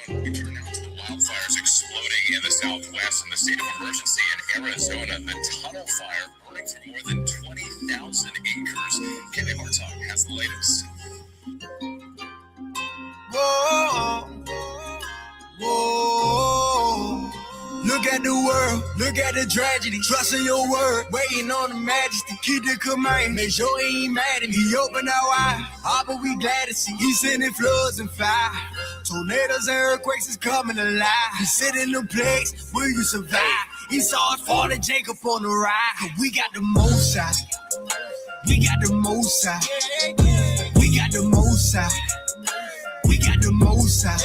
We turn now to the wildfires exploding in the southwest and the state of emergency in Arizona. The tunnel fire burning for more than 20,000 acres. Kaylee Hartog has the latest. Whoa, whoa. Look at the world, look at the tragedy. Trust in your word, waiting on the majesty. Keep the command, make sure he ain't mad at me. He opened our eyes, all but we glad to see. He's sending floods and fire. Tornadoes and earthquakes is coming alive. He sit in the place where you survive. He saw his father Jacob on the ride. We got the most side. We got the most side. We got the most side. We got the most side.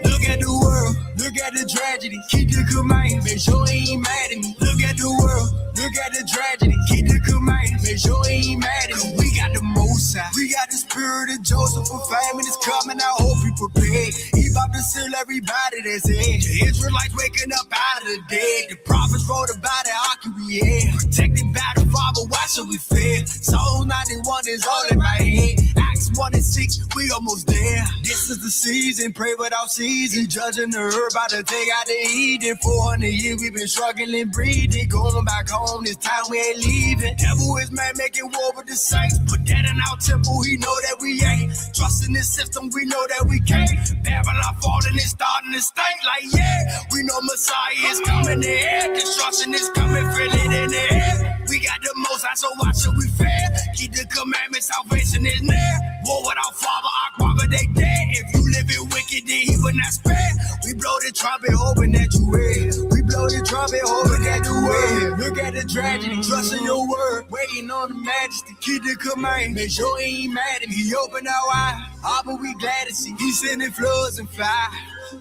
Look at the world, look at the tragedy. Keep the command, make sure he ain't mad at me. Look at the world, look at the tragedy. Keep the command, make sure he ain't mad at me. We got the most side. We got the spirit of Joseph, for famine is coming. I hope you prepared. He about to seal everybody that's in. The Israelites waking up out of the dead. The prophets wrote about it, how can we hear? Protected by the Father, why should we fear? Psalm 91 is all in my head. Acts 1 and 6, we almost there. This is the season, pray without season. Judging the herb by the take out the heat. In 400 years, we've been struggling, breathing. Going back home, this time we ain't leaving. Devil is man making war with the saints. Put that in our temple, he know that we ain't. Trusting this system, we know that we can't. Babylon falling and starting to stink like, yeah. We know Messiah is coming in air. Destruction is coming, feel it in the air. We got the most high, so why should we fear? Keep the commandments, salvation is near. War without Father, our Father, they dead. If you live in wicked, then he will not spare. We blow the trumpet, hoping that you will. We blow the trumpet, hoping that you will. Look at the tragedy, trust in your word. Waiting on the majesty, keep the command. Make sure he ain't mad at me. He opened our eyes, all but we glad to see. He's sending floods and fire.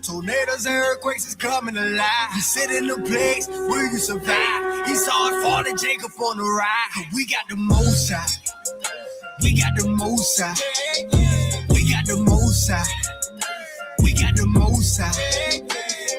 Tornadoes and earthquakes is coming alive. He sit in the place where you survive. He saw his father Jacob on the ride. We got the most side. We got the most side. We got the most side. We got the most side.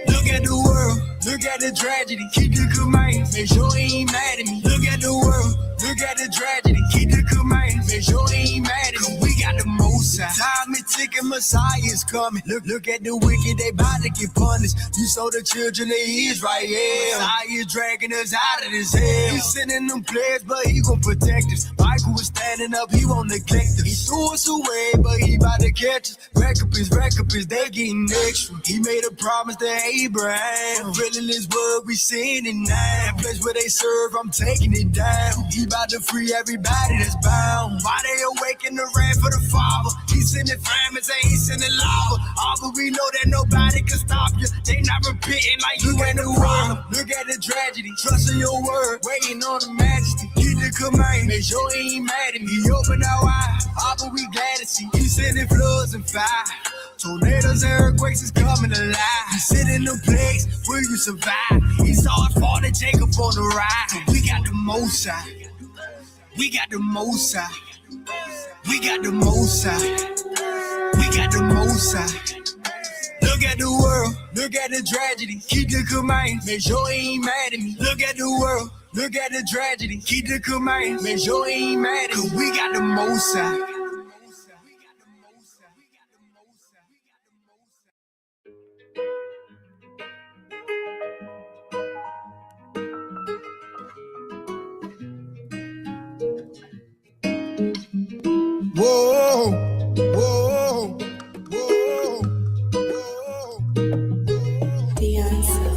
Look at the world, look at the tragedy. Keep the command, make sure he ain't mad at me. Look at the world, look at the tragedy. Keep the command, make sure he ain't mad at me. We got the most side. Time is ticking, Messiah is coming. Look at the wicked, they about to get punished. You saw the children of Israel. Messiah is dragging us out of this hell. He's sending them players, but he gon' protect us. Michael was standing up, he won't neglect us. He threw us away, but he about to catch us. Recompense, they getting extra. He made a promise to Abraham. Filling his word, we seeing it now. The place where they serve, I'm taking it down. He about to free everybody that's bound. Why they awaken the wrath for the Father? He sending famines and he sending lava. All but we know that nobody can stop you. They not repenting like you ain't the problem. Look at the tragedy, trust in your word. Waiting on the majesty, keep the command. Make sure he ain't mad at me. He opened our eyes, all but we glad to see. He sending floods and fire. Tornadoes and earthquakes is coming alive. He sit in the place where you survive. He saw his father Jacob on the ride. We got the most side. We got the most side. We got the most side. We got the most side. Look at the world, look at the tragedy. Keep the command, make sure he ain't mad at me. Look at the world, look at the tragedy. Keep the command, make sure he ain't mad at me. 'Cause we got the most side. Whoa, whoa, whoa, whoa. The answer.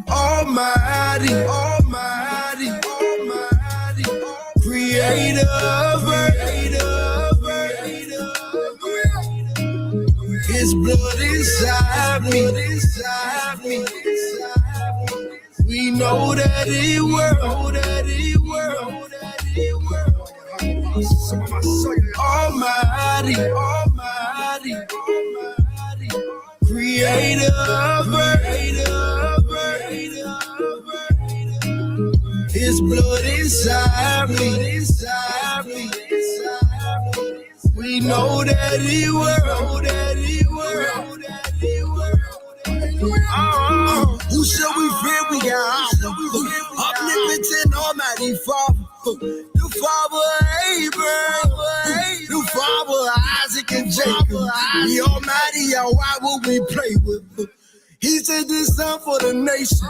Almighty, Almighty, Almighty, Creator, His blood inside me. We know that He will. Almighty, Almighty, Creator, His blood inside me. We know that He will. Who shall we fear? We got omnipotent, Almighty Father, the Father of Abraham, the Father of Isaac. The Almighty, why would we play with? He sent his son for the nation.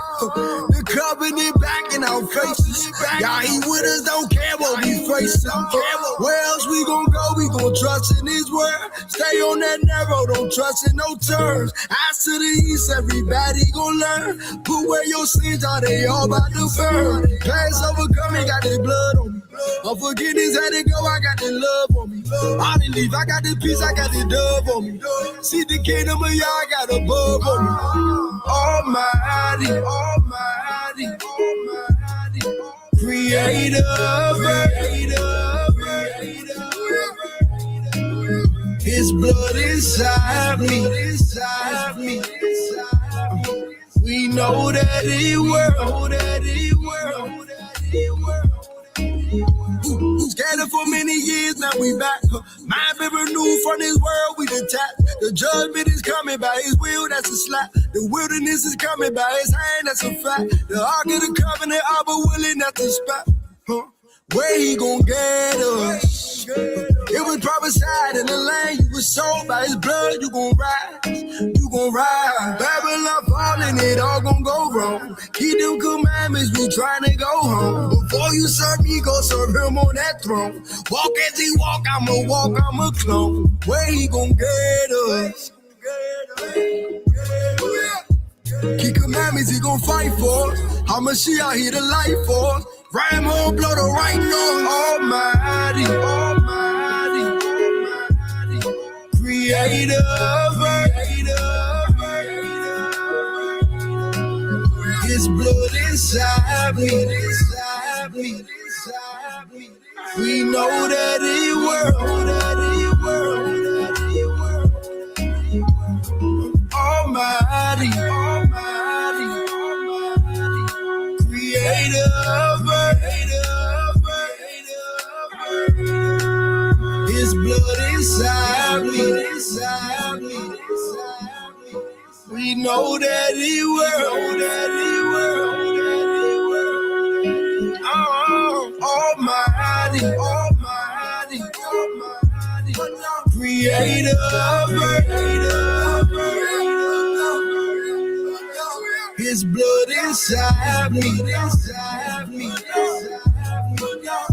The covenant back in our faces. Y'all, he with us, don't care what we facing. Where else we gon' go? We gon' trust in his word. Stay on that narrow, don't trust in no turns. Eyes to the east, everybody gon' learn. Put where your sins are, they all about to burn. Past overcoming, got their blood on me. Unforgiveness had to go, I got the love on me. I believe I got the peace, I got the dove on me. See the kingdom of y'all, I got above on me. Almighty, Almighty, Almighty, Creator, His blood inside me, inside me. We know that He will, that He will, that He will. Scattered for many years, now we back. Mind been renewed from this world, we detached. The judgment is coming by his will, that's a slap. The wilderness is coming by his hand, that's a fact. The ark of the covenant, all but willing, that's a spot. Where he gon' get us? It was prophesied in the land, you was sold by his blood, you gon' rise, you gon' rise. Babylon falling, it all gon' go wrong. Keep them commandments, we tryna go home. Before you serve me, go serve him on that throne. Walk as he walk, I'ma walk, I'm a clone. Where he gon' get us? Keep commandments, he gon' fight for us. I'ma see out here the light for us. Ram home, blow the right note. Almighty, Almighty, Almighty, Creator, His blood inside me, inside me, inside me. We know that He will, that He will, that He will. Almighty, Almighty, Almighty, Creator, His blood inside me, inside me, inside me. We know that He will, that He will, that He will. Oh, Almighty, Almighty, Almighty, Creator, His blood inside me, inside me, inside me.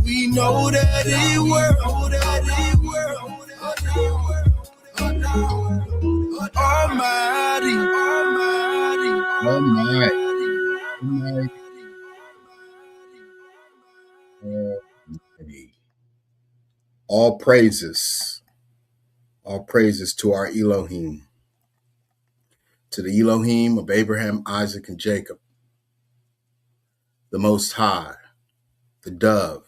We know that He will, that He will, that He will. Almighty, Almighty, Almighty. All praises to our Elohim, to the Elohim of Abraham, Isaac, and Jacob, the Most High, the Dove,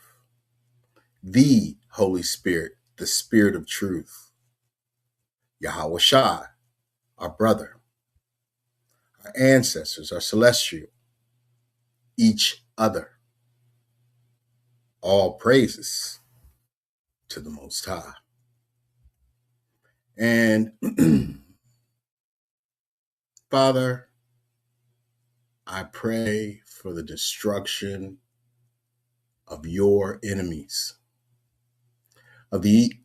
the Holy Spirit, the Spirit of Truth, Yahweh Shai, our brother, our ancestors, our celestial, each other. All praises to the Most High. And Father, I pray for the destruction of your enemies, of the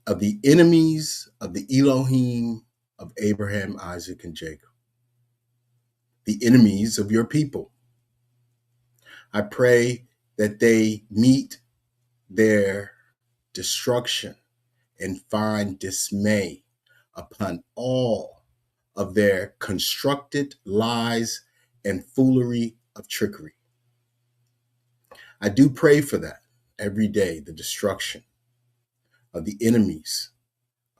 enemies of the Elohim of Abraham, Isaac, and Jacob, the enemies of your people. I pray that they meet their destruction and find dismay upon all of their constructed lies and foolery of trickery. I do pray for that every day, the destruction of the enemies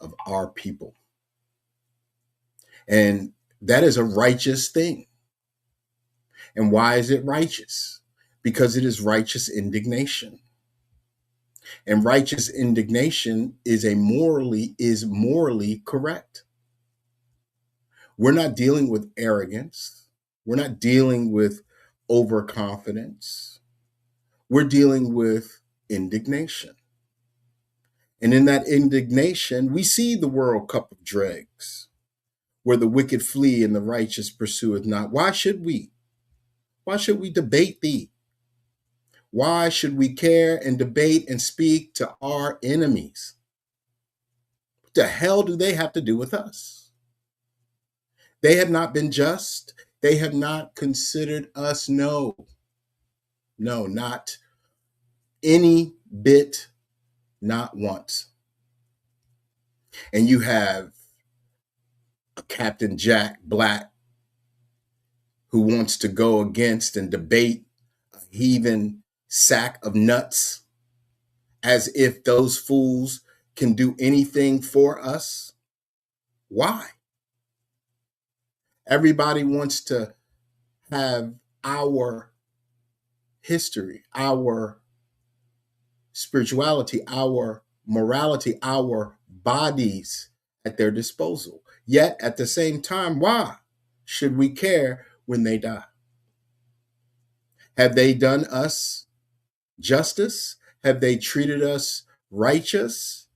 of our people. And that is a righteous thing. And why is it righteous? Because it is righteous indignation. And righteous indignation is morally correct. We're not dealing with arrogance. We're not dealing with overconfidence. We're dealing with indignation. And in that indignation, we see the World Cup of Dregs, where the wicked flee and the righteous pursueth not. Why should we? Why should we debate thee? Why should we care and debate and speak to our enemies? the hell do they have to do with us? They have not been just. They have not considered us. No, not any bit, not once. And you have a Captain Jack Black who wants to go against and debate a heathen sack of nuts as if those fools can do anything for us. Why? Everybody wants to have our history, our spirituality, our morality, our bodies at their disposal. Yet at the same time, why should we care when they die? Have they done us justice? Have they treated us righteous?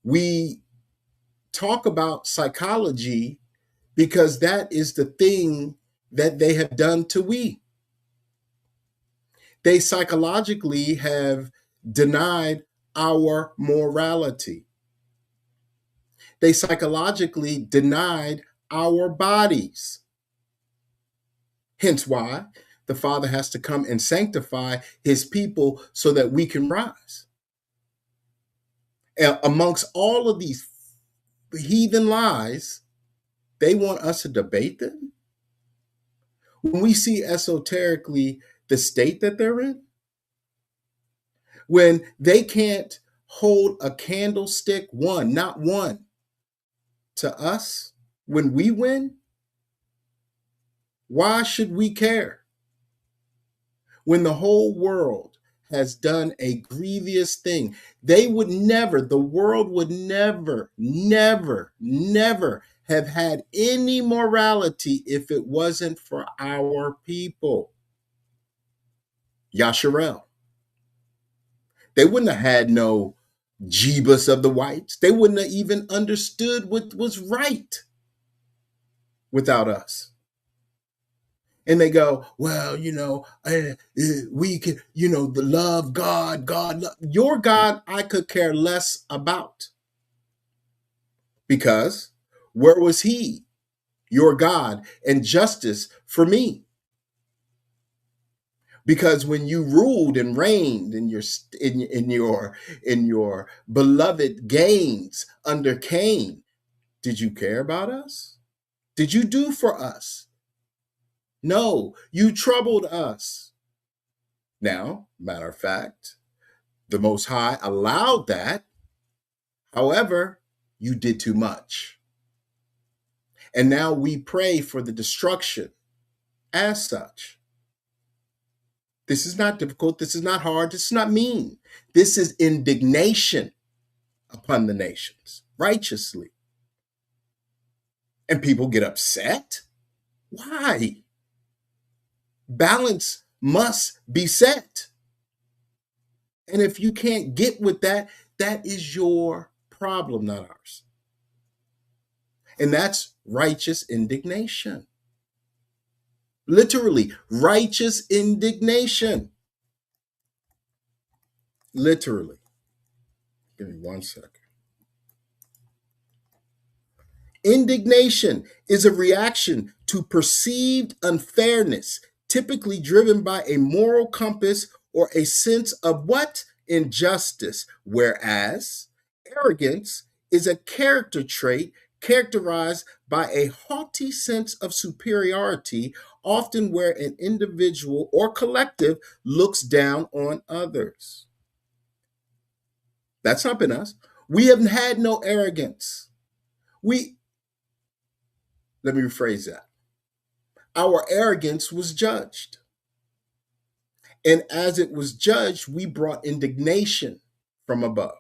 We talk about psychology because that is the thing that they have done to we. They psychologically have denied our morality. They psychologically denied our bodies. Hence why the Father has to come and sanctify his people so that we can rise. And amongst all of these heathen lies, they want us to debate them. When we see esoterically the state that they're in, when they can't hold a candlestick, not one, to us when we win, why should we care? When the whole world has done a grievous thing, the world would never have had any morality if it wasn't for our people. Yasharel. They wouldn't have had no Jebus of the whites. They wouldn't have even understood what was right without us. And they go, well, we can, the love God, your God, I could care less about. Because where was he, your God, and justice for me? Because when you ruled and reigned in your beloved gains under Cain, did you care about us? Did you do for us? No, you troubled us. Now, matter of fact, the Most High allowed that. However, you did too much. And now we pray for the destruction as such. This is not difficult. This is not hard. This is not mean. This is indignation upon the nations, righteously. And people get upset. Why? Balance must be set. And if you can't get with that, that is your problem, not ours. And that's righteous indignation. Literally, righteous indignation. Literally. Give me 1 second. Indignation is a reaction to perceived unfairness, typically driven by a moral compass or a sense of what? Injustice. Whereas arrogance is a character trait characterized by a haughty sense of superiority, often where an individual or collective looks down on others. That's not been us. We haven't had no arrogance. Let me rephrase that. Our arrogance was judged. And as it was judged, we brought indignation from above.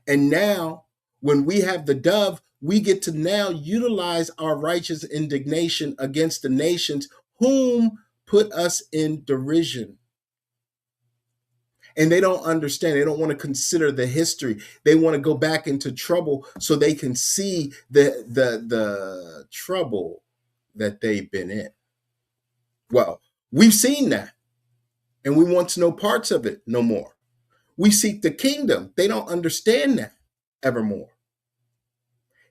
And now, when we have the dove, we get to now utilize our righteous indignation against the nations whom put us in derision. And they don't understand. They don't want to consider the history. They want to go back into trouble so they can see the trouble that they've been in. Well, we've seen that, and we want to know parts of it no more. We seek the kingdom. They don't understand that evermore.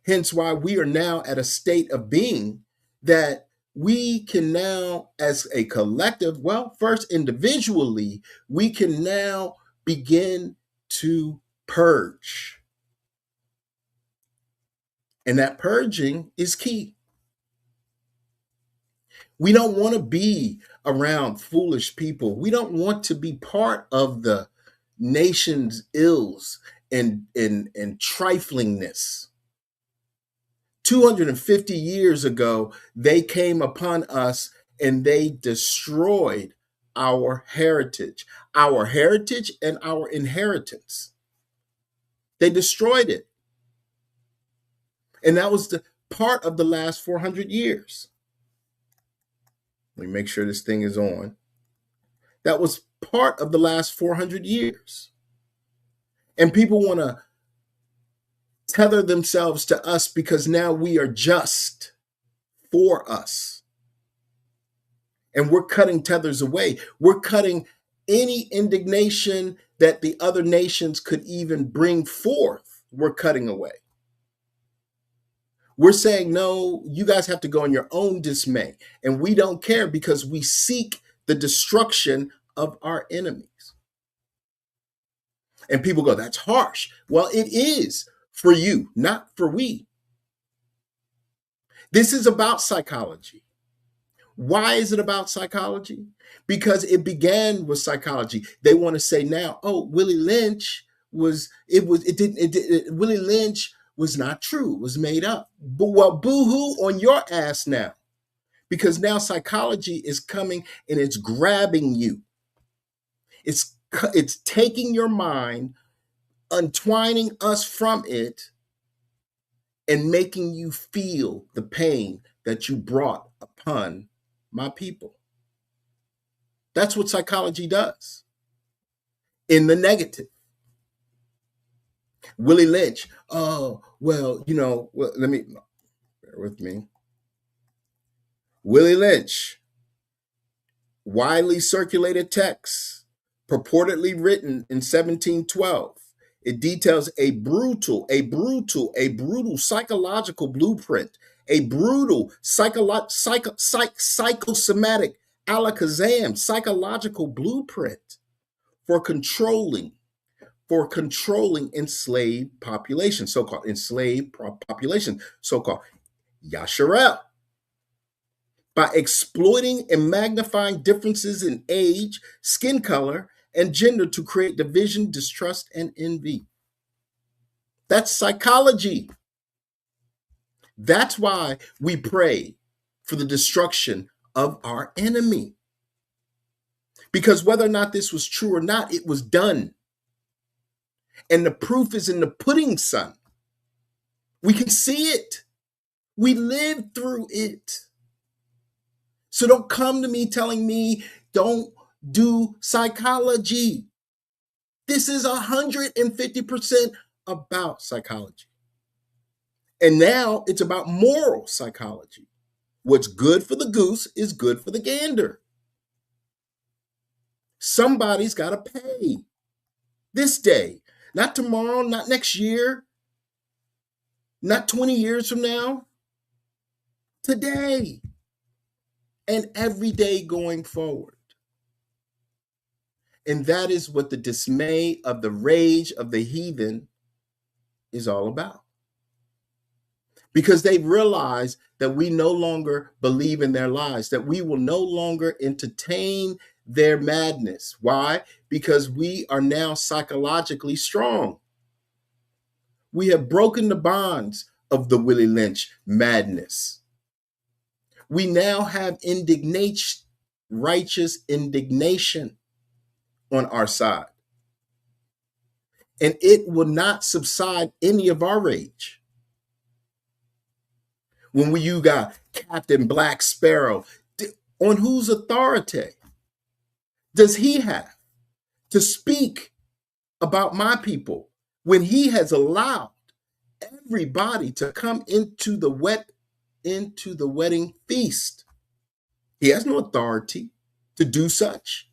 Hence why we are now at a state of being that we can now, as a collective, well, first individually, we can now begin to purge. And that purging is key. We don't want to be around foolish people. We don't want to be part of the nation's ills and triflingness. 250 years ago, they came upon us and they destroyed our heritage and our inheritance. They destroyed it. And that was the part of the last 400 years. Let me make sure this thing is on. That was part of the last 400 years. And people want to tether themselves to us because now we are just for us. And we're cutting tethers away. We're cutting any indignation that the other nations could even bring forth. We're cutting away. We're saying, no, you guys have to go in your own dismay. And we don't care because we seek the destruction of our enemies. And people go, that's harsh. Well, it is for you, not for we. This is about psychology. Why is it about psychology? Because it began with psychology. They want to say now, oh, Willie Lynch was not true. It was made up. But well, boo-hoo on your ass now. Because now psychology is coming and it's grabbing you. It's taking your mind, untwining us from it, and making you feel the pain that you brought upon my people. That's what psychology does. In the negative. Willie Lynch, oh, well, let me, bear with me. Willie Lynch, widely circulated text, purportedly written in 1712. It details a brutal psychological blueprint, a brutal psychosomatic alakazam psychological blueprint for controlling enslaved population, so-called enslaved population, so-called Yasharel. By exploiting and magnifying differences in age, skin color, and gender to create division, distrust, and envy. That's psychology. That's why we pray for the destruction of our enemy. Because whether or not this was true or not, it was done. And the proof is in the pudding, son. We can see it. We lived through it. So don't come to me telling me don't do psychology. This is 150% about psychology. And now it's about moral psychology. What's good for the goose is good for the gander. Somebody's got to pay this day, not tomorrow, not next year, not 20 years from now, today, and every day going forward. And that is what the dismay of the rage of the heathen is all about. Because they realize that we no longer believe in their lies, that we will no longer entertain their madness. Why? Because we are now psychologically strong. We have broken the bonds of the Willie Lynch madness. We now have indignation, righteous indignation on our side. And it will not subside any of our rage. When you got Captain Black Sparrow, on whose authority does he have to speak about my people when he has allowed everybody to come into the wedding feast? He has no authority to do such.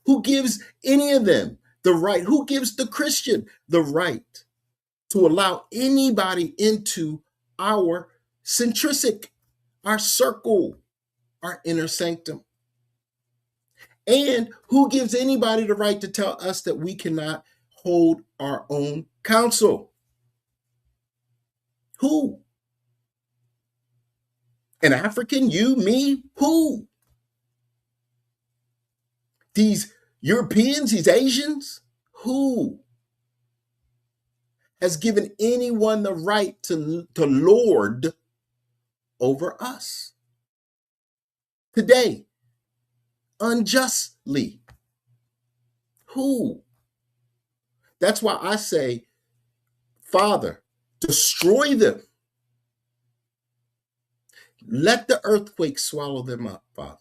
Who gives any of them the right? Who gives the Christian the right to allow anybody into our centric, our circle, our inner sanctum? And who gives anybody the right to tell us that we cannot hold our own counsel? Who? An African? You? Me? Who? These Europeans? These Asians? Who has given anyone the right to lord over us today unjustly? Who? That's why I say, Father, destroy them. Let the earthquake swallow them up, Father.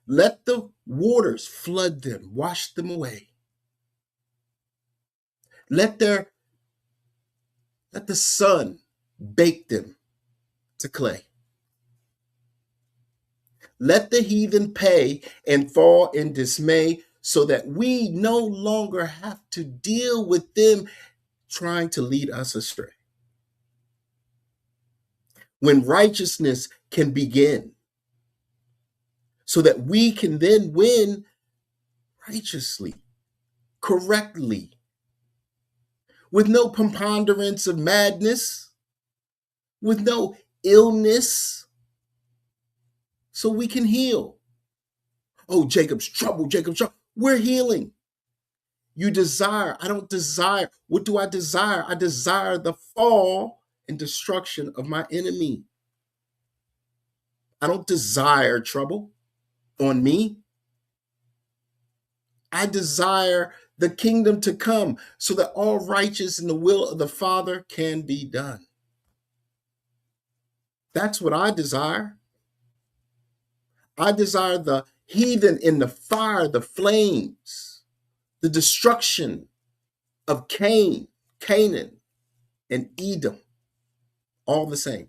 Let the waters flood them, wash them away. Let the sun bake them to clay. Let the heathen pay and fall in dismay, so that we no longer have to deal with them trying to lead us astray. When righteousness can begin, so that we can then win righteously, correctly, with no preponderance of madness, with no illness, so we can heal. Oh, Jacob's trouble, Jacob's trouble. We're healing. You desire. I don't desire. What do I desire? I desire the fall and destruction of my enemy. I don't desire trouble on me. I desire the kingdom to come, so that all righteous in the will of the Father can be done. That's what I desire. I desire the heathen in the fire, the flames, the destruction of Canaan, and Edom, all the same.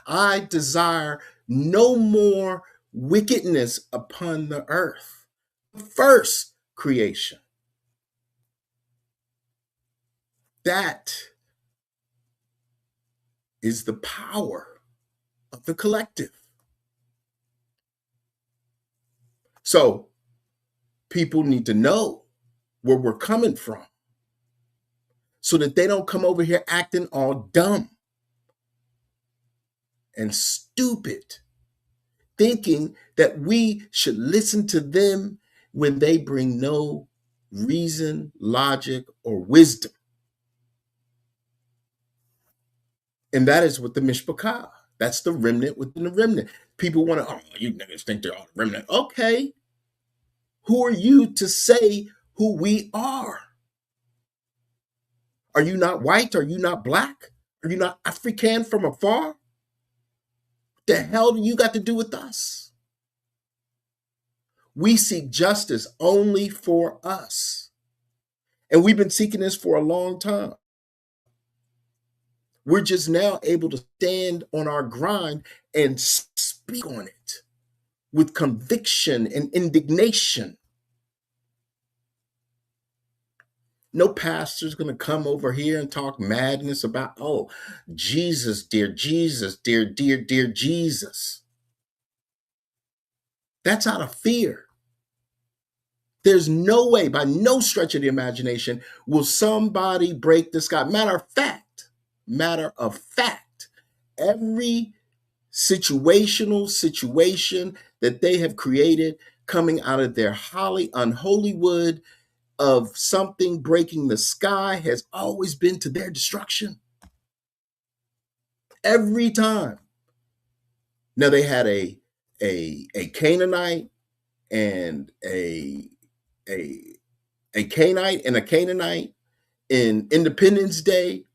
I desire no more wickedness upon the earth. The first creation. That is the power of the collective. So people need to know where we're coming from, so that they don't come over here acting all dumb and stupid, thinking that we should listen to them when they bring no reason, logic, or wisdom. And that is what the Mishpachah, that's the remnant within the remnant. People want to, oh, you niggas think they're all the remnant. Okay. Who are you to say who we are? Are you not white? Are you not black? Are you not African from afar? What the hell do you got to do with us? We seek justice only for us. And we've been seeking this for a long time. We're just now able to stand on our grind and speak on it with conviction and indignation. No pastor's going to come over here and talk madness about, oh, Jesus, dear Jesus, dear, dear, dear Jesus. That's out of fear. There's no way, by no stretch of the imagination, will somebody break the sky. Matter of fact, every situation that they have created coming out of their unholy wood of something breaking the sky has always been to their destruction. Every time. Now they had a Canaanite and a Canaanite and a Canaanite in Independence Day.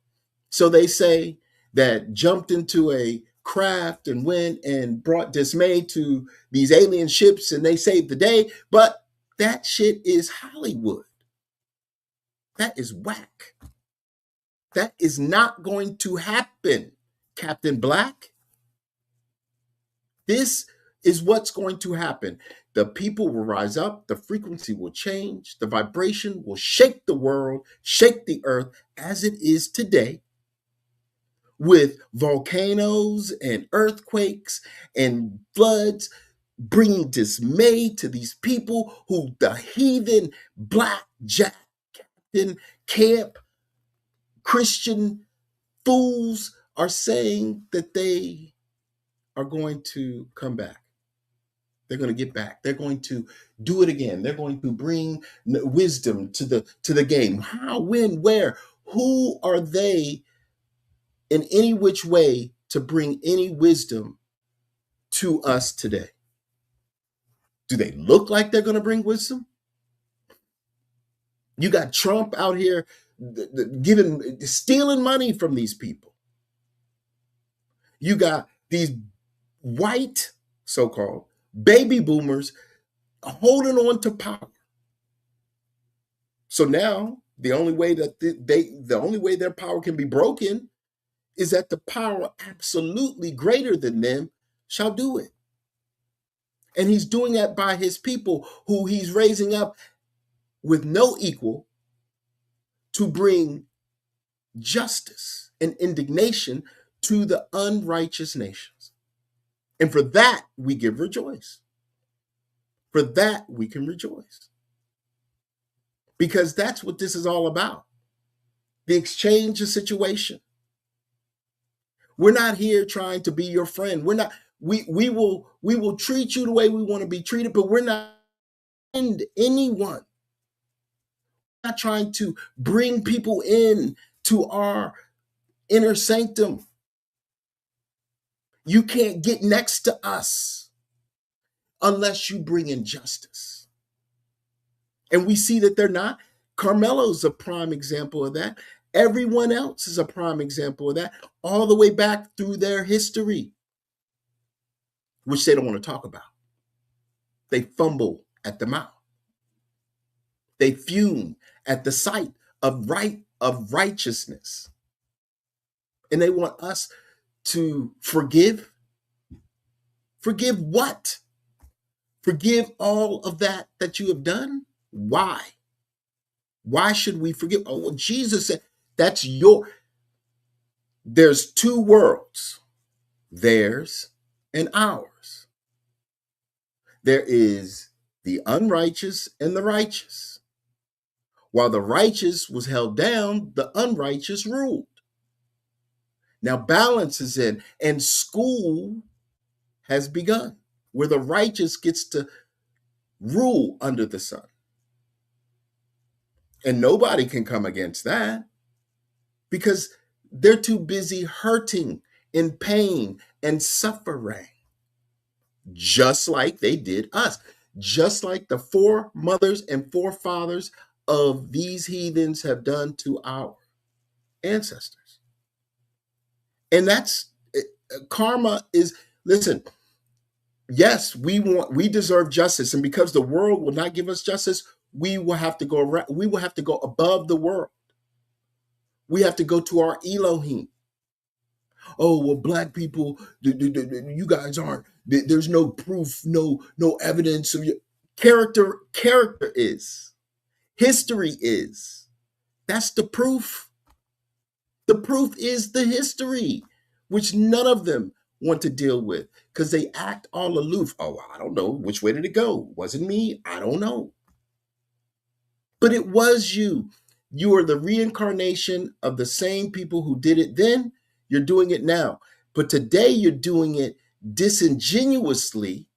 So they say that jumped into a craft and went and brought dismay to these alien ships and they saved the day. But that shit is Hollywood. That is whack. That is not going to happen, Captain Black. This is what's going to happen. The people will rise up, the frequency will change, the vibration will shake the world, shake the earth as it is today, with volcanoes and earthquakes and floods, bringing dismay to these people who the heathen black jack captain camp Christian fools are saying that they are going to come back. They're going to get back. They're going to do it again. They're going to bring wisdom to the game. How, when, where? Who are they in any which way to bring any wisdom to us today? Do they look like they're going to bring wisdom? You got Trump out here stealing money from these people. You got these white, so-called, baby boomers holding on to power. So now the only way that the only way their power can be broken is that the power absolutely greater than them shall do it. And he's doing that by his people who he's raising up with no equal to bring justice and indignation to the unrighteous nations. And for that, we give rejoice. For that, we can rejoice. Because that's what this is all about. The exchange of situation. We're not here trying to be your friend. We're not, we will treat you the way we want to be treated, but we're not anyone. We're not trying to bring people in to our inner sanctum. You can't get next to us unless you bring in justice. And we see that they're not. Carmelo's a prime example of that. Everyone else is a prime example of that, all the way back through their history, which they don't want to talk about. They fumble at the mouth. They fume at the sight of righteousness. And they want us to forgive. Forgive what? Forgive all of that you have done? Why? Why should we forgive? Oh, well, Jesus said, there's two worlds, theirs and ours. There is the unrighteous and the righteous. While the righteous was held down, the unrighteous ruled. Now balance is in, and school has begun, where the righteous gets to rule under the sun. And nobody can come against that because they're too busy hurting, in pain, and suffering, just like they did us, just like the foremothers and forefathers of these heathens have done to our ancestors. And that's karma is, listen, yes, we deserve justice. And because the world will not give us justice, we will have to go around, we will have to go above the world. We have to go to our Elohim. Oh, well, black people, you guys aren't, there's no proof, no evidence of your character. Character is. History is. That's the proof. The proof is the history, which none of them want to deal with because they act all aloof. Oh, I don't know. Which way did it go? Wasn't me? I don't know. But it was you. You are the reincarnation of the same people who did it then. You're doing it now. But today you're doing it disingenuously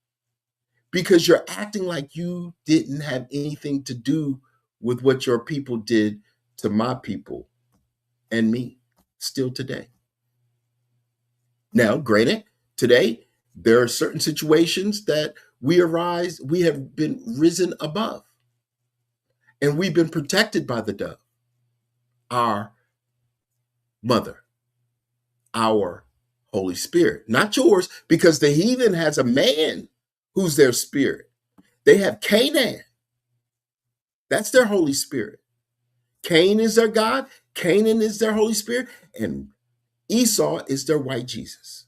because you're acting like you didn't have anything to do with what your people did to my people and me still today. Now, granted, today there are certain situations that we have been risen above. And we've been protected by the dove, our mother, our Holy Spirit, not yours, because the heathen has a man who's their spirit. They have Canaan. That's their Holy Spirit. Cain is their God. Canaan is their Holy Spirit. And Esau is their white Jesus.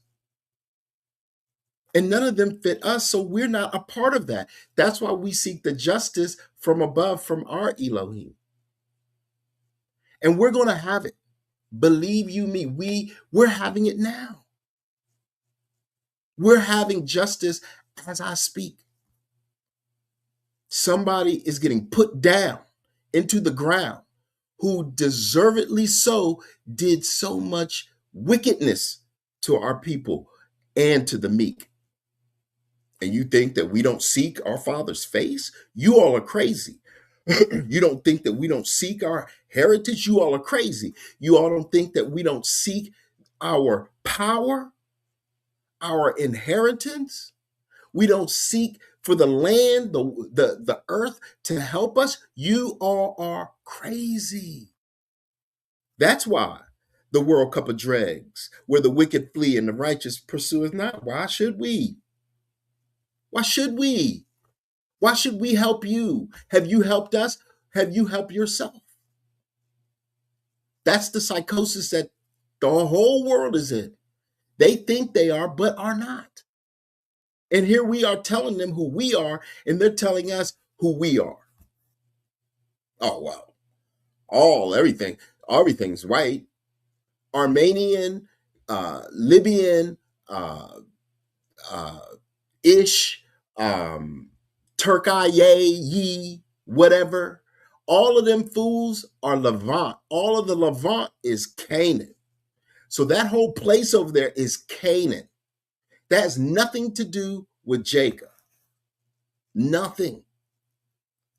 And none of them fit us, so we're not a part of that. That's why we seek the justice from above, from our Elohim. And we're going to have it. Believe you me, we're having it now. We're having justice as I speak. Somebody is getting put down into the ground who deservedly so did so much wickedness to our people and to the meek. And you think that we don't seek our Father's face? You all are crazy. You don't think that we don't seek our heritage? You all are crazy. You all don't think that we don't seek our power, our inheritance? We don't seek for the land, the earth to help us? You all are crazy. That's why the World Cup of Dregs, where the wicked flee and the righteous pursueth not. Why should we? Why should we? Why should we help you? Have you helped us? Have you helped yourself? That's the psychosis that the whole world is in. They think they are, but are not. And here we are telling them who we are, and they're telling us who we are. Oh, well, everything's right. Armenian, Libyan, Ish, Turkey, whatever. All of them fools are Levant. All of the Levant is Canaan. So that whole place over there is Canaan. That has nothing to do with Jacob. Nothing.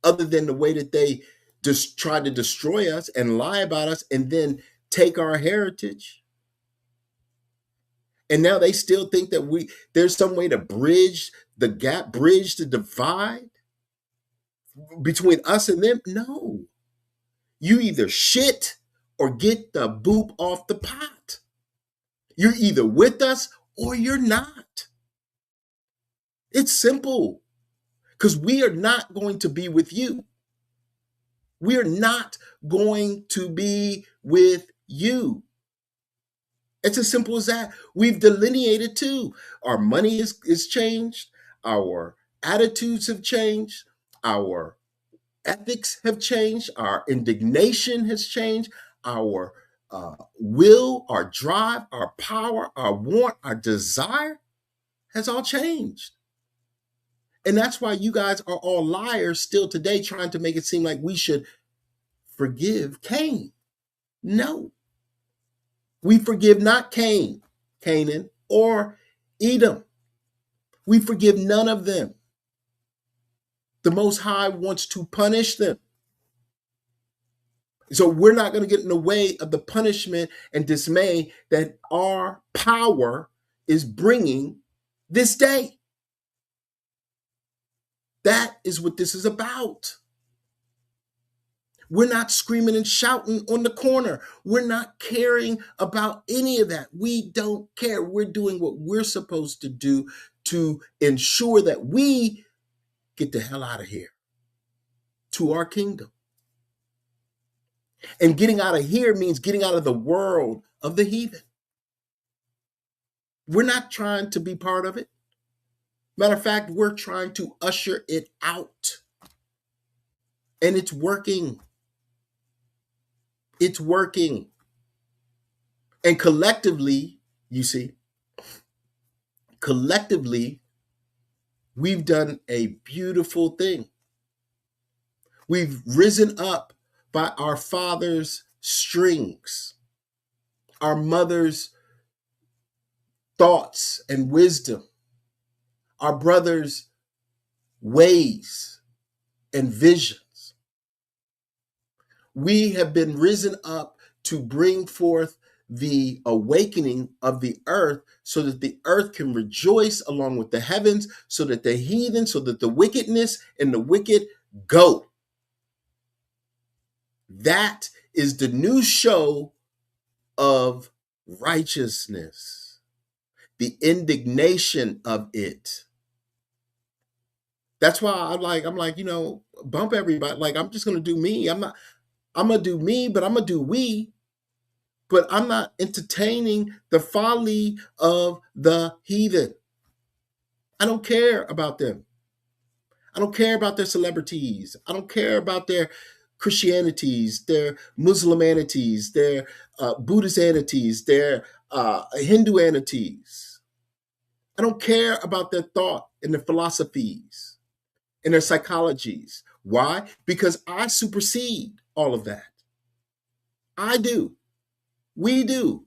Other than the way that they just try to destroy us and lie about us and then take our heritage. And now they still think that there's some way to bridge the gap, bridge the divide between us and them. No. You either shit or get the boop off the pot. You're either with us or you're not. It's simple. Because we are not going to be with you. We are not going to be with you. It's as simple as that. We've delineated too. Our money is changed. Our attitudes have changed. Our ethics have changed. Our indignation has changed. Our will, our drive, our power, our want, our desire has all changed. And that's why you guys are all liars still today, trying to make it seem like we should forgive Cain. No. We forgive not Canaan, or Edom. We forgive none of them. The Most High wants to punish them. So we're not going to get in the way of the punishment and dismay that our power is bringing this day. That is what this is about. We're not screaming and shouting on the corner. We're not caring about any of that. We don't care. We're doing what we're supposed to do to ensure that we get the hell out of here to our kingdom. And getting out of here means getting out of the world of the heathen. We're not trying to be part of it. Matter of fact, we're trying to usher it out. And it's working. It's working. And collectively, you see, we've done a beautiful thing. We've risen up by our father's strings, our mother's thoughts and wisdom, our brother's ways and visions. We have been risen up to bring forth the awakening of the earth so that the earth can rejoice along with the heavens, so that the heathen, so that the wickedness and the wicked go. That is the new show of righteousness, the indignation of it. That's why I'm like, bump everybody. Like, I'm just going to do me. I'm going to do me, but I'm going to do we. But I'm not entertaining the folly of the heathen. I don't care about them. I don't care about their celebrities. I don't care about their Christianities, their Muslimanities, their Buddhistanities, their Hinduanities. I don't care about their thought and their philosophies and their psychologies. Why? Because I supersede all of that. I do. We do.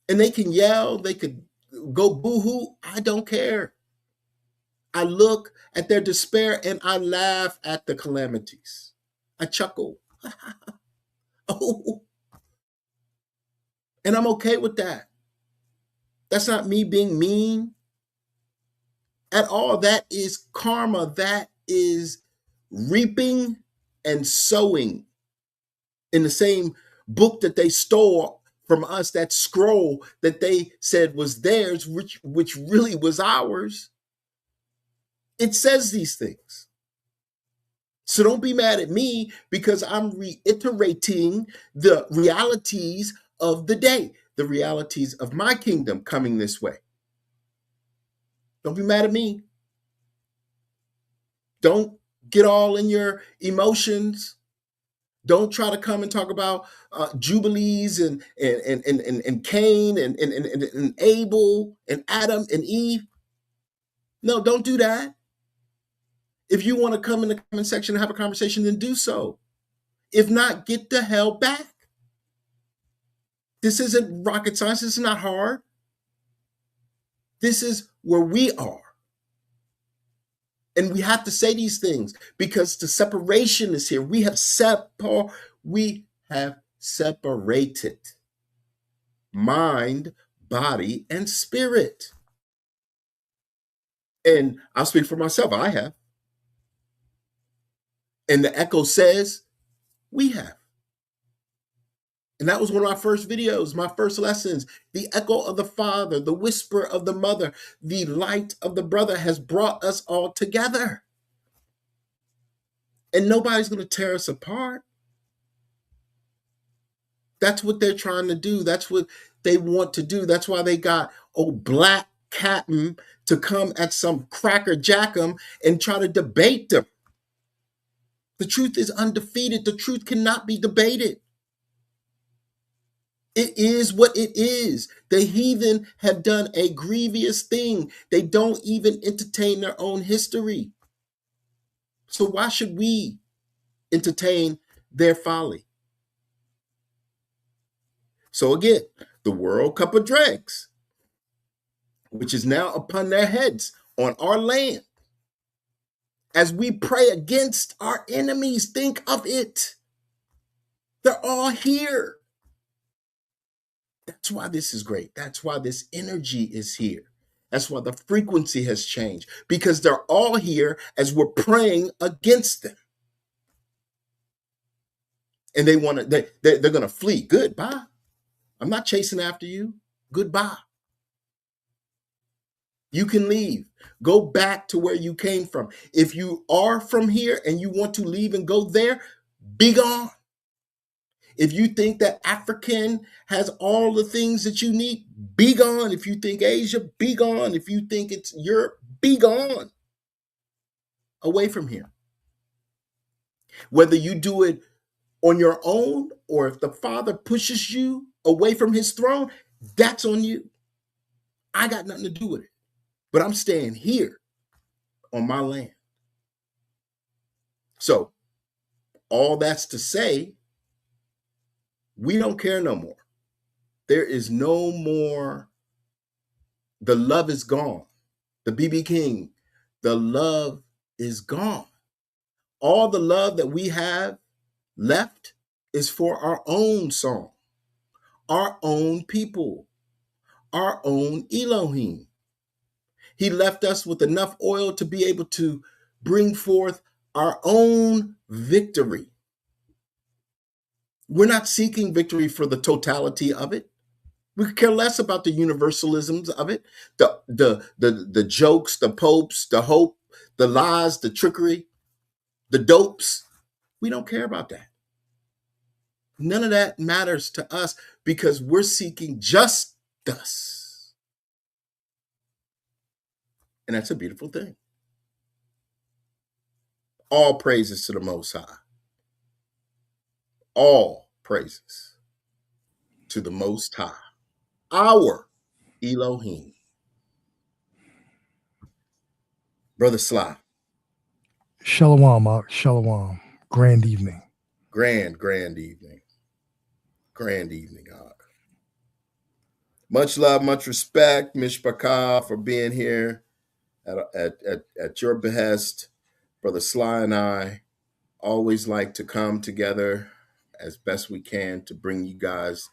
And they can yell, they could go boo-hoo. I don't care. I look at their despair and I laugh at the calamities. I chuckle. Oh, and I'm okay with that. That's not me being mean at all. That is karma. That is reaping and sowing in the same book that they stole from us, that scroll that they said was theirs, which really was ours. It says these things. So don't be mad at me because I'm reiterating the realities of the day, the realities of my kingdom coming this way. Don't be mad at me. Don't get all in your emotions. Don't try to come and talk about jubilees and Cain and Abel and Adam and Eve. No, don't do that. If you want to come in the comment section and have a conversation, then do so. If not, get the hell back. This isn't rocket science. This is not hard. This is where we are. And we have to say these things because the separation is here. We have separated mind, body, and spirit. And I'll speak for myself. I have. And the echo says, we have. And that was one of my first videos, my first lessons. The echo of the father, the whisper of the mother, the light of the brother has brought us all together. And nobody's going to tear us apart. That's what they're trying to do. That's what they want to do. That's why they got old black Captain to come at some cracker jackum and try to debate them. The truth is undefeated. The truth cannot be debated. It is what it is. The heathen have done a grievous thing. They don't even entertain their own history. So why should we entertain their folly? So again, the World Cup of Dregs, which is now upon their heads on our land. As we pray against our enemies, think of it. They're all here. That's why this is great. That's why this energy is here. That's why the frequency has changed, because they're all here as we're praying against them. And they're going to flee. Goodbye. I'm not chasing after you. Goodbye. You can leave. Go back to where you came from. If you are from here and you want to leave and go there, be gone. If you think that African has all the things that you need, be gone. If you think Asia, be gone. If you think it's Europe, be gone. Away from here. Whether you do it on your own or if the Father pushes you away from his throne, that's on you. I got nothing to do with it. But I'm staying here on my land. So, all that's to say, we don't care no more. There is no more. The love is gone. The BB King, the love is gone. All the love that we have left is for our own song, our own people, our own Elohim. He left us with enough oil to be able to bring forth our own victory. We're not seeking victory for the totality of it. We care less about the universalisms of it, the jokes, the popes, the hope, the lies, the trickery, the dopes. We don't care about that. None of that matters to us because we're seeking justice. And that's a beautiful thing. All praises to the Most High. All praises to the Most High, our Elohim. Brother Sly. Shalom, Mark. Shalom. Grand evening. Grand evening. Grand evening, Ak. Much love, much respect, Mishpachah, for being here at your behest. Brother Sly and I always like to come together as best we can to bring you guys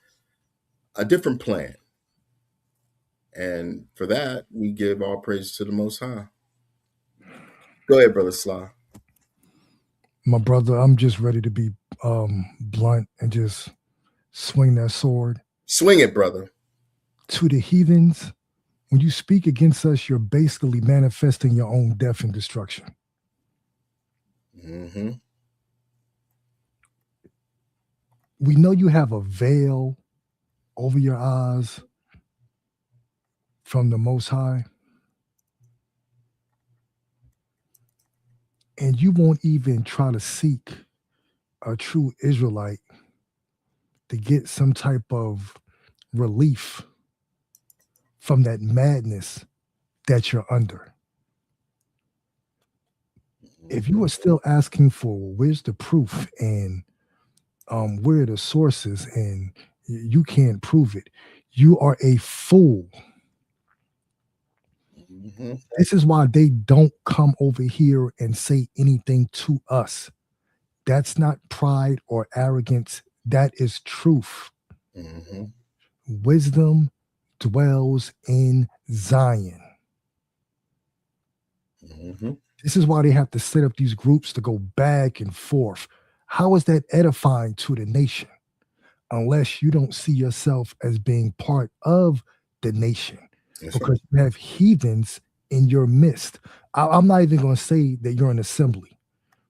a different plan. And for that, we give all praise to the Most High. Go ahead, Brother Sly. My brother, I'm just ready to be blunt and just swing that sword. Swing it, brother. To the heathens, when you speak against us, you're basically manifesting your own death and destruction. Mm-hmm. We know you have a veil over your eyes from the Most High. And you won't even try to seek a true Israelite to get some type of relief from that madness that you're under. If you are still asking for where's the proof and where are the sources and you can't prove it, you are a fool. Mm-hmm. This is why they don't come over here and say anything to us. That's not pride or arrogance. That is truth. Mm-hmm. Wisdom dwells in Zion. Mm-hmm. This is why they have to set up these groups to go back and forth. How is that edifying to the nation? Unless you don't see yourself as being part of the nation. That's because right. you have heathens in your midst. I'm not even going to say that you're an assembly,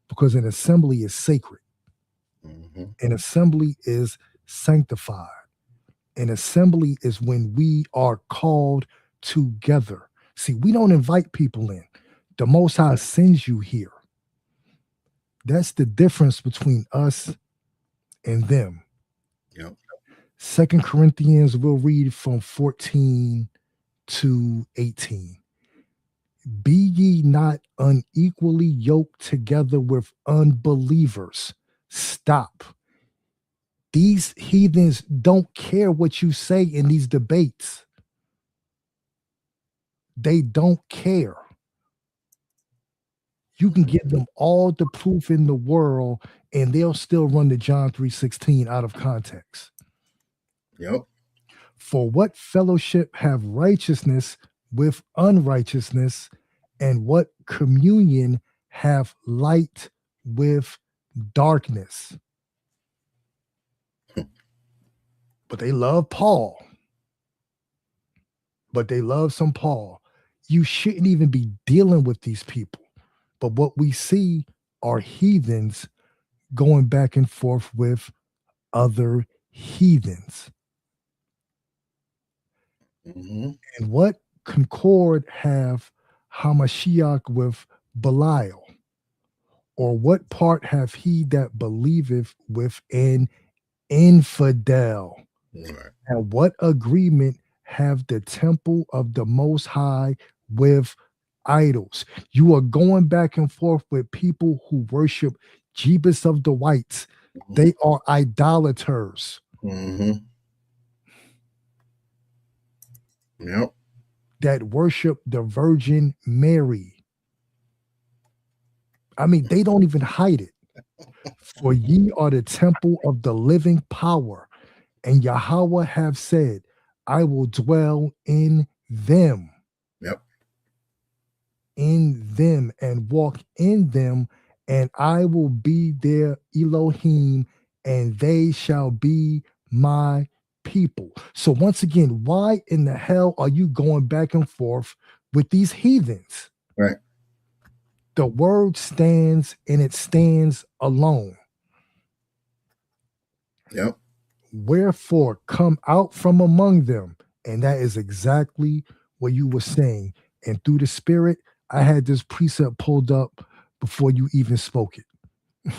because an assembly is sacred. Mm-hmm. An assembly is sanctified. An assembly is when we are called together. See, we don't invite people in. The Most High sends you here. That's the difference between us and them. Yep. 2 Corinthians, we'll read from 14 to 18. Be ye not unequally yoked together with unbelievers. Stop. These heathens don't care what you say in these debates. They don't care. You can give them all the proof in the world and they'll still run the John 3:16 out of context. Yep. For what fellowship have righteousness with unrighteousness, and what communion have light with darkness? But they love Paul. But they love some Paul. You shouldn't even be dealing with these people. But what we see are heathens going back and forth with other heathens. Mm-hmm. And what concord have Hamashiach with Belial? Or what part have he that believeth with an infidel? Right. And what agreement have the temple of the Most High with idols? You are going back and forth with people who worship Jebus of the Whites. They are idolaters. Mm-hmm. Yep. That worship the Virgin Mary. I mean, they don't even hide it. For ye are the temple of the living power, and Yahweh have said, I will dwell in them. Yep. In them and walk in them, and I will be their Elohim, and they shall be my people. So once again, why in the hell are you going back and forth with these heathens? Right. The word stands and it stands alone. Yep. Wherefore come out from among them. And that is exactly what you were saying. And through the Spirit, I had this precept pulled up before you even spoke it.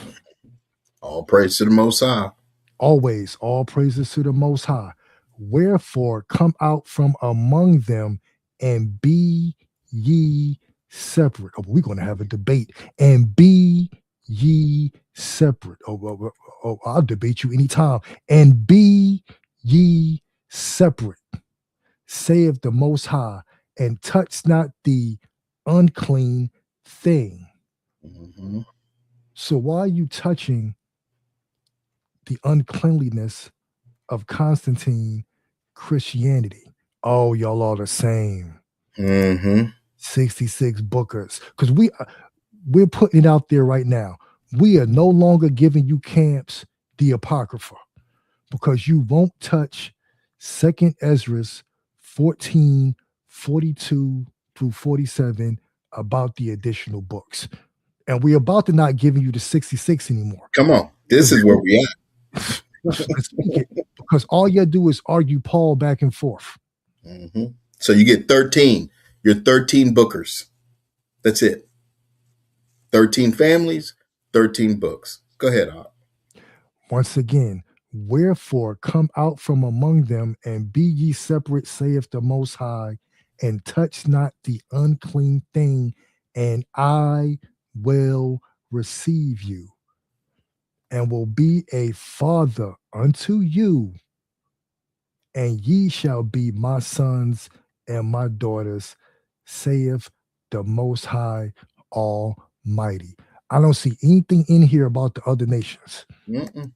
All praise to the Most High. Always, all praises to the Most High. Wherefore, come out from among them and be ye separate. Oh, we're going to have a debate. And be ye separate. I'll debate you anytime. And be ye separate, saith the Most High, and touch not the unclean thing. Mm-hmm. So why are you touching the uncleanliness of Constantine Christianity? Oh, y'all are the same. Mm-hmm. 66 bookers. Because we're putting it out there right now. We are no longer giving you camps the Apocrypha, because you won't touch 2nd Ezra 14, 42 through 47 about the additional books. And we're about to not giving you the 66 anymore. Come on. This is where we at. Because all you do is argue Paul back and forth. Mm-hmm. So you get 13. You're 13 bookers. That's it. 13 families, 13 books. Go ahead, Op. Once again, wherefore come out from among them and be ye separate, saith the Most High, and touch not the unclean thing, and I will receive you, and will be a father unto you, and ye shall be my sons and my daughters, saith the Most High Almighty. I don't see anything in here about the other nations. Mm-mm.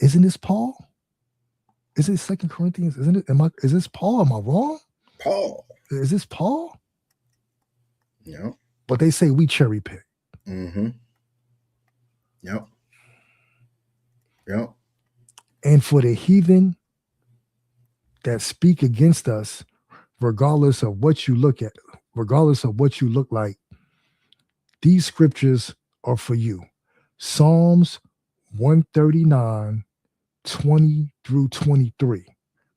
Isn't this Paul? Is it 2 Corinthians? Isn't it? Is this Paul? Am I wrong? Paul. Is this Paul? Yeah. But they say we cherry pick. Mm-hmm. Yep. Yep. And for the heathen that speak against us, regardless of what you look at, regardless of what you look like, these scriptures are for you. Psalms 139, 20 through 23.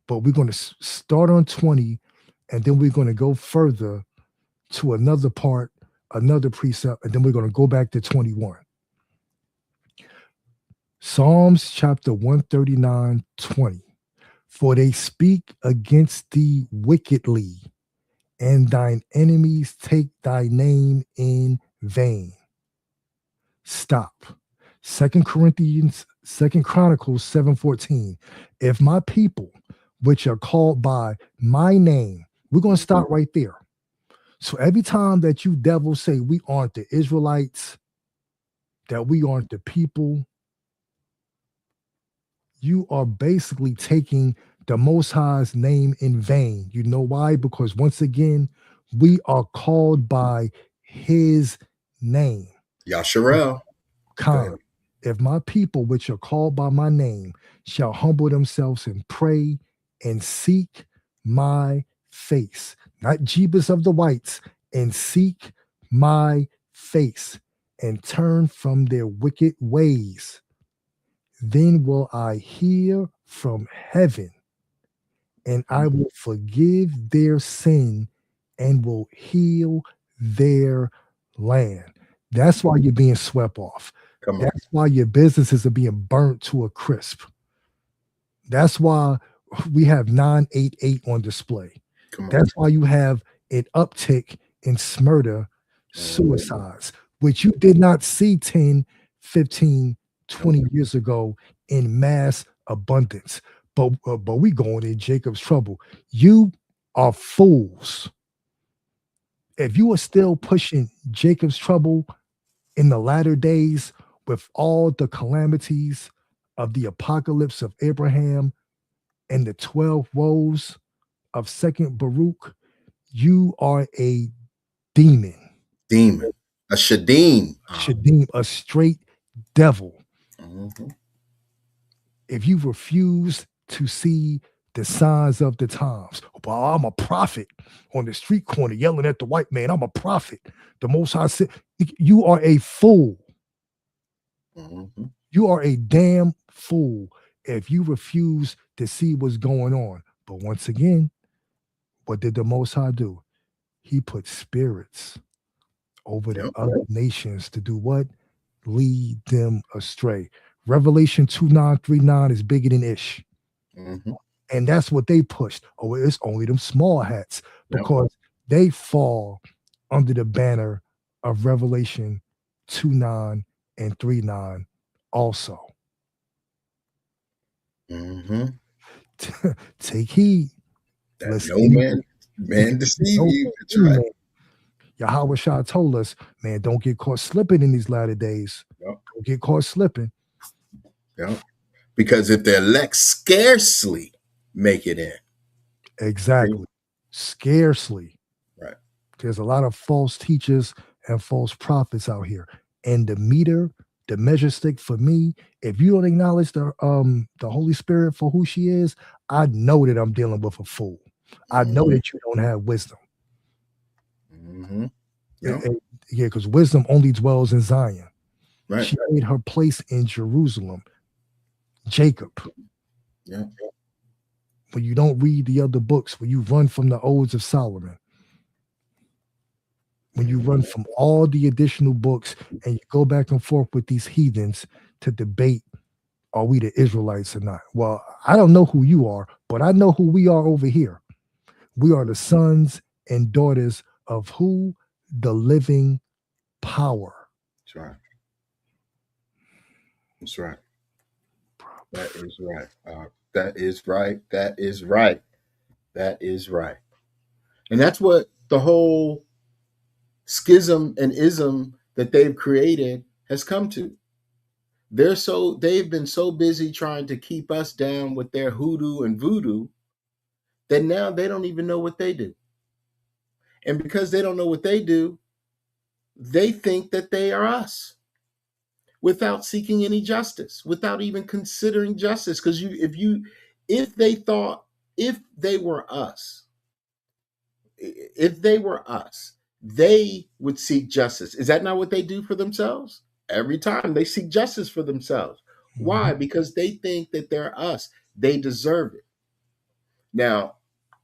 But we're going to start on 20, and then we're going to go further to another part, another precept, and then we're going to go back to 21. Psalms chapter 139, 20. For they speak against thee wickedly, and thine enemies take thy name in vain. Stop. 2 Chronicles 7:14. If my people, which are called by my name, we're going to stop right there. So every time that you devils say we aren't the Israelites, that we aren't the people, you are basically taking the Most High's name in vain. You know why? Because once again, we are called by his name. Yasharel. Come, if my people, which are called by my name, shall humble themselves and pray and seek my face, not Jebus of the whites, and seek my face and turn from their wicked ways, then will I hear from heaven, and I will forgive their sin and will heal their land. That's why you're being swept off. Come on. That's why your businesses are being burnt to a crisp. That's why we have 988 on display. Come on. That's why you have an uptick in Smyrna suicides, which you did not see 10, 15, 20 years ago in mass abundance. But we going in Jacob's trouble. You are fools. If you are still pushing Jacob's trouble in the latter days with all the calamities of the apocalypse of Abraham and the 12 woes of 2nd Baruch, you are a demon. Demon. A Shadim. Shadim, a straight devil. Mm-hmm. If you refuse to see the signs of the times, well, I'm a prophet on the street corner yelling at the white man, I'm a prophet. The Most High said, you are a fool. Mm-hmm. You are a damn fool if you refuse to see what's going on. But once again, what did the Most High do? he put spirits over the Yep. other nations to do what? Lead them astray. Revelation 2:9-3:9 is bigger than Ish. Mm-hmm. And that's what they pushed. Oh, it's only them small hats Yep. because they fall under the banner of Revelation 2:9 and 3:9 also. Mm-hmm. Take heed. That Lest no any man deceive no you. That's any right. man. Yahweh Shah told us, man, don't get caught slipping in these latter days. Yep. Don't get caught slipping. Yep. Because if the elect scarcely make it in. Exactly. Scarcely. Right. There's a lot of false teachers and false prophets out here. And the measure stick for me, if you don't acknowledge the Holy Spirit for who she is, I know that I'm dealing with a fool. I know that you don't have wisdom. Mm-hmm. Yeah, because wisdom only dwells in Zion. Right. She made her place in Jerusalem. Jacob. Yeah. When you don't read the other books, when you run from the Odes of Solomon, when you run from all the additional books and you go back and forth with these heathens to debate, are we the Israelites or not? Well, I don't know who you are, but I know who we are over here. We are the sons and daughters of who? The living power. That's right. That's right. That is right. That is right. That is right. That is right. And that's what the whole schism and ism that they've created has come to. They've been so busy trying to keep us down with their hoodoo and voodoo that now they don't even know what they do. And because they don't know what they do, they think that they are us without seeking any justice, without even considering justice. Because if they were us, they would seek justice. Is that not what they do for themselves? Every time they seek justice for themselves. Why? Because they think that they're us. They deserve it. Now,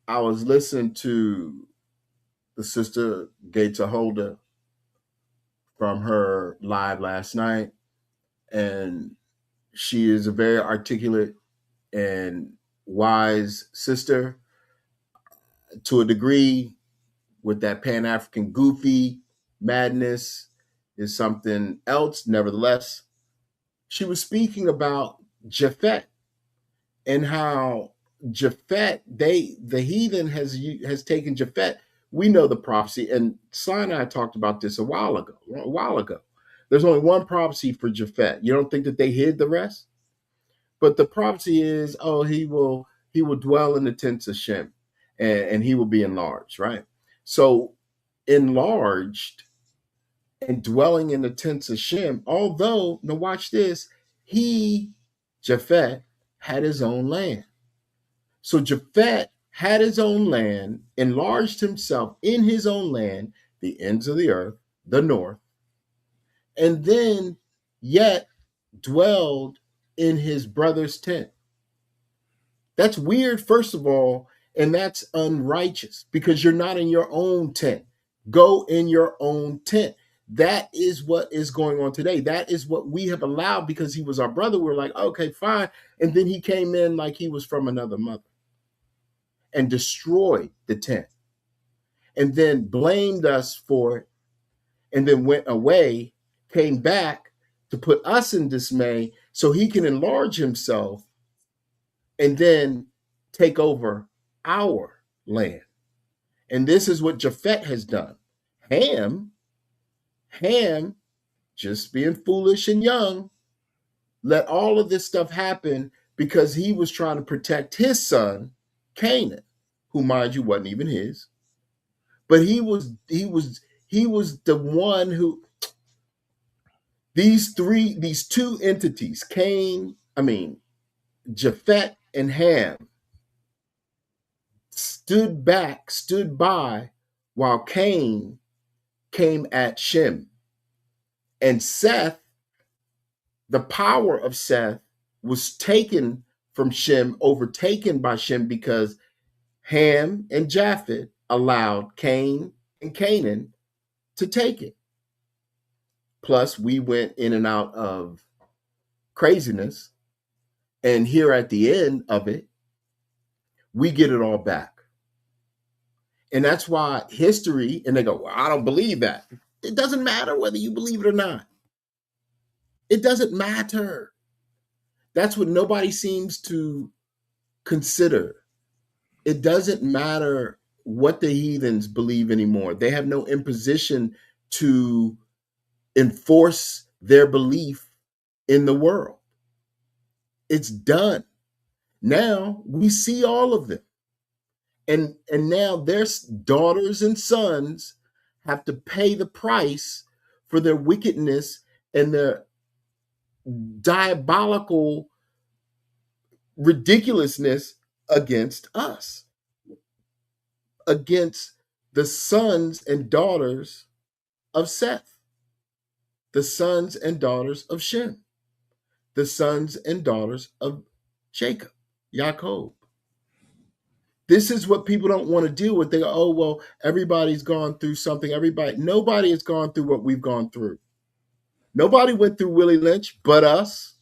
I was listening to the sister Gates Holder from her live last night, and she is a very articulate and wise sister to a degree. With that Pan-African goofy madness is something else. Nevertheless, she was speaking about Japhet and how Japhet, the heathen has taken Japhet. We know the prophecy, and Sinai talked about this a while ago. There's only one prophecy for Japhet. You don't think that they hid the rest? But the prophecy is, he will dwell in the tents of Shem, and he will be enlarged, right? So enlarged and dwelling in the tents of Shem, although, now watch this, Japhet, had his own land. So Japhet had his own land, enlarged himself in his own land, the ends of the earth, the north, and then yet dwelled in his brother's tent. That's weird, first of all, and that's unrighteous because you're not in your own tent. Go in your own tent. That is what is going on today. That is what we have allowed because he was our brother. We're like, okay, fine. And then he came in like he was from another mother and destroyed the tent and then blamed us for it and then went away, came back to put us in dismay so he can enlarge himself and then take over our land. And this is what Japhet has done. Ham, just being foolish and young, let all of this stuff happen because he was trying to protect his son, Canaan, who, mind you, wasn't even his. But he was the one who these two entities, Japhet and Ham, stood by while Cain came at Shem. And Seth, the power of Seth was taken from Shem, overtaken by Shem because Ham and Japheth allowed Cain and Canaan to take it. Plus, we went in and out of craziness. And here at the end of it, we get it all back. And that's why history, and they go, well, I don't believe that. It doesn't matter whether you believe it or not. It doesn't matter. That's what nobody seems to consider. It doesn't matter what the heathens believe anymore. They have no imposition to enforce their belief in the world. It's done. Now we see all of them. And now their daughters and sons have to pay the price for their wickedness and their diabolical ridiculousness against us, against the sons and daughters of Seth, the sons and daughters of Shem, the sons and daughters of Jacob, Yaakov. This is what people don't want to deal with. They go, oh, well, everybody's gone through something. Nobody has gone through what we've gone through. Nobody went through Willie Lynch but us.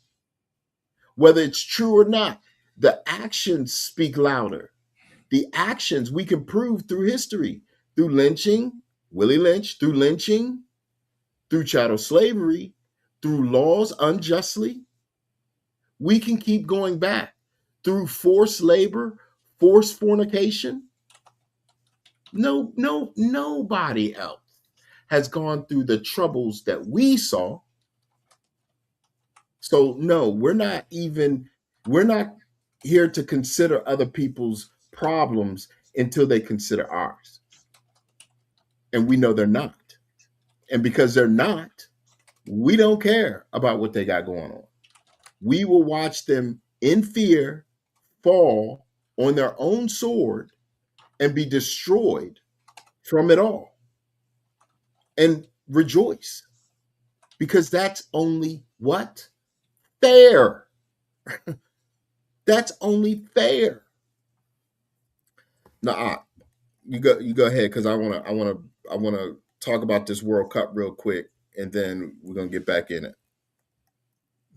Whether it's true or not, the actions speak louder. The actions we can prove through history, through lynching, Willie Lynch, through lynching, through chattel slavery, through laws unjustly. We can keep going back through forced labor, forced fornication. Nobody else has gone through the troubles that we saw. So no, we're not here to consider other people's problems until they consider ours. And we know they're not. And because they're not, we don't care about what they got going on. We will watch them in fear fall on their own sword and be destroyed from it all and rejoice, because that's only what? Fair. That's only fair. Now, you go ahead, because I want to talk about this World Cup real quick, and then we're gonna get back in it.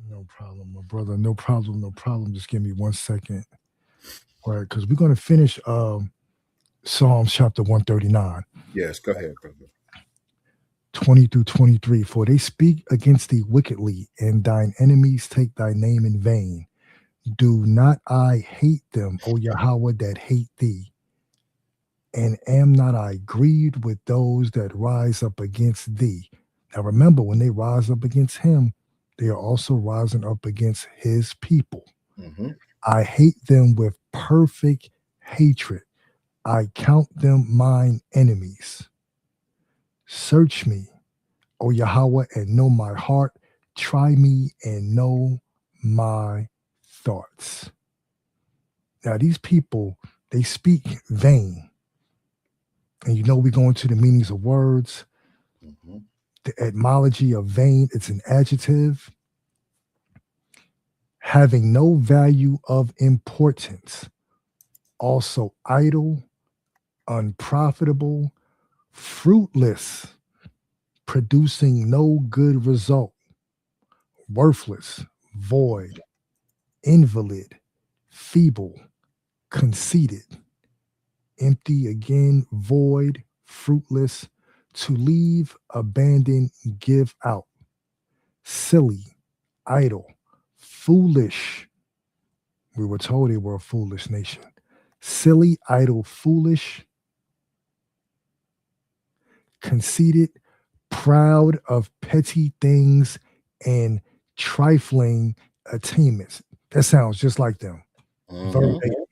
No problem, my brother. No problem. No problem. Just give me 1 second. All right, because we're going to finish Psalms chapter 139. Yes, go ahead, brother. 20 through 23. For they speak against thee wickedly, and thine enemies take thy name in vain. Do not I hate them, O Yahweh, that hate thee? And am not I grieved with those that rise up against thee? Now remember, when they rise up against him, they are also rising up against his people. Mm-hmm. I hate them with perfect hatred. I count them mine enemies. Search me, O Yahweh, and know my heart. Try me and know my thoughts. Now, these people, they speak vain. And we go into the meanings of words. Mm-hmm. The etymology of vain, it's an adjective. Having no value of importance. Also idle, unprofitable, fruitless, producing no good result, worthless, void, invalid, feeble, conceited, empty again, void, fruitless, to leave, abandon, give out, silly, idle, foolish. We were told they were a foolish nation. Silly, idle, foolish, conceited, proud of petty things and trifling attainments. That sounds just like them. Mm-hmm. Verbatim.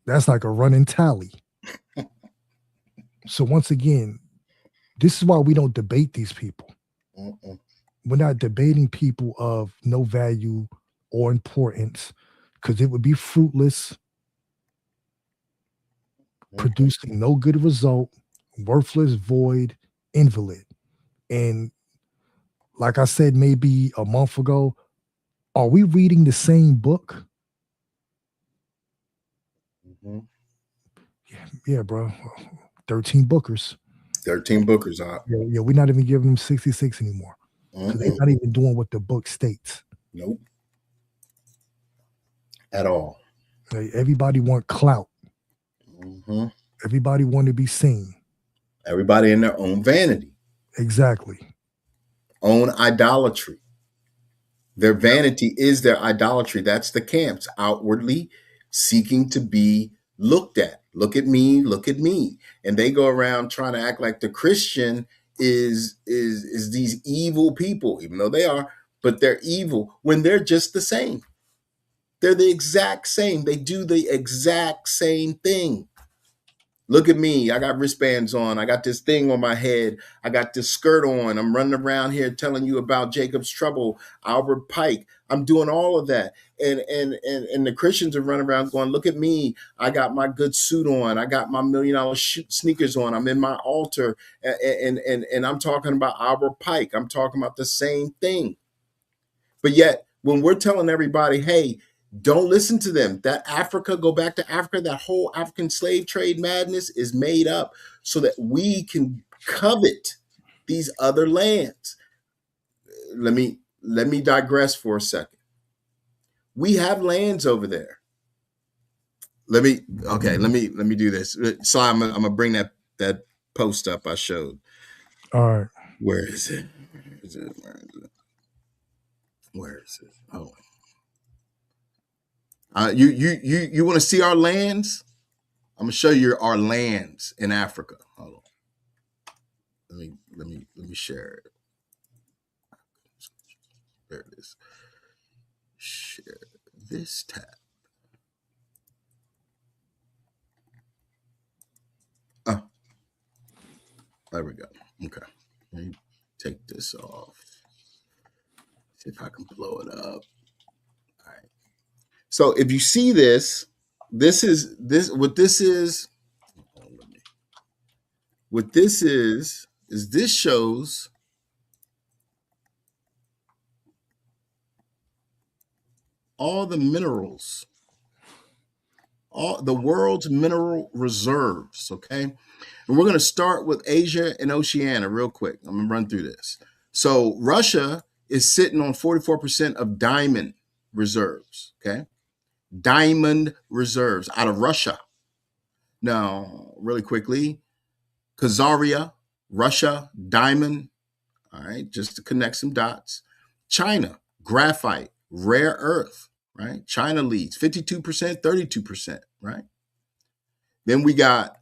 That's like a running tally. So once again, this is why we don't debate these people. Mm-mm. We're not debating people of no value or importance, because it would be fruitless, producing no good result, worthless, void, invalid. And like I said, maybe a month ago, are we reading the same book? Mm-hmm. Yeah, bro. 13 Bookers. 13 Bookers. Yeah, we're not even giving them 66 anymore. Because they're not even doing what the book states. Nope. At all. Everybody want clout. Mm-hmm. Everybody want to be seen. Everybody in their own vanity. Exactly. Own idolatry. Their vanity is their idolatry. That's the camps, outwardly seeking to be looked at. Look at me, look at me. And they go around trying to act like the Christian is these evil people, even though they are, but they're evil when they're just the same. They're the exact same. They do the exact same thing. Look at me. I got wristbands on. I got this thing on my head. I got this skirt on. I'm running around here telling you about Jacob's trouble, Albert Pike. I'm doing all of that. And the Christians are running around going, look at me. I got my good suit on. I got my $1 million sneakers on. I'm in my altar. And I'm talking about Albert Pike. I'm talking about the same thing. But yet, when we're telling everybody, hey, don't listen to them. That Africa, go back to Africa, that whole African slave trade madness is made up so that we can covet these other lands. Let me digress for a second. We have lands over there. Let me do this. So I'm gonna bring that post up I showed. All right. Where is it? Where is it? Oh. You want to see our lands? I'm gonna show you our lands in Africa. Hold on. Let me share it. There it is. Share this tab. Oh, there we go. Okay. Let me take this off. See if I can blow it up. All right. So if you see this is this shows all the minerals, all the world's mineral reserves, okay? And we're going to start with Asia and Oceania real quick. I'm going to run through this. So Russia is sitting on 44% of diamond reserves, okay? Diamond reserves out of Russia. Now, really quickly, Khazaria, Russia, diamond, all right, just to connect some dots. China, graphite, rare earth, right? China leads 52%, 32%, right? Then we got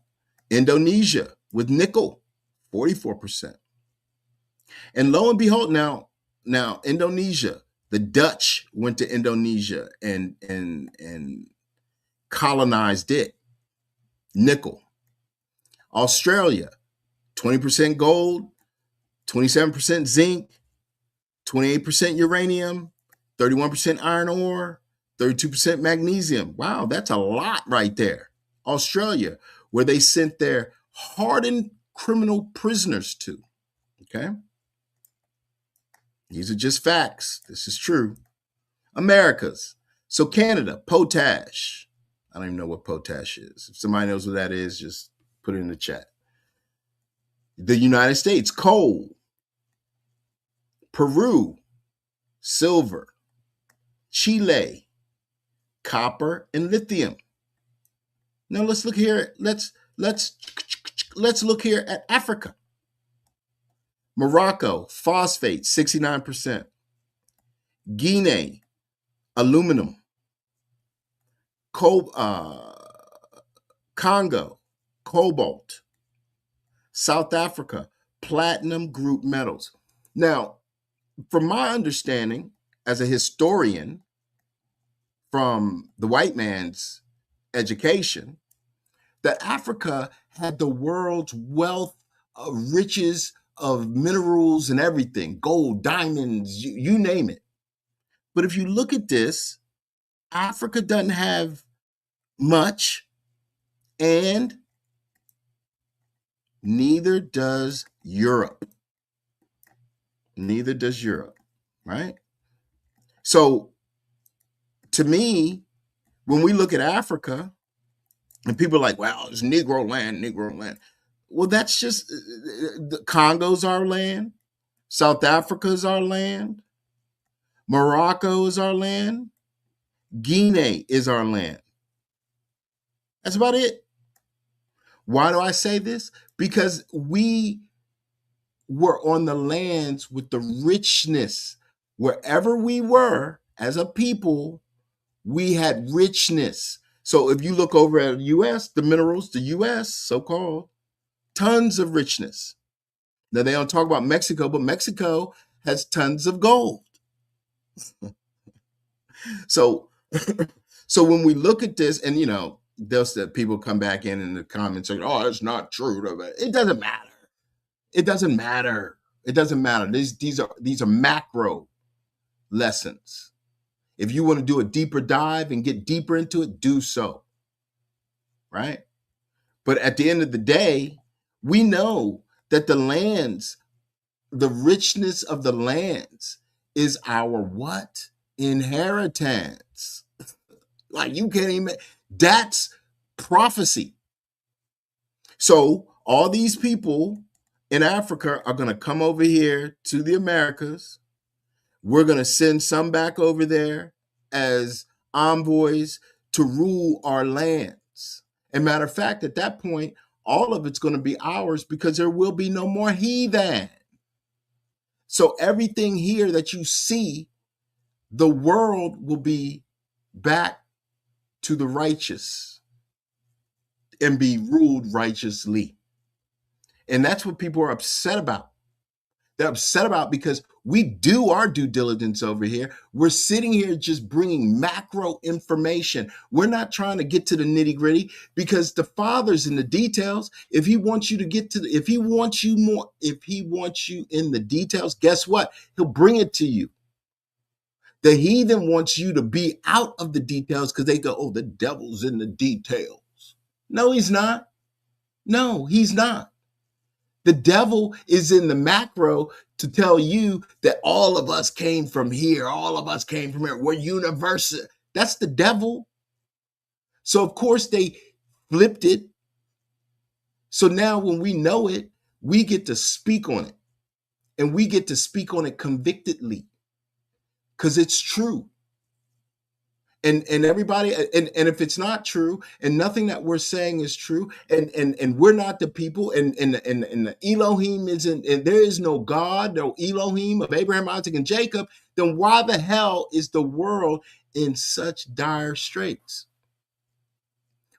Indonesia with nickel, 44%. And lo and behold, now Indonesia, the Dutch went to Indonesia and colonized it. Nickel. Australia, 20% gold, 27% zinc, 28% uranium, 31% iron ore, 32% magnesium. Wow, that's a lot right there. Australia, where they sent their hardened criminal prisoners to. Okay? These are just facts. This is true. Americas. So Canada, potash. I don't even know what potash is. If somebody knows what that is, just put it in the chat. The United States, coal. Peru, silver. Chile, copper and lithium. Now let's look here. Let's look here at Africa. Morocco, phosphate, 69%. Guinea, aluminum. Congo, cobalt. South Africa, platinum group metals. Now, from my understanding as a historian from the white man's education, that Africa had the world's wealth, riches of minerals and everything, gold, diamonds, you name it. But if you look at this, Africa doesn't have much, and neither does Europe. Neither does Europe, right? So to me, when we look at Africa, And people are like, well, it's Negro land, Negro land. Well, that's just the Congo's our land. South Africa is our land. Morocco is our land. Guinea is our land. That's about it. Why do I say this? Because we were on the lands with the richness. Wherever we were as a people, we had richness. So if you look over at the US, the minerals, the US, so-called, tons of richness. Now they don't talk about Mexico, but Mexico has tons of gold. So, so when we look at this, and those people come back in the comments saying, "Oh, it's not true." It doesn't matter. It doesn't matter. It doesn't matter. These are macro lessons. If you want to do a deeper dive and get deeper into it, do so. Right? But at the end of the day, we know that the lands, the richness of the lands is our what? Inheritance. Like you can't even, that's prophecy. So all these people in Africa are going to come over here to the Americas. We're going to send some back over there as envoys to rule our lands. And matter of fact, at that point, all of it's going to be ours because there will be no more heathen. So everything here that you see, the world will be back to the righteous and be ruled righteously. And that's what people are upset about. They're upset about because we do our due diligence over here. We're sitting here just bringing macro information. We're not trying to get to the nitty gritty because the Father's in the details. If he wants you to get to, if he wants you in the details, guess what? He'll bring it to you. The heathen wants you to be out of the details because they go, oh, the devil's in the details. No, he's not. No, he's not. The devil is in the macro to tell you that all of us came from here. All of us came from here. We're universal. That's the devil. So, of course, they flipped it. So now when we know it, we get to speak on it. And we get to speak on it convictedly because it's true. And everybody, and if it's not true, and nothing that we're saying is true, and we're not the people, and the Elohim isn't, and there is no God, no Elohim of Abraham, Isaac, and Jacob, then why the hell is the world in such dire straits?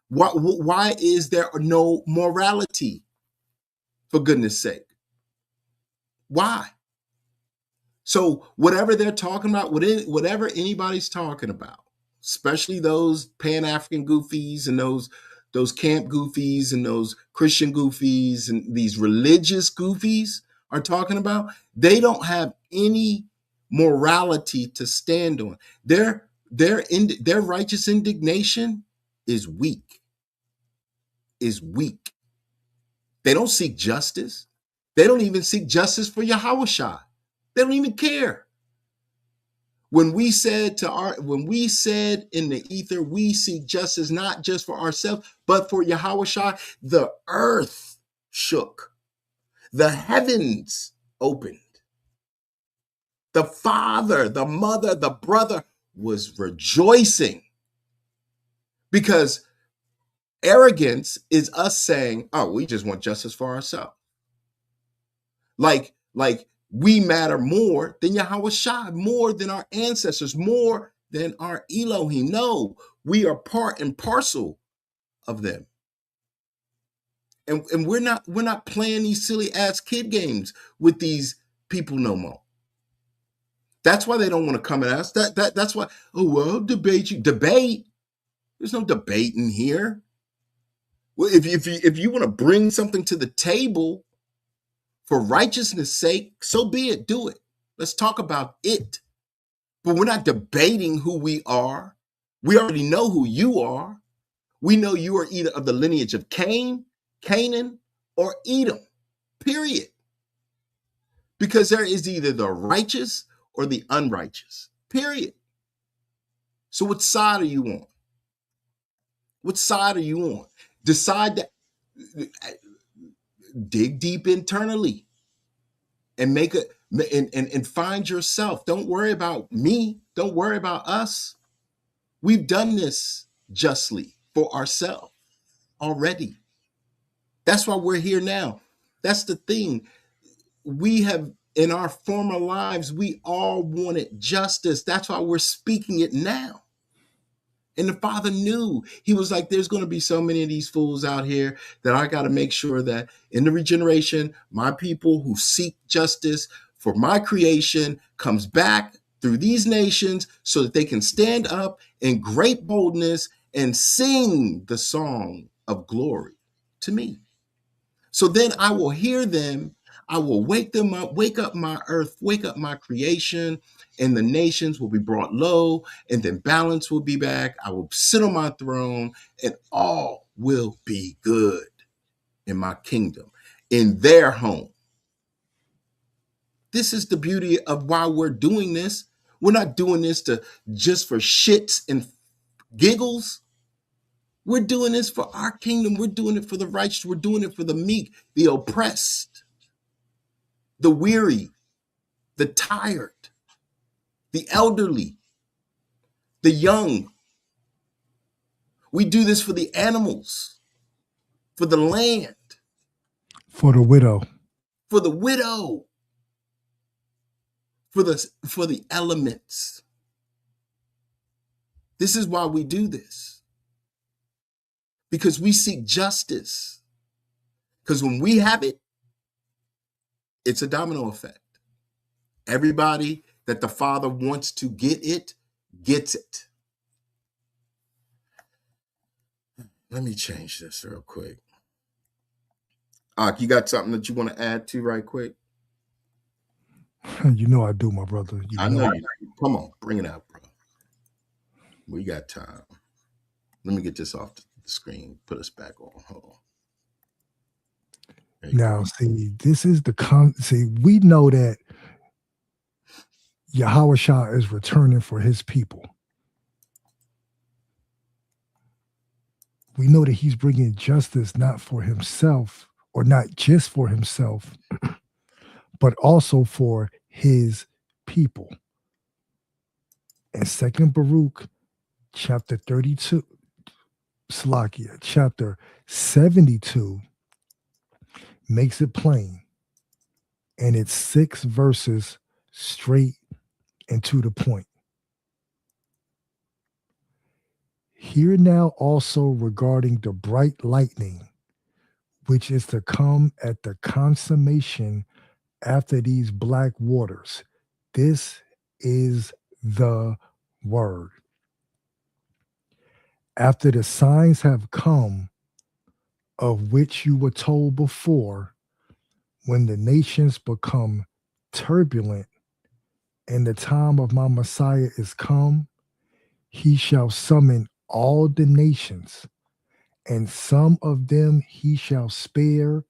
Why is there no morality? For goodness sake, why? So whatever they're talking about, whatever anybody's talking about, especially those Pan-African goofies and those camp goofies and those Christian goofies and these religious goofies are talking about, they don't have any morality to stand on. Their righteous indignation is weak. They don't seek justice. They don't even seek justice for Yahushua. They don't even care. When we said in the ether, we seek justice not just for ourselves, but for Yahushua, the earth shook. The heavens opened. The father, the mother, the brother was rejoicing because arrogance is us saying, oh, we just want justice for ourselves. Like we matter more than Yahushua, more than our ancestors, more than our Elohim. No, we are part and parcel of them. And we're not playing these silly ass kid games with these people no more. That's why they don't want to come at us. That's why, oh, well, debate you. Debate? There's no debate in here. Well, if you want to bring something to the table for righteousness' sake, so be it. Do it. Let's talk about it. But we're not debating who we are. We already know who you are. We know you are either of the lineage of Cain, Canaan, or Edom, period. Because there is either the righteous or the unrighteous, period. So what side are you on? What side are you on? Decide that. Dig deep internally and make it and find yourself. Don't worry about me. Don't worry about us. We've done this justly for ourselves already. That's why we're here now. That's the thing. We have, in our former lives, we all wanted justice. That's why we're speaking it now. And the Father knew. He was like, there's going to be so many of these fools out here that I got to make sure that in the regeneration, my people who seek justice for my creation comes back through these nations so that they can stand up in great boldness and sing the song of glory to me. So then I will hear them. I will wake them up, wake up my earth, wake up my creation, and the nations will be brought low, and then balance will be back. I will sit on my throne, and all will be good in my kingdom, in their home. This is the beauty of why we're doing this. We're not doing this just for shits and giggles. We're doing this for our kingdom. We're doing it for the righteous. We're doing it for the meek, the oppressed, the weary, the tired, the elderly, the young. We do this for the animals, for the land, For the widow. for the widow, for the elements. This is why we do this. Because we seek justice. Because when we have it, it's a domino effect. Everybody that the Father wants to get it, gets it. Let me change this real quick. You got something that you want to add to right quick? You know I do, my brother. I know you do. Come on, bring it out, bro. We got time. Let me get this off the screen. Put us back on. Hold on. Now, see, this is see, we know that Yahushua is returning for his people. We know that he's bringing justice not for himself, or not just for himself, but also for his people. And 2nd Baruch, chapter 32, Slakia, chapter 72, makes it plain. And it's 6 verses straight and to the point. Hear now also regarding the bright lightning, which is to come at the consummation after these black waters. This is the word. After the signs have come, of which you were told before, when the nations become turbulent and the time of my Messiah is come, he shall summon all the nations, and some of them he shall spare,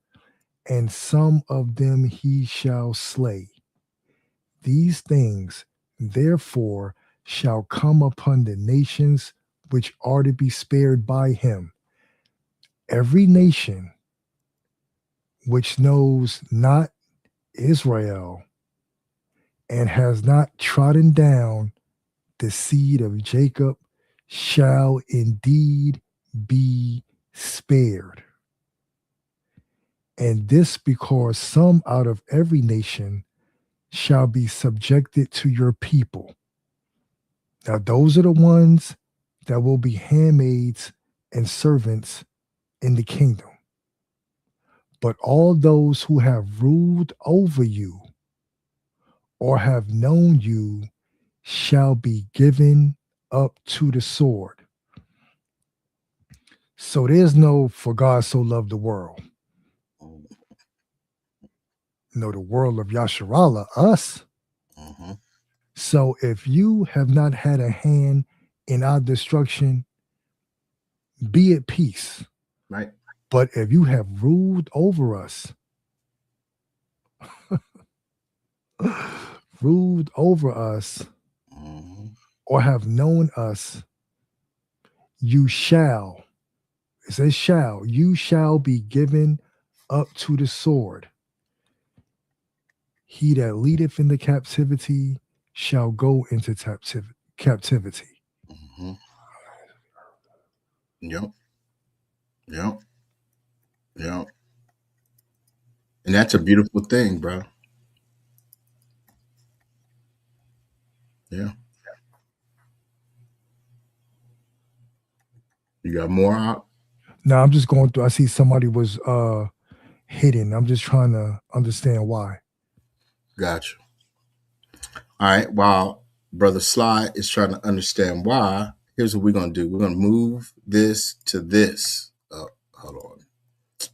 and some of them he shall slay. These things, therefore, shall come upon the nations which are to be spared by him. Every nation which knows not Israel and has not trodden down the seed of Jacob shall indeed be spared. And this because some out of every nation shall be subjected to your people. Now, those are the ones that will be handmaids and servants in the kingdom. But all those who have ruled over you or have known you shall be given up to the sword. So there's no for God so loved the world. No, the world of Yasharallah, us. Mm-hmm. So if you have not had a hand in our destruction, be at peace. Right. But if you have ruled over us, Mm-hmm. or have known us, you shall It says shall. You shall be given up to the sword. He that leadeth in the captivity shall go into captivity. Mm-hmm. Yep. Yep. Yep. And that's a beautiful thing, bro. Yeah. You got more out? Now I'm just going through. I see somebody was hidden. I'm just trying to understand why. Gotcha. All right. While Brother Sly is trying to understand why, here's what we're going to do. We're going to move this to this. Oh, hold on.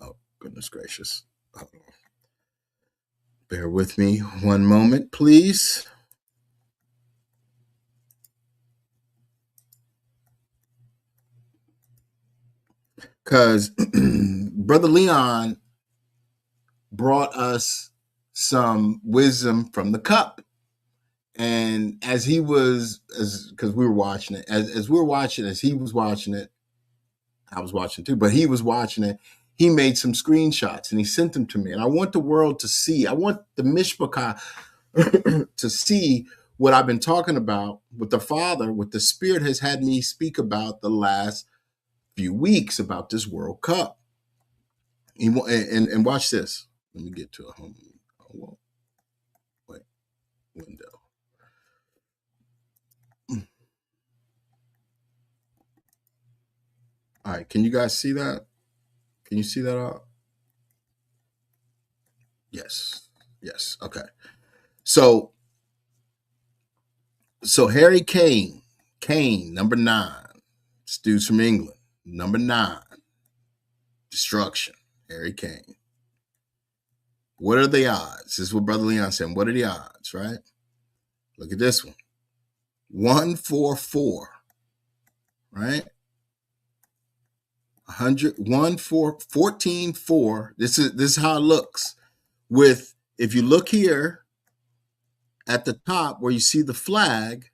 Oh, goodness gracious. Hold on. Bear with me one moment, please. Because Brother Leon brought us some wisdom from the cup. And as he was, because we were watching it, as we were watching, as he was watching it, I was watching too, but he was watching it. He made some screenshots and he sent them to me. And I want the world to see, I want the Mishpachah to see what I've been talking about with the Father, what the Spirit has had me speak about the last few weeks about this World Cup. And watch this. Let me get to a home. Oh, wait, window. All right, can you guys see that? Can you see that out? Yes. Yes. Okay. So Harry Kane, number 9. This dude's from England. Number 9. Destruction. Harry Kane. What are the odds? This is what Brother Leon said. What are the odds, right? Look at this one. 144. Right? 14-4. This is how it looks. With, if you look here at the top where you see the flag,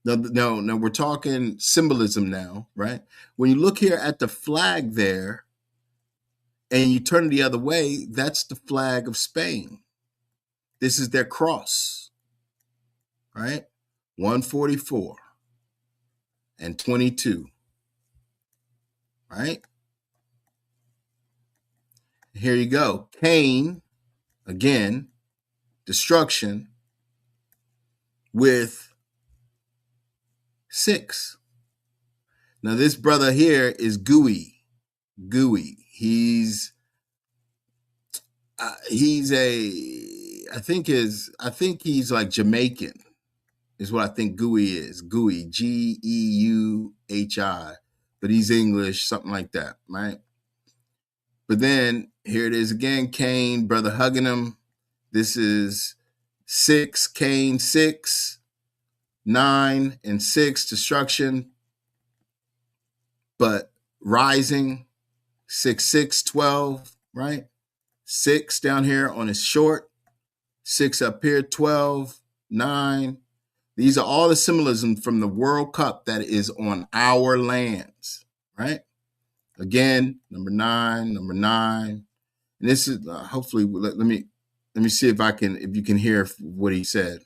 no, we're talking symbolism now, right? When you look here at the flag there and you turn it the other way, that's the flag of Spain. This is their cross, right? 144 and 22, right? Here you go. Cain, again, destruction with 6. Now this brother here is Gooey. He's I think he's like Jamaican is what I think Gooey is. Gooey, Geuhi, but he's English, something like that, right? But then here it is again, Cain, brother hugging him. This is 6, Cain 6, 9 and 6, destruction, but rising, 6, 6, 12, right? 6 down here on his short, 6 up here, 12, 9. These are all the symbolism from the World Cup that is on our lands, right? Again, number 9. And this is hopefully let me see if you can hear what he said.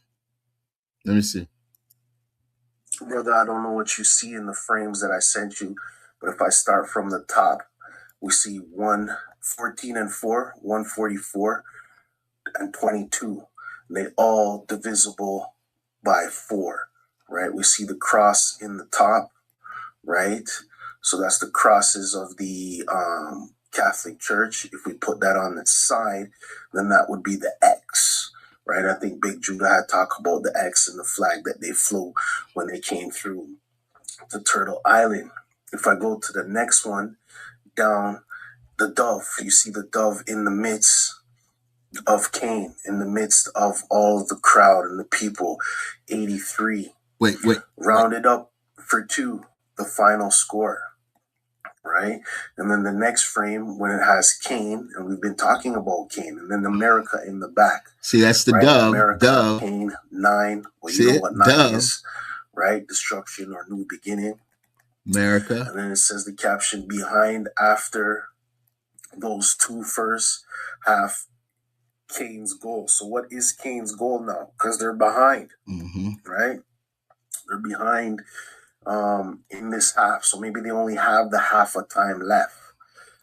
Let me see. Brother, I don't know what you see in the frames that I sent you, but if I start from the top, we see 14-4, 144, and 22. And they all divisible by 4, right? We see the cross in the top, right? So that's the crosses of the Catholic Church. If we put that on its side, then that would be the X, right? I think Big Judah had talked about the X and the flag that they flew when they came through the Turtle Island. If I go to the next one, down, the dove, you see the dove in the midst of Cain, in the midst of all of the crowd and the people. 83. Wait. Rounded up for 2, the final score, right? And then the next frame when it has Cain, and we've been talking about Cain, and then America in the back. See, that's the right? dove. America, dove. Cain, 9. Well, See you know what 9 dove. is, right? Destruction or new beginning. America. And then it says the caption behind after those two first half Kane's goal. So what is Kane's goal now? Because they're behind, right? They're behind in this half. So maybe they only have the half a time left.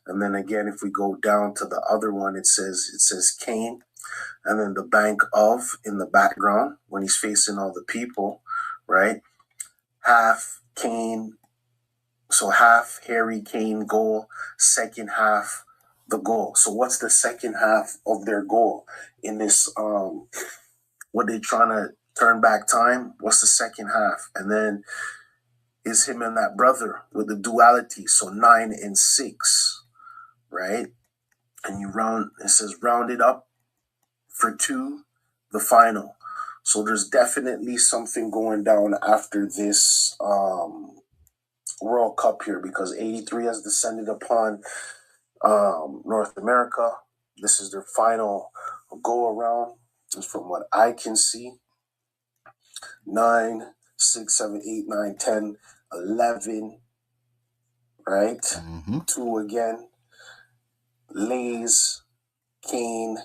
And then again, if we go down to the other one, it says Kane, and then the bank of in the background when he's facing all the people, right? Half Kane. So half Harry Kane goal, second half the goal. So what's the second half of their goal in this? What they trying to turn back time? What's the second half? And then is him and that brother with the duality. So 9 and 6, right? And you it says round it up for 2, the final. So there's definitely something going down after this World Cup here, because 83 has descended upon North America. This is their final go around, and from what I can see, 9, 6, 7, 8, 9, 10, 11, right? 2 again, Lays, Kane.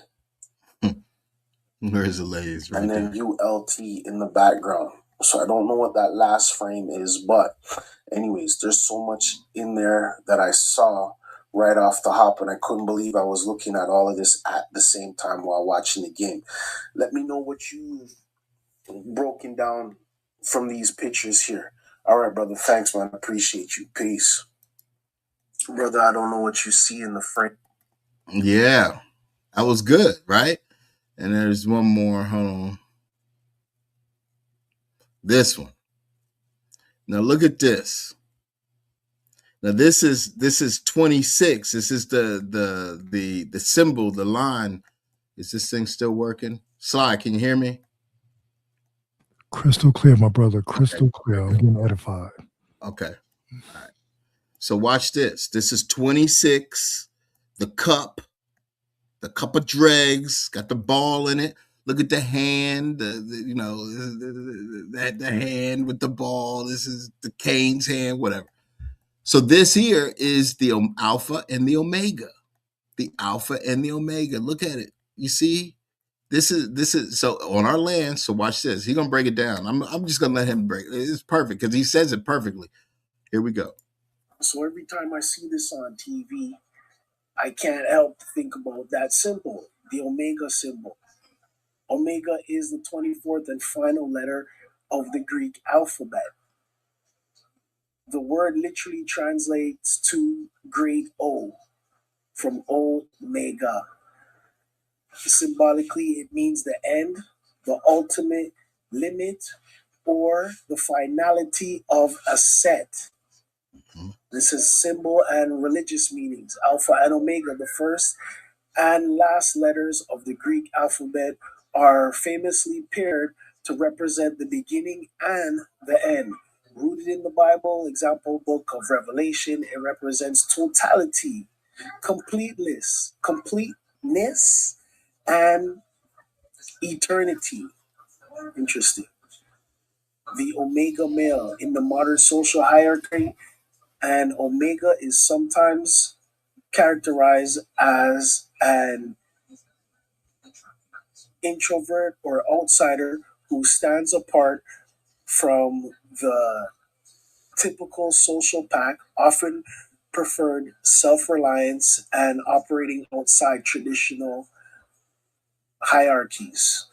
Where's the Lays? Right, and then there. ULT in the background. So I don't know what that last frame is, but anyways, there's so much in there that I saw right off the hop, and I couldn't believe I was looking at all of this at the same time while watching the game. Let me know what you've broken down from these pictures here. All right, brother. Thanks, man. I appreciate you. Peace. Brother, I don't know what you see in the frame. Yeah, that was good, right? And there's one more. Hold on. This one. Now look at this. Now this is 26. This is the symbol, the line. Is this thing still working? Sly, can you hear me? Crystal clear, my brother. Crystal clear. I'm getting edified. Okay. All right. So watch this. This is 26. The cup of dregs, got the ball in it. Look at the hand, the hand with the ball. This is the Kane's hand, whatever. So this here is the Alpha and the Omega. The Alpha and the Omega. Look at it. You see? This is so on our land. So watch this. He's gonna break it down. I'm just gonna let him break it. It's perfect because he says it perfectly. Here we go. So every time I see this on TV, I can't help to think about that symbol, the Omega symbol. Omega is the 24th and final letter of the Greek alphabet. The word literally translates to great O, from Omega. Symbolically, it means the end, the ultimate limit, or the finality of a set. This is symbol and religious meanings. Alpha and Omega, the first and last letters of the Greek alphabet, are famously paired to represent the beginning and the end. Rooted in the Bible, example, book of Revelation, it represents totality, completeness, and eternity. Interesting. The Omega male in the modern social hierarchy, and Omega is sometimes characterized as an introvert or outsider who stands apart from the typical social pack, often preferred self-reliance and operating outside traditional hierarchies.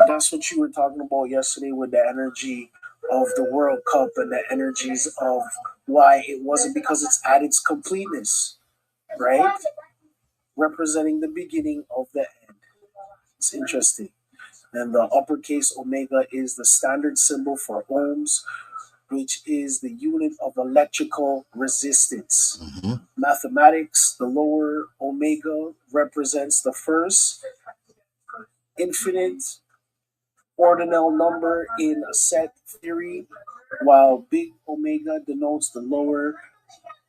That's what you were talking about yesterday with the energy of the World Cup and the energies of why it wasn't, because it's at its completeness, right? Representing the beginning of the end. It's interesting. And the uppercase Omega is the standard symbol for ohms, which is the unit of electrical resistance. Mathematics, the lower Omega represents the first infinite ordinal number in a set theory, while big Omega denotes the lower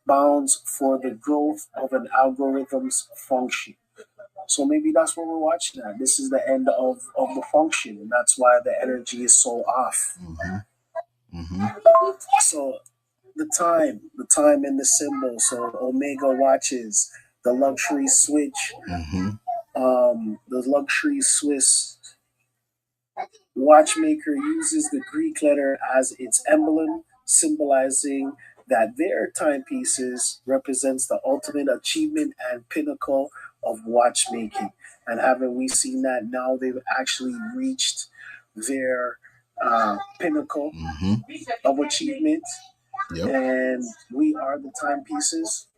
bounds for the growth of an algorithm's function. So maybe that's what we're watching at. This is the end of the function, and that's why the energy is so off. So the time in the symbol. So Omega watches, the luxury switch, the luxury Swiss watchmaker uses the Greek letter as its emblem, symbolizing that their timepieces represents the ultimate achievement and pinnacle of watchmaking. And haven't we seen that now they've actually reached their pinnacle of achievement? Yep. And we are the timepieces.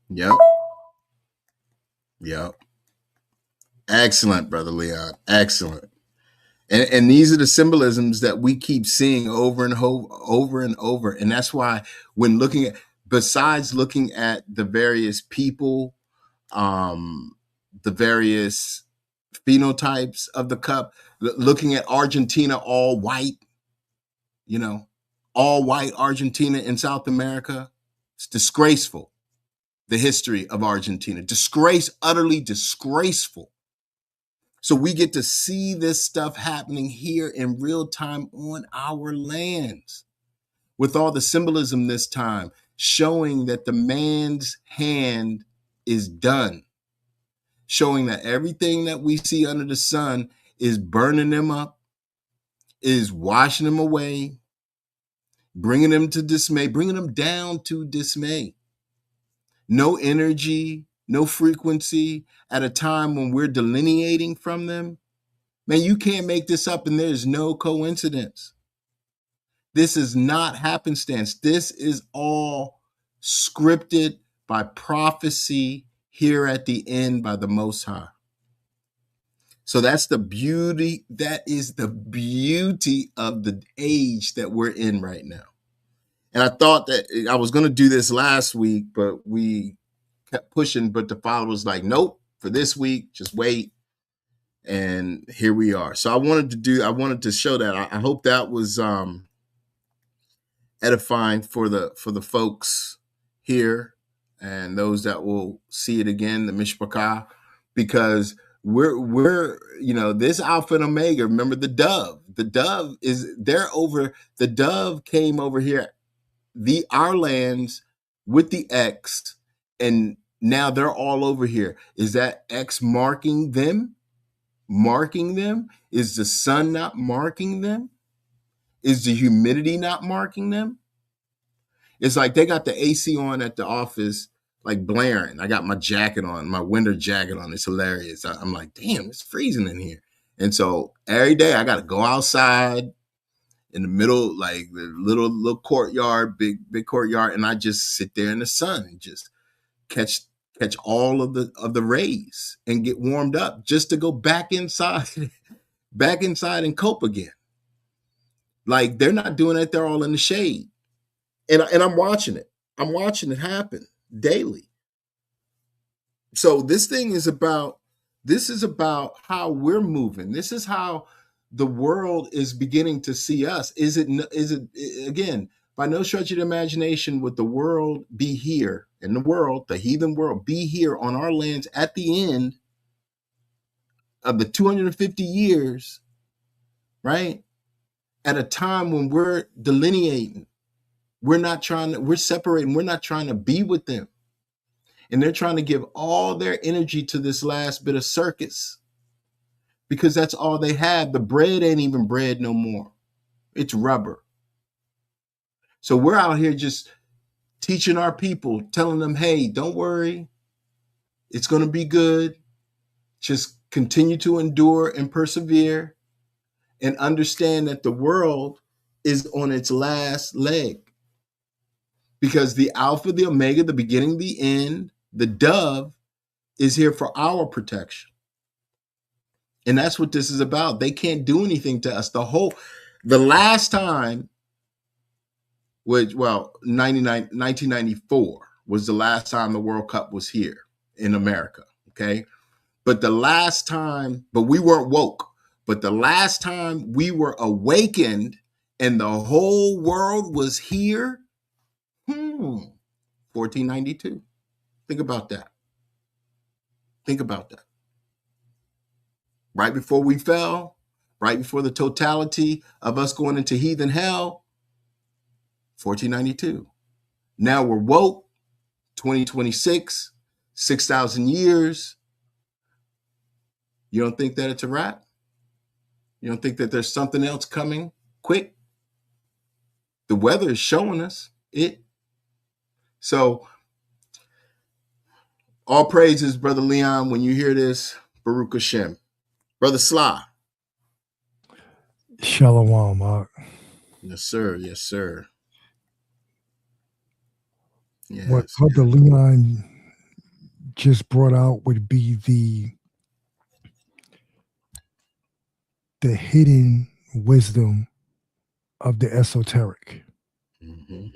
Yep. Yep. Excellent, Brother Leon. Excellent. And these are the symbolisms that we keep seeing over and over and over. And that's why when looking at, besides looking at the various people, the various phenotypes of the cup, looking at Argentina all white, all white Argentina in South America, it's disgraceful. The history of Argentina, utterly disgraceful. So we get to see this stuff happening here in real time on our lands with all the symbolism this time, showing that the man's hand is done, showing that everything that we see under the sun is burning them up, is washing them away, bringing them to dismay, bringing them down to dismay. No energy, no frequency at a time when we're delineating from them. Man, you can't make this up, and there's no coincidence. This is not happenstance. This is all scripted by prophecy here at the end by the Most High. So that's the beauty. That is the beauty of the age that we're in right now. And I thought that I was going to do this last week, but we kept pushing. But the father was like, nope, for this week, just wait. And here we are. So I wanted to show that. I hope that was edifying for the folks here and those that will see it again, the Mishpachah, because we're this Alpha and Omega. Remember the dove. The dove the dove came over here, our lands with the X, and now they're all over here. Is that X marking them? Is the sun not marking them? Is the humidity not marking them? It's like they got the AC on at the office, like blaring. I got my jacket on, my winter jacket on. It's hilarious. I'm like, damn, it's freezing in here. And so every day I got to go outside in the middle, like the little courtyard, big courtyard, and I just sit there in the sun and just catch all of the rays and get warmed up just to go back inside and cope again. Like they're not doing it. They're all in the shade. And I'm watching it. I'm watching it happen daily. So this is about how we're moving. This is how the world is beginning to see us. Is it again, by no stretch of the imagination would the world be here, in the world, the heathen world, be here on our lands at the end of the 250 years, right? At a time when we're delineating, we're separating, we're not trying to be with them. And they're trying to give all their energy to this last bit of circus because that's all they have. The bread ain't even bread no more. It's rubber. So we're out here just teaching our people, telling them, hey, don't worry. It's going to be good. Just continue to endure and persevere and understand that the world is on its last leg. Because the Alpha, the Omega, the beginning, the end, the dove is here for our protection. And that's what this is about. They can't do anything to us. The last time, 1994 was the last time the World Cup was here in America. Okay. But the last time, but we weren't woke. But the last time we were awakened and the whole world was here, 1492. Think about that. Right before we fell, right before the totality of us going into heathen hell, 1492. Now we're woke, 2026, 6,000 years. You don't think that it's a wrap? You don't think that there's something else coming quick? The weather is showing us it. So all praises, Brother Leon, when you hear this, Baruch Hashem. Brother Sly. Shalom, Mark. Yes, sir. Yes, sir. Yes, what Brother Leon just brought out would be the hidden wisdom of the esoteric. Mm-hmm.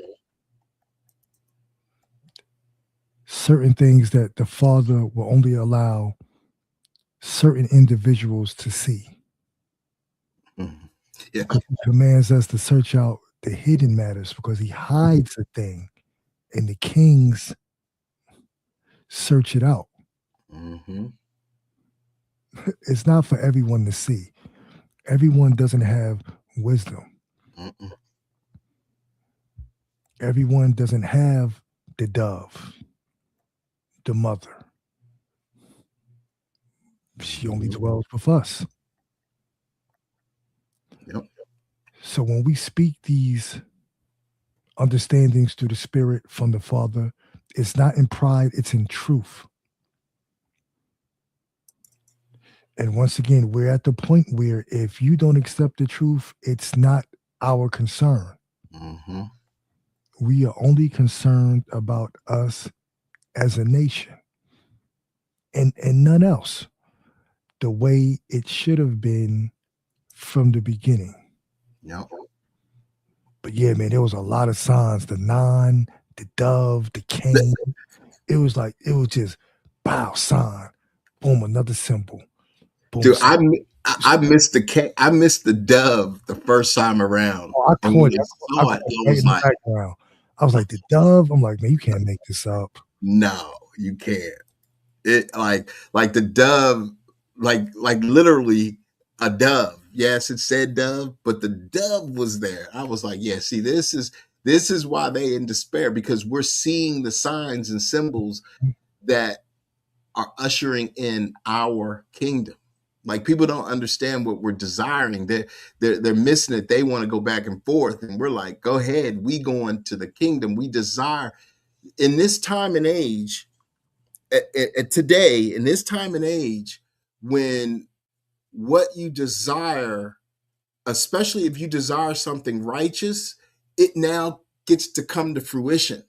Certain things that the Father will only allow certain individuals to see. Mm-hmm. Yeah. Because he commands us to search out the hidden matters, because he hides a thing and the kings search it out. Mm-hmm. It's not for everyone to see. Everyone doesn't have wisdom. Mm-mm. Everyone doesn't have the dove, the mother. She only dwells with us. Yep. So when we speak these understandings through the Spirit from the Father, it's not in pride, it's in truth. And once again, we're at the point where if you don't accept the truth, it's not our concern. Mm-hmm. We are only concerned about us as a nation and none else, the way it should have been from the beginning. Yep. But yeah, man, there was a lot of signs. The nine, the dove, the cane. It was just bow, sign, boom, another symbol. Boom, Dude, sign. I missed I missed the dove the first time around. Oh, I and caught when it. I saw it, I Right was in the like, background. I was like, the dove? I'm like, man, you can't make this up. no, you can't. It like the dove, like literally a dove. Yes, it said dove, but the dove was there. I was like, yeah, see, this is why they in despair, because we're seeing the signs and symbols that are ushering in our kingdom. Like, people don't understand what we're desiring. They're missing it. They want to go back and forth, and we're like, go ahead. We going to the kingdom. We desire in this time and age. Today, in this time and age, when what you desire, especially if you desire something righteous, it now gets to come to fruition.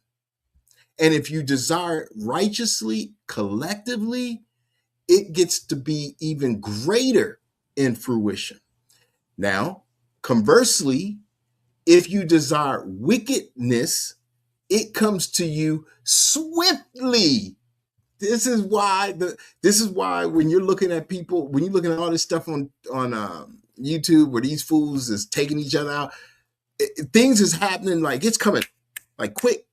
And if you desire righteously, collectively, it gets to be even greater in fruition. Now, conversely, if you desire wickedness, it comes to you swiftly. This is why when you're looking at people, when you're looking at all this stuff on YouTube where these fools is taking each other out, things is happening like it's coming, like quick.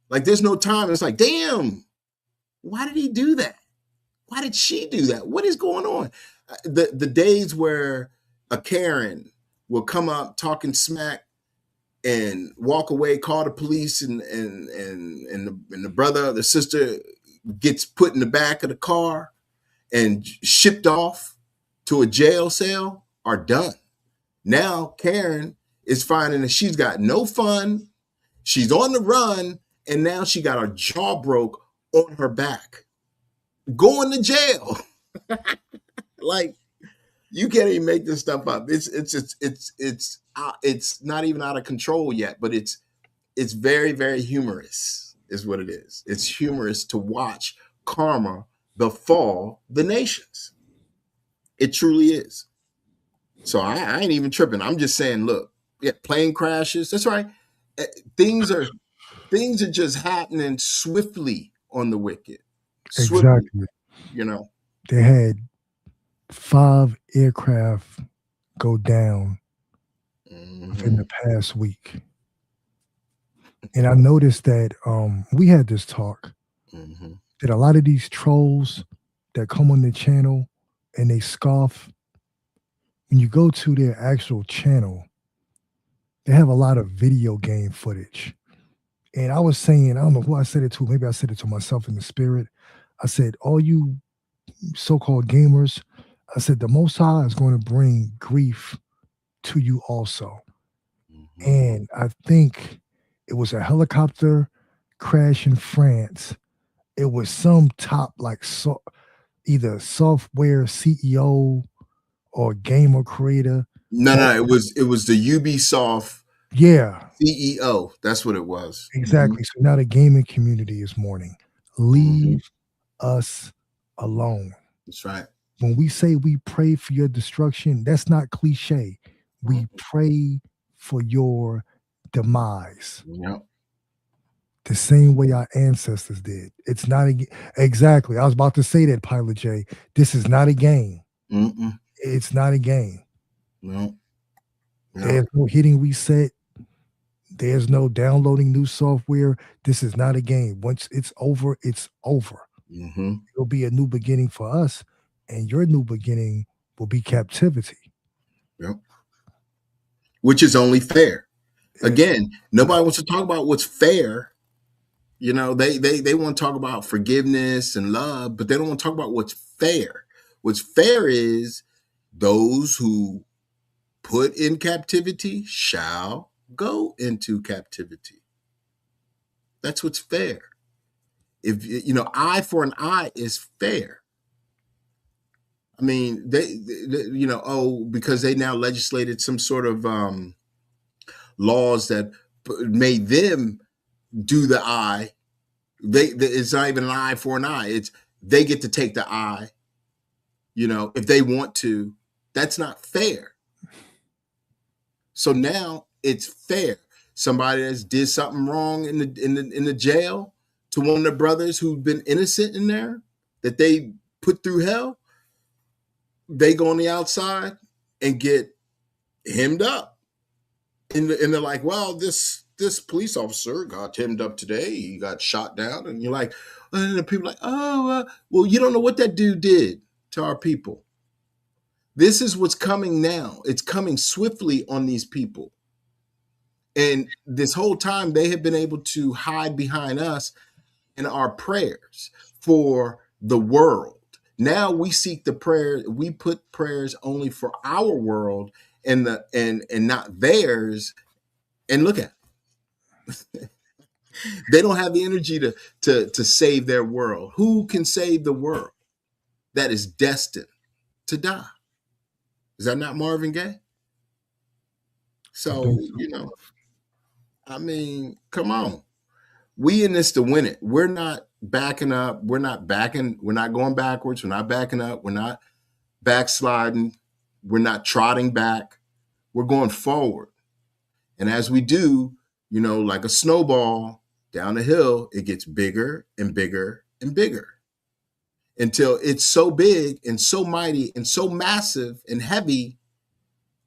Like there's no time. It's like, damn, why did he do that? Why did she do that? What is going on? The days where a Karen will come up talking smack and walk away, call the police, and the brother or the sister gets put in the back of the car and shipped off to a jail cell are done. Now Karen is finding that she's got no fun, she's on the run, and now she got her jaw broke on her back, going to jail. Like, you can't even make this stuff up. It's not even out of control yet, but it's very, very humorous is what it is. It's humorous to watch karma befall the nations. It truly is. So I ain't even tripping. I'm just saying, look, yeah, plane crashes. That's right. Things are just happening swiftly on the wicked. Swiftly, Exactly. you know. They had 5 aircraft go down within the past week. And I noticed that we had this talk that a lot of these trolls that come on the channel and they scoff, when you go to their actual channel, they have a lot of video game footage. And I was saying, I don't know who I said it to. Maybe I said it to myself in the spirit. I said, all you so-called gamers, I said, the Most High is going to bring grief to you also. Mhm. And I think it was a helicopter crash in France. It was some top either software CEO or gamer creator. No, it was the Ubisoft Yeah, CEO. That's what it was. exactly. So now the gaming community is mourning. Leave us alone. That's right. When we say we pray for your destruction, that's not cliche. We pray for your demise. Yep. The same way our ancestors did. It's not exactly. I was about to say that, Pilot J. This is not a game. Mm-mm. It's not a game. No. There's no hitting reset. There's no downloading new software. This is not a game. Once it's over, it's over. Mm-hmm. It'll be a new beginning for us, and your new beginning will be captivity. Yep. Which is only fair. Again, nobody wants to talk about what's fair. You know, they want to talk about forgiveness and love, but they don't want to talk about what's fair. What's fair is those who put in captivity shall go into captivity. That's what's fair. If you know, eye for an eye is fair. I mean, they you know, because they now legislated some sort of laws that made them do the eye. It's not even an eye for an eye. It's they get to take the eye. You know, if they want to, that's not fair. So now it's fair. Somebody that's did something wrong in the jail to one of the brothers who've been innocent in there that they put through hell, they go on the outside and get hemmed up. And they're like, well, this police officer got hemmed up today. He got shot down. And you're like, and the people are like, well, you don't know what that dude did to our people. This is what's coming now. It's coming swiftly on these people. And this whole time they have been able to hide behind us in our prayers for the world. Now we seek the prayer. We put prayers only for our world and not theirs. And look at it. They don't have the energy to save their world. Who can save the world that is destined to die? Is that not Marvin Gaye? So, you know, I mean, come on. We in this to win it. We're not backing up. We're not going backwards. We're not backing up. We're not backsliding. We're not trotting back. We're going forward. And as we do, you know, like a snowball down the hill, it gets bigger and bigger and bigger until it's so big and so mighty and so massive and heavy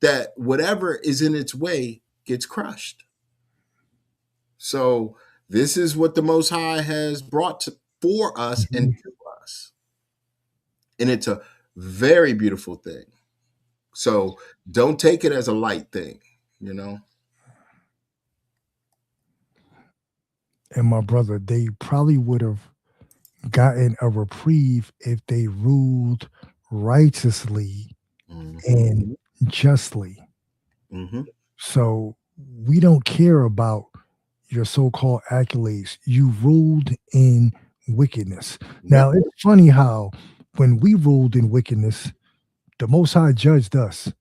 that whatever is in its way gets crushed. So this is what the Most High has brought for us and to us. And it's a very beautiful thing. So don't take it as a light thing, you know? And my brother, they probably would have gotten a reprieve if they ruled righteously and justly. Mm-hmm. So we don't care about your so-called accolades. You ruled in wickedness. Now, it's funny how when we ruled in wickedness, the Most High judged us.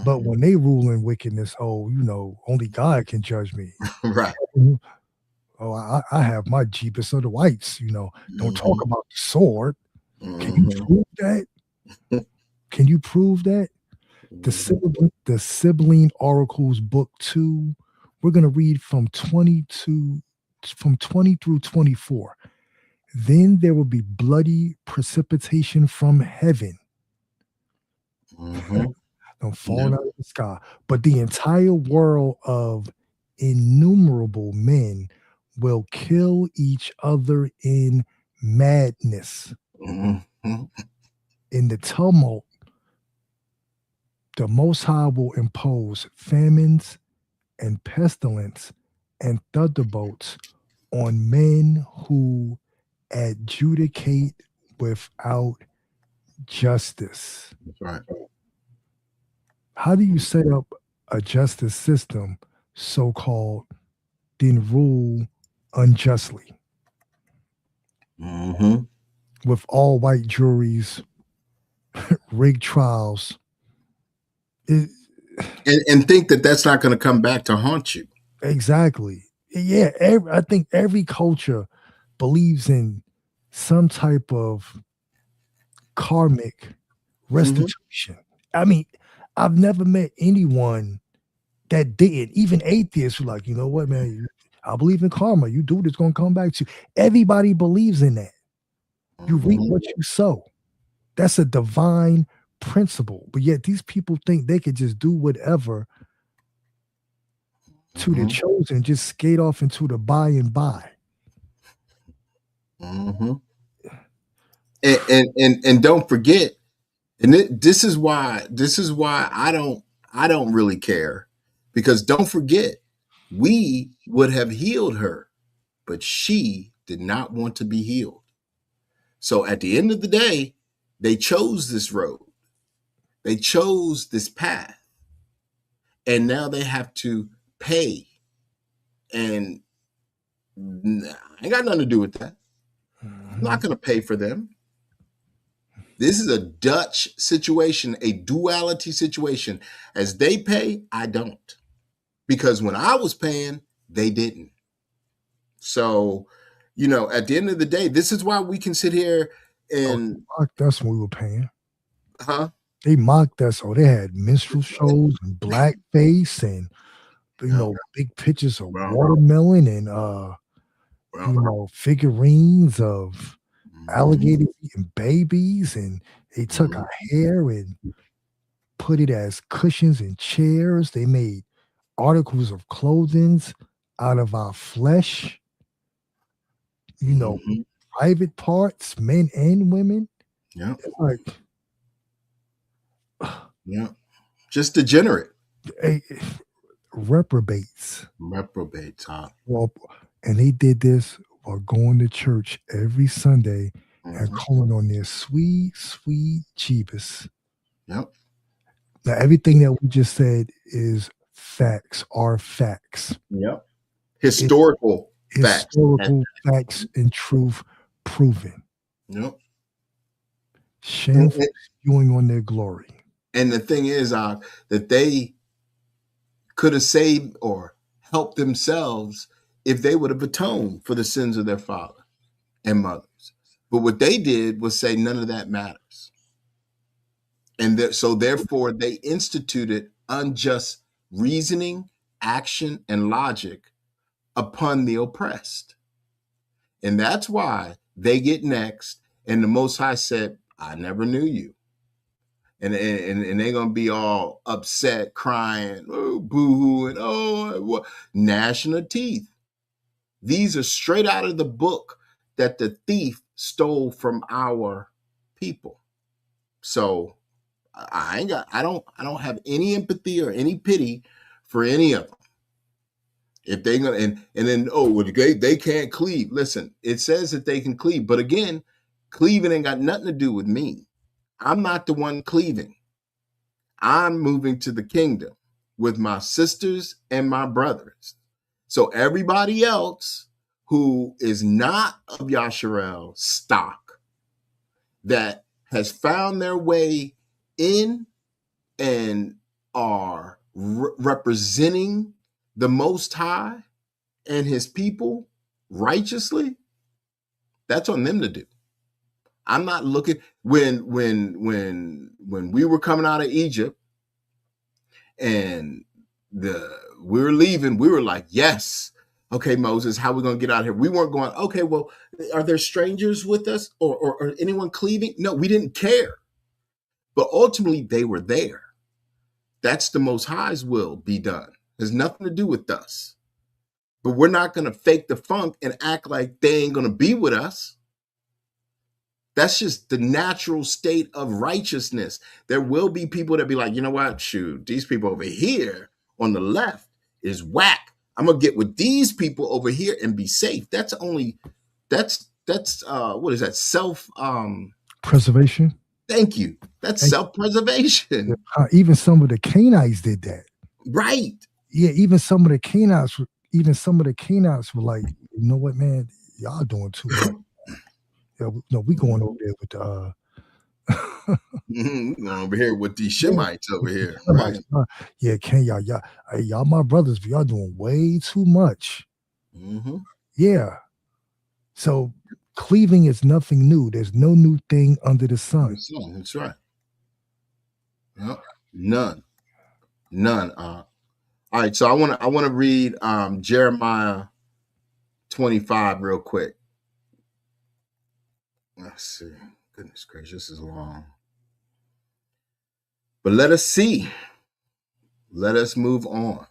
But when they rule in wickedness, you know, only God can judge me. Right. Oh, I have my Jeepus of the whites, you know. Don't talk about the sword. Can you prove that? Can you prove that? The Sibling Oracles, Book 2. We're going to read from 20 through 24. Then there will be bloody precipitation from heaven. Don't fall out of the sky. But the entire world of innumerable men will kill each other in madness. In the tumult, the Most High will impose famines, and pestilence and thunderbolts on men who adjudicate without justice. That's right. How do you set up a justice system, so called, then rule unjustly Mm-hmm. with all white juries, rigged trials? And think that that's not going to come back to haunt you. Exactly. Yeah, I think every culture believes in some type of karmic restitution. I mean, I've never met anyone that didn't. Even atheists were like, you know what, man, I believe in karma. You do it, it's going to come back to you. Everybody believes in that. You reap what you sow. That's a divine principle. But yet these people think they could just do whatever to the chosen, just skate off into the by and by. Mm-hmm. And don't forget, and this is why I don't really care, because don't forget, we would have healed her, but she did not want to be healed. So at the end of the day, they chose this road. They chose this path. And now they have to pay. And I ain't got nothing to do with that. I'm not going to pay for them. This is a Dutch situation, a duality situation. As they pay, I don't. Because when I was paying, they didn't. So, at the end of the day, this is why we can sit here and... They mocked us when we were paying. Huh? They mocked us. Oh, they had minstrel shows and blackface and, big pictures of watermelon and, figurines of alligators eating babies, and they took our hair and put it as cushions and chairs. They made articles of clothing out of our flesh, private parts, men and women. Yeah. Like, yeah. Just degenerate. Reprobates. Reprobates, huh? Well, and they did this while going to church every Sunday and calling on their sweet, sweet Jeebus. Yep. Now, everything that we just said is facts, are facts. Yep. Historical facts. Historical facts and truth proven. Yep. Shameful spewing on their glory. And the thing is that they could have saved or helped themselves if they would have atoned for the sins of their father and mothers. But what they did was say none of that matters. And so therefore they instituted unjust reasoning, action, and logic upon the oppressed. And that's why they get next. And the Most High said, I never knew you. And they're going to be all upset, crying, oh, boo-hoo, and what? Gnashing of teeth. These are straight out of the book that the thief stole from our people. So I don't have any empathy or any pity for any of them. If they're gonna and then they can't cleave. Listen, it says that they can cleave, but again, cleaving ain't got nothing to do with me. I'm not the one cleaving. I'm moving to the kingdom with my sisters and my brothers. So everybody else who is not of Yasharel stock, that has found their way in and are representing the Most High and his people righteously, that's on them to do. I'm not looking when we were coming out of Egypt and we were leaving, we were like, yes, okay, Moses, how are we going to get out of here? We weren't going, okay, well, are there strangers with us or anyone cleaving? No, we didn't care. But ultimately, they were there. That's the Most High's will be done. It has nothing to do with us. But we're not going to fake the funk and act like they ain't going to be with us. That's just the natural state of righteousness. There will be people that be like, you know what? Shoot, these people over here on the left is whack. I'm gonna get with these people over here and be safe. That's what is that? Preservation. Thank you. That's Thank self-preservation. Even some of the Canaanites did that. Right. Yeah, even some of the Canaanites were like, you know what, man, y'all doing too much. Yeah, no, we going over there with the We're going over here with these Shemites over here. Right. Yeah, y'all my brothers, but y'all doing way too much. Yeah. So cleaving is nothing new. There's no new thing under the sun. That's right. Yep. None. All right, so I want to read Jeremiah 25 real quick. Let's see. Goodness gracious, this is long. But let us see. Let us move on.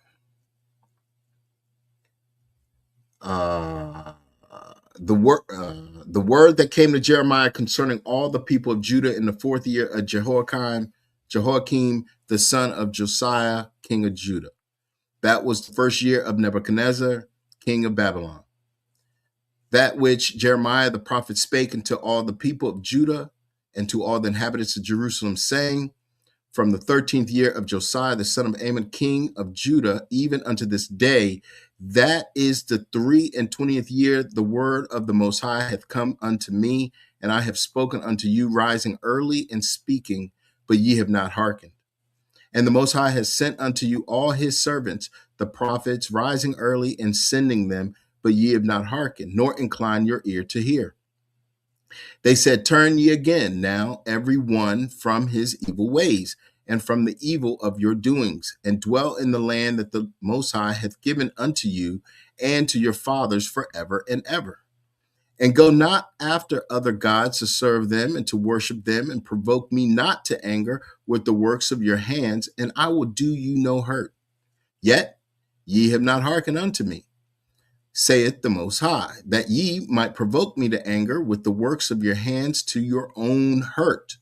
The word that came to Jeremiah concerning all the people of Judah in the 4th year of Jehoiakim, the son of Josiah, king of Judah. That was the 1st year of Nebuchadnezzar, king of Babylon. That which Jeremiah the prophet spake unto all the people of Judah and to all the inhabitants of Jerusalem, saying, from the 13th year of Josiah, the son of Ammon, king of Judah, even unto this day, that is the 23rd year, the word of the Most High hath come unto me, and I have spoken unto you, rising early and speaking, but ye have not hearkened. And the Most High has sent unto you all his servants, the prophets, rising early and sending them, but ye have not hearkened, nor incline your ear to hear. They said, turn ye again now, every one from his evil ways, and from the evil of your doings, and dwell in the land that the Most High hath given unto you and to your fathers forever and ever. And go not after other gods to serve them and to worship them, and provoke me not to anger with the works of your hands, and I will do you no hurt. Yet ye have not hearkened unto me, saith the Most High, that ye might provoke me to anger with the works of your hands to your own hurt.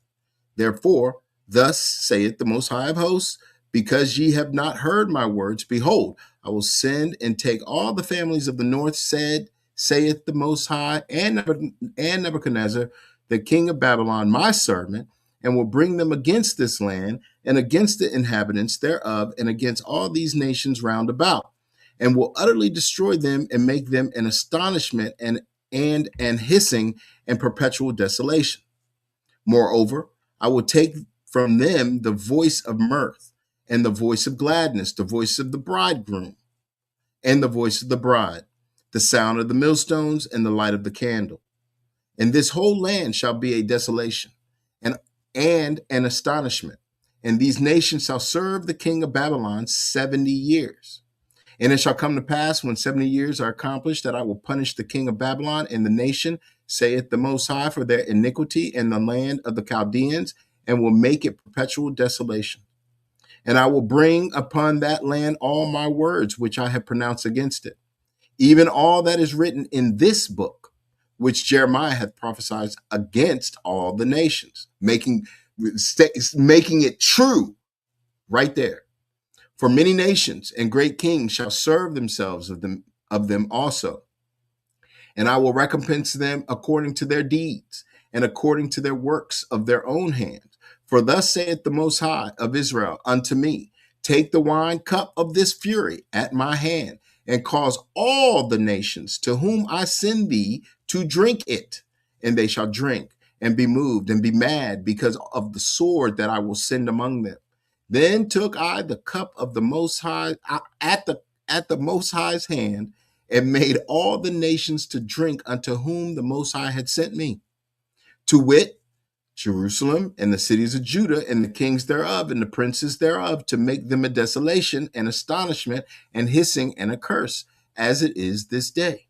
Therefore, thus saith the Most High of hosts, because ye have not heard my words, behold, I will send and take all the families of the north, saith the Most High, and Nebuchadnezzar, the king of Babylon, my servant, and will bring them against this land, and against the inhabitants thereof, and against all these nations round about, and will utterly destroy them and make them an astonishment and hissing and perpetual desolation. Moreover, I will take from them the voice of mirth and the voice of gladness, the voice of the bridegroom and the voice of the bride, the sound of the millstones and the light of the candle. And this whole land shall be a desolation and an astonishment. And these nations shall serve the king of Babylon 70 years. And it shall come to pass when 70 years are accomplished that I will punish the king of Babylon and the nation, saith the Most High, for their iniquity in the land of the Chaldeans, and will make it perpetual desolation. And I will bring upon that land all my words which I have pronounced against it, even all that is written in this book, which Jeremiah hath prophesied against all the nations, making it true right there. For many nations and great kings shall serve themselves of them also. And I will recompense them according to their deeds and according to their works of their own hands. For thus saith the Most High of Israel unto me, take the wine cup of this fury at my hand, and cause all the nations to whom I send thee to drink it. And they shall drink and be moved and be mad because of the sword that I will send among them. Then took I the cup of the Most High at the Most High's hand, and made all the nations to drink unto whom the Most High had sent me, to wit, Jerusalem and the cities of Judah and the kings thereof and the princes thereof, to make them a desolation and astonishment and hissing and a curse, as it is this day.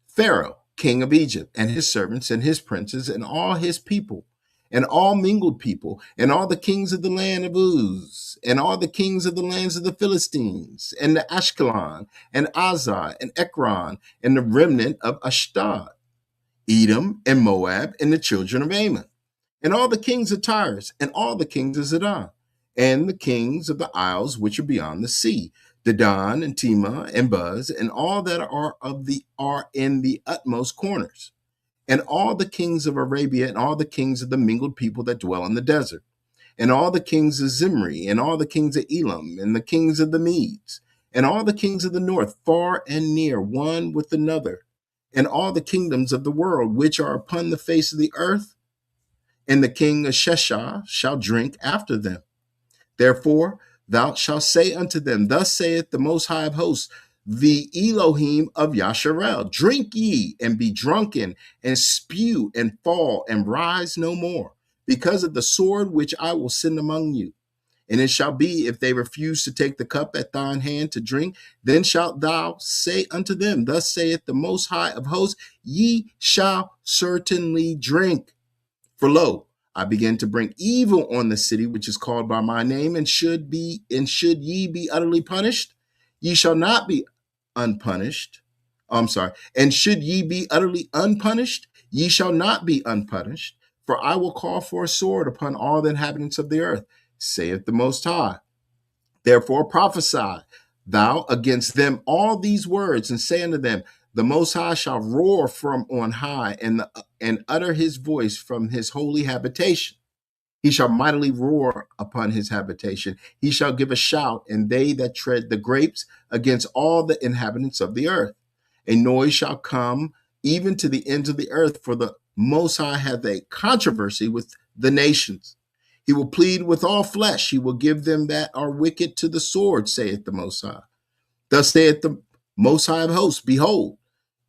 Pharaoh, king of Egypt, and his servants and his princes and all his people, and all mingled people, and all the kings of the land of Uz, and all the kings of the lands of the Philistines, and the Ashkelon, and Azar, and Ekron, and the remnant of Ashdod, Edom, and Moab, and the children of Ammon, and all the kings of Tyre, and all the kings of Zidon, and the kings of the isles which are beyond the sea, Dedan and Tema and Buz, and all that are in the utmost corners, and all the kings of Arabia, and all the kings of the mingled people that dwell in the desert, and all the kings of Zimri, and all the kings of Elam, and the kings of the Medes, and all the kings of the north, far and near, one with another, and all the kingdoms of the world which are upon the face of the earth, and the king of Sheshach shall drink after them. Therefore, thou shalt say unto them, thus saith the Most High of Hosts, the Elohim of Yasharel, drink ye and be drunken, and spew and fall and rise no more, because of the sword which I will send among you. And it shall be, if they refuse to take the cup at thine hand to drink, then shalt thou say unto them, thus saith the Most High of Hosts, ye shall certainly drink. For lo, I begin to bring evil on the city which is called by my name, and should ye be utterly punished, ye shall not be unpunished. And should ye be utterly unpunished, ye shall not be unpunished. For I will call for a sword upon all the inhabitants of the earth, saith the Most High. Therefore prophesy thou against them all these words, and say unto them, the Most High shall roar from on high, and utter his voice from his holy habitation. He shall mightily roar upon his habitation. He shall give a shout, and they that tread the grapes, against all the inhabitants of the earth. A noise shall come even to the ends of the earth, for the Most High hath a controversy with the nations. He will plead with all flesh. He will give them that are wicked to the sword, saith the Most High. Thus saith the Most High of Hosts, behold,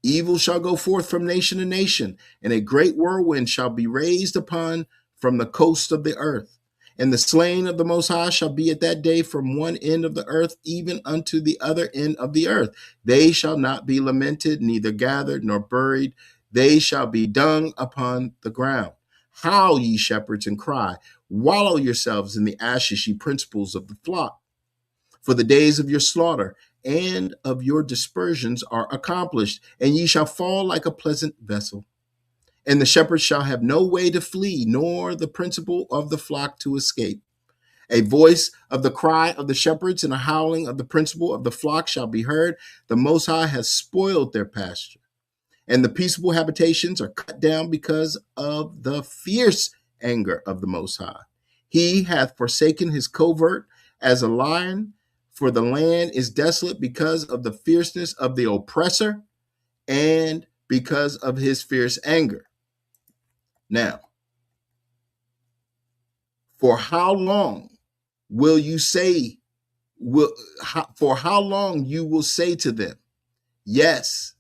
evil shall go forth from nation to nation, and a great whirlwind shall be raised upon from the coast of the earth. And the slain of the Most High shall be at that day from one end of the earth even unto the other end of the earth. They shall not be lamented, neither gathered nor buried. They shall be dung upon the ground. Howl, ye shepherds, and cry. Wallow yourselves in the ashes, ye principals of the flock. For the days of your slaughter and of your dispersions are accomplished, and ye shall fall like a pleasant vessel. And the shepherds shall have no way to flee, nor the principal of the flock to escape. A voice of the cry of the shepherds and a howling of the principal of the flock shall be heard. The Most High has spoiled their pasture, and the peaceable habitations are cut down because of the fierce anger of the Most High. He hath forsaken his covert as a lion, for the land is desolate because of the fierceness of the oppressor and because of his fierce anger. Now, for how long will you say, for how long you will say to them, yes,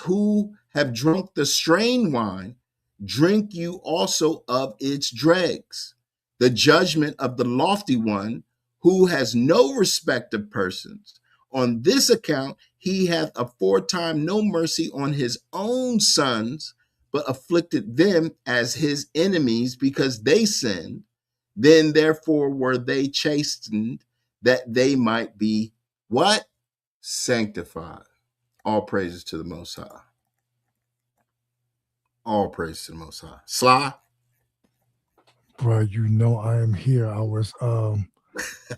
who have drunk the strained wine, drink you also of its dregs. The judgment of the lofty one, who has no respect of persons. On this account, he hath aforetime no mercy on his own sons, but afflicted them as his enemies because they sinned. Then therefore were they chastened, that they might be what? Sanctified. All praises to the Most High. All praise to the Most High. Sly? Bro, you know I am here. I was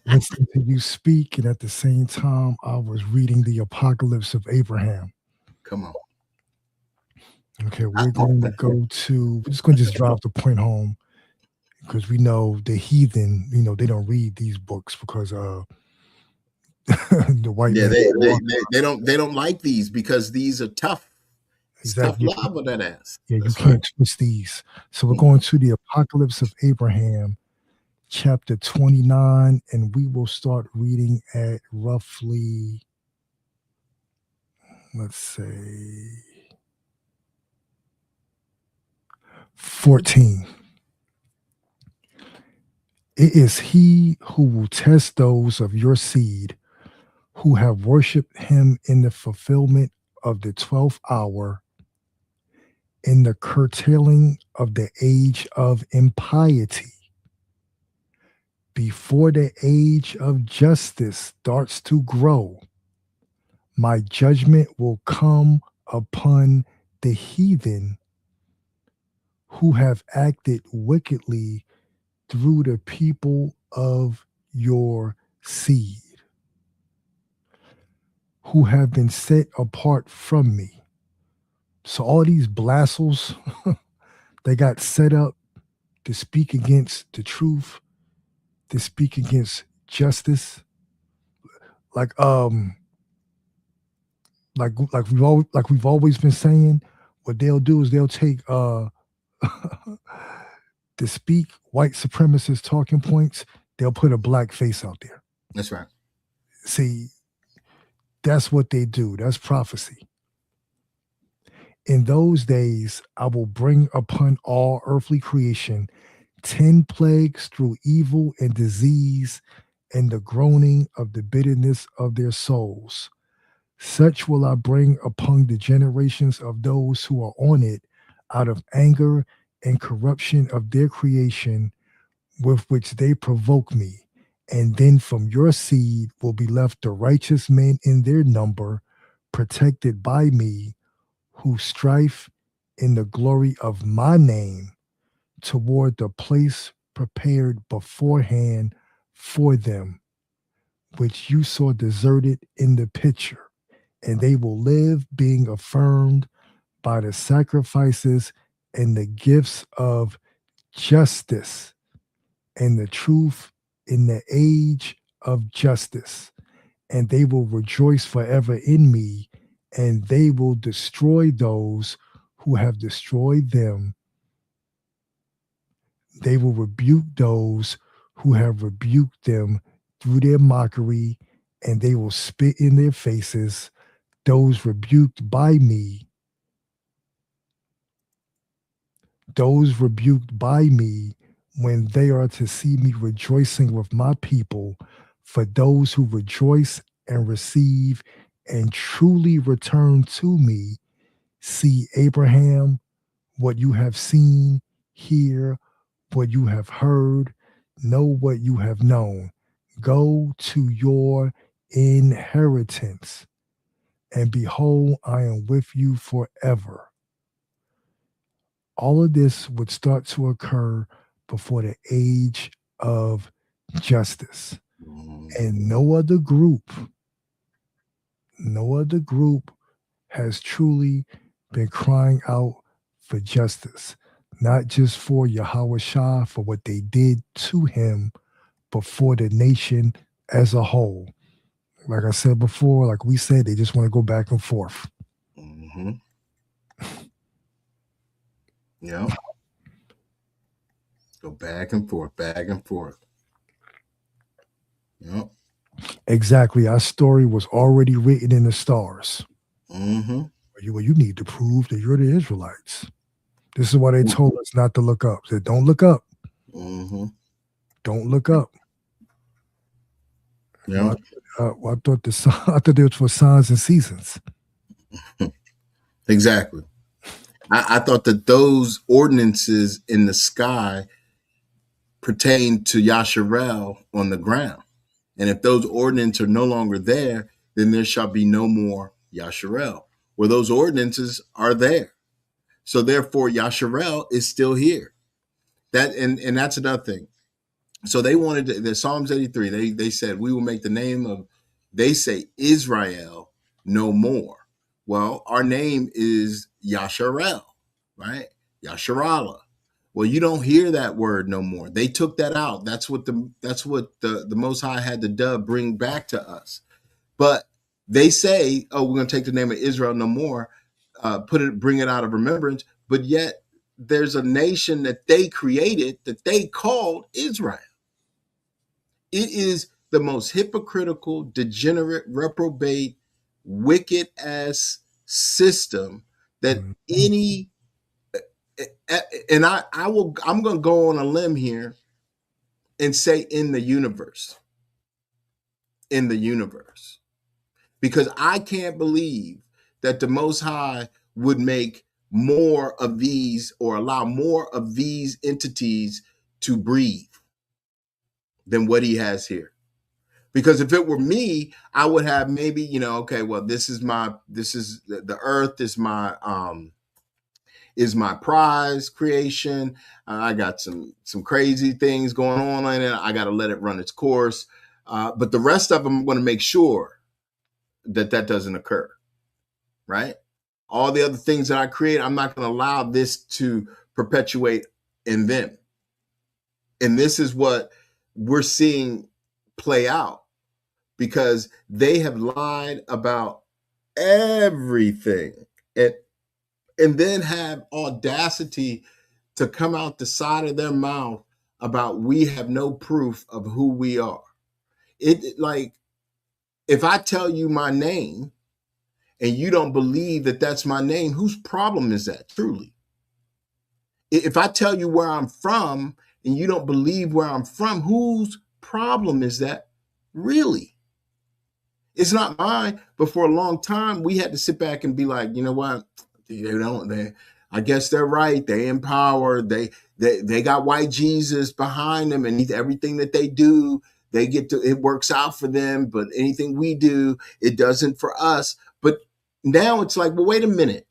listening to you speak, and at the same time, I was reading the Apocalypse of Abraham. Come on. Okay, we're going to go to, we're just going to just drive the point home, because we know the heathen, you know, they don't read these books because the white man. They don't like these because these are tough. It's exactly. tough love on that ass. Yeah, you can't twist these. So we're going to the Apocalypse of Abraham, chapter 29, and we will start reading at roughly, let's say, 14. It is he who will test those of your seed who have worshiped him in the fulfillment of the 12th hour, in the curtailing of the age of impiety, before the age of justice starts to grow. My judgment will come upon the heathen who have acted wickedly through the people of your seed. who have been set apart from me. So all these blassels, they got set up to speak against the truth, to speak against justice. Like we've always been saying, what they'll do is they'll take to speak white supremacist talking points, they'll put a black face out there. That's right. See, that's what they do. That's prophecy. In those days, I will bring upon all earthly creation 10 plagues through evil and disease and the groaning of the bitterness of their souls. Such will I bring upon the generations of those who are on it out of anger and corruption of their creation with which they provoke me. And then from your seed will be left the righteous men in their number, protected by me, who strive in the glory of my name toward the place prepared beforehand for them, which you saw deserted in the picture. And they will live, being affirmed by the sacrifices and the gifts of justice and the truth in the age of justice. And they will rejoice forever in me, and they will destroy those who have destroyed them. They will rebuke those who have rebuked them through their mockery, and they will spit in their faces those rebuked by me. Those rebuked by me, when they are to see me rejoicing with my people. For those who rejoice and receive and truly return to me, see Abraham, what you have seen, hear what you have heard, know what you have known. Go to your inheritance, and behold, I am with you forever. All of this would start to occur before the age of justice. And no other group has truly been crying out for justice, not just for Yahweh Shah, for what they did to him, but for the nation as a whole. Like I said before, like we said, they just want to go back and forth. Mm-hmm. Yeah. Go back and forth, back and forth. Yep. Exactly. Our story was already written in the stars. Mm-hmm. Well, you need to prove that you're the Israelites. This is why they told us not to look up. They said, don't look up. Mm-hmm. Don't look up. Yeah. Well, I thought it was for signs and seasons. Exactly. I thought that those ordinances in the sky pertain to Yasharel on the ground. And if those ordinances are no longer there, then there shall be no more Yasharel. Well, those ordinances are there. So therefore, Yasharel is still here. That and that's another thing. So they wanted the Psalms 83. They said, we will make the name of, they say, Israel no more. Well, our name is Yasharel, right? Yasharallah. Well, you don't hear that word no more. They took that out. That's what the Most High had the dove bring back to us. But they say, oh, we're going to take the name of Israel no more, bring it out of remembrance. But yet there's a nation that they created that they called Israel. It is the most hypocritical, degenerate, reprobate, wicked ass system that any, and I'm going to go on a limb here and say in the universe, because I can't believe that the Most High would make more of these or allow more of these entities to breathe than what he has here. Because if it were me, I would have maybe, okay, well, this is the earth is my prize creation. I got some crazy things going on in it. I got to let it run its course. But the rest of them, I'm going to make sure that doesn't occur, right? All the other things that I create, I'm not going to allow this to perpetuate in them. And this is what we're seeing play out, because they have lied about everything and then have audacity to come out the side of their mouth about we have no proof of who we are. Like, if I tell you my name and you don't believe that that's my name, whose problem is that truly? If I tell you where I'm from and you don't believe where I'm from, whose problem is that really? It's not mine. But for a long time, we had to sit back and be like, you know what? I guess they're right. They in power. They got white Jesus behind them, and everything that they do, it works out for them. But anything we do, it doesn't for us. But now it's like, well, wait a minute.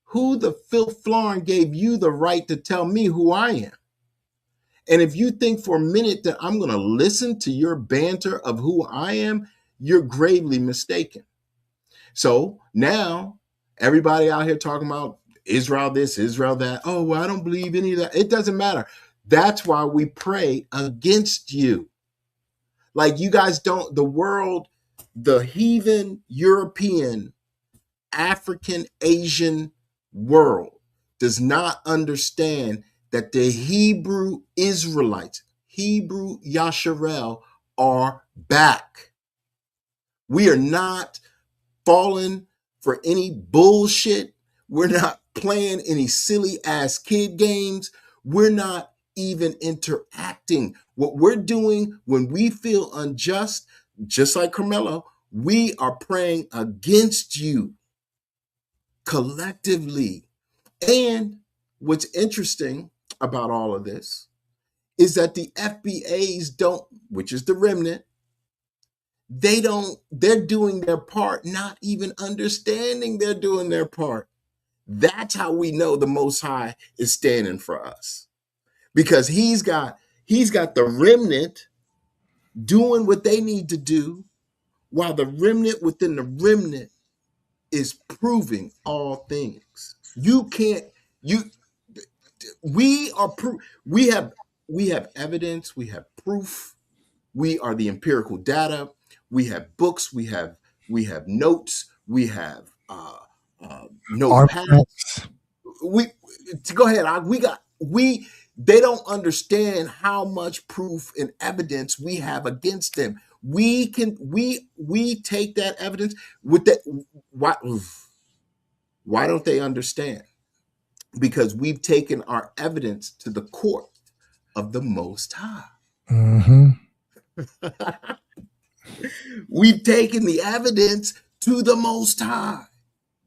Who the filth flooring gave you the right to tell me who I am? And if you think for a minute that I'm going to listen to your banter of who I am, you're gravely mistaken. So now everybody out here talking about Israel this, Israel that. Oh, well, I don't believe any of that. It doesn't matter. That's why we pray against you. Like, you guys don't, the world, the heathen, European, African, Asian world does not understand that the Hebrew Israelites, Hebrew Yasharel, are back. We are not falling for any bullshit. We're not playing any silly ass kid games. We're not even interacting. What we're doing when we feel unjust, just like Carmelo, we are praying against you collectively. And what's interesting about all of this is that the FBAs don't, which is the remnant, they're doing their part, not even understanding they're doing their part. That's how we know the Most High is standing for us, because he's got the remnant doing what they need to do, while the remnant within the remnant is proving all things. We have evidence, we have proof, we are the empirical data, we have books, we have notes, we have notepads. Go ahead. They don't understand how much proof and evidence we have against them. We take that evidence with that. Why don't they understand? Because we've taken our evidence to the court of the Most High. Mm-hmm. We've taken the evidence to the Most High,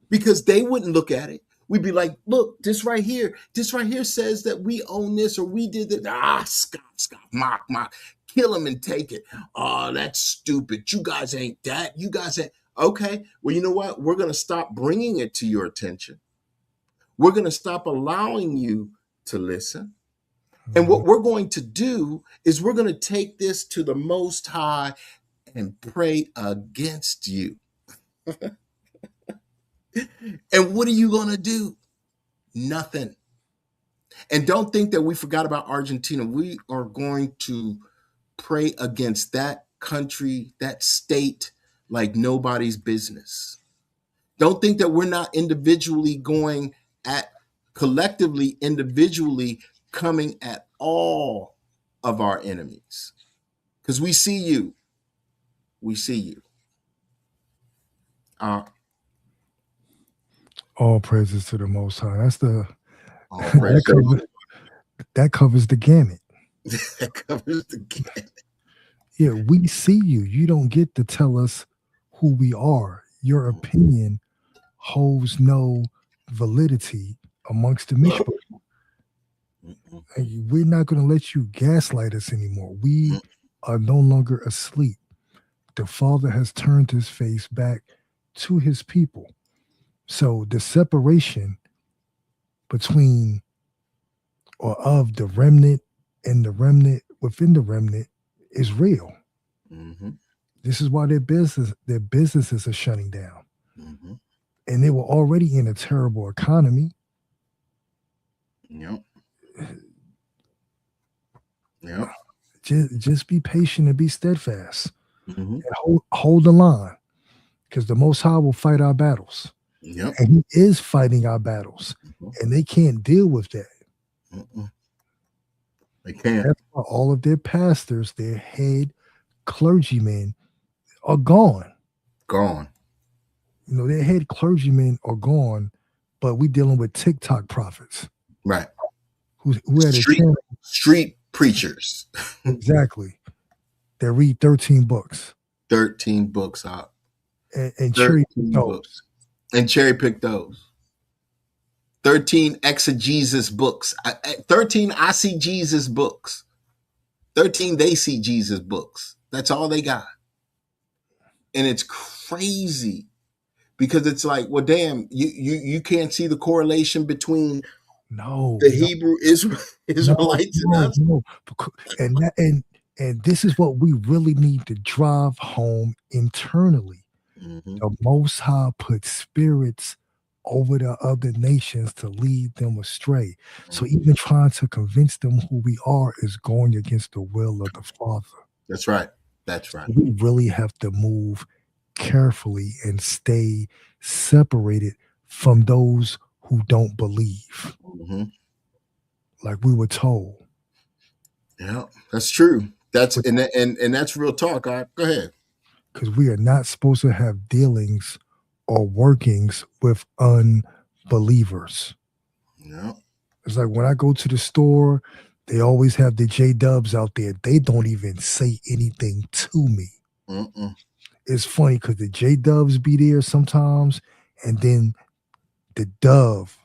because they wouldn't look at it. We'd be like, look, this right here says that we own this, or we did that. Scoff, mock, kill him and take it. Oh, that's stupid. You guys ain't that. You guys ain't. Okay, well, you know what? We're going to stop bringing it to your attention. We're going to stop allowing you to listen. And what we're going to do is we're going to take this to the Most High and pray against you. And what are you going to do? Nothing. And don't think that we forgot about Argentina. We are going to pray against that country, that state, like nobody's business. Don't think that we're not individually individually coming at all of our enemies. Because we see you. We see you. All praises to the Most High. That's the all praises. That covers the gamut. That covers the gamut. Yeah, we see you. You don't get to tell us who we are. Your opinion holds no validity amongst the Mishpat. We're not going to let you gaslight us anymore. We are no longer asleep. The Father has turned his face back to his people. So the separation between or of the remnant and the remnant within the remnant is real. Mm-hmm. This is why their businesses are shutting down. Mm-hmm. And they were already in a terrible economy. Yep. Yep. Just be patient and be steadfast. Mm-hmm. And hold the line. Because the Most High will fight our battles. Yep. And He is fighting our battles. Mm-hmm. And they can't deal with that. Mm-mm. They can't. That's why all of their pastors, their head clergymen are gone. Gone. You know, their head clergymen are gone, but we dealing with TikTok prophets. Right. Who had street preachers. Exactly. They read 13 books. 13 books out. And cherry pick those. And cherry pick those. 13 exegesis books. 13 I see Jesus books. 13 they see Jesus books. That's all they got. And it's crazy because it's like, well, damn, you can't see the correlation between the Hebrew Israelites and us. No. And this is what we really need to drive home internally. Mm-hmm. The Most High put spirits over the other nations to lead them astray. Mm-hmm. So even trying to convince them who we are is going against the will of the Father. That's right. That's right. We really have to move carefully and stay separated from those who don't believe. Mm-hmm. Like we were told. Yeah, that's true. That's and that's real talk. All right, go ahead. Because we are not supposed to have dealings or workings with unbelievers. Yeah. It's like when I go to the store, they always have the J-Dubs out there. They don't even say anything to me. Mm-mm. It's funny because the J-Dubs be there sometimes, and then the Dove,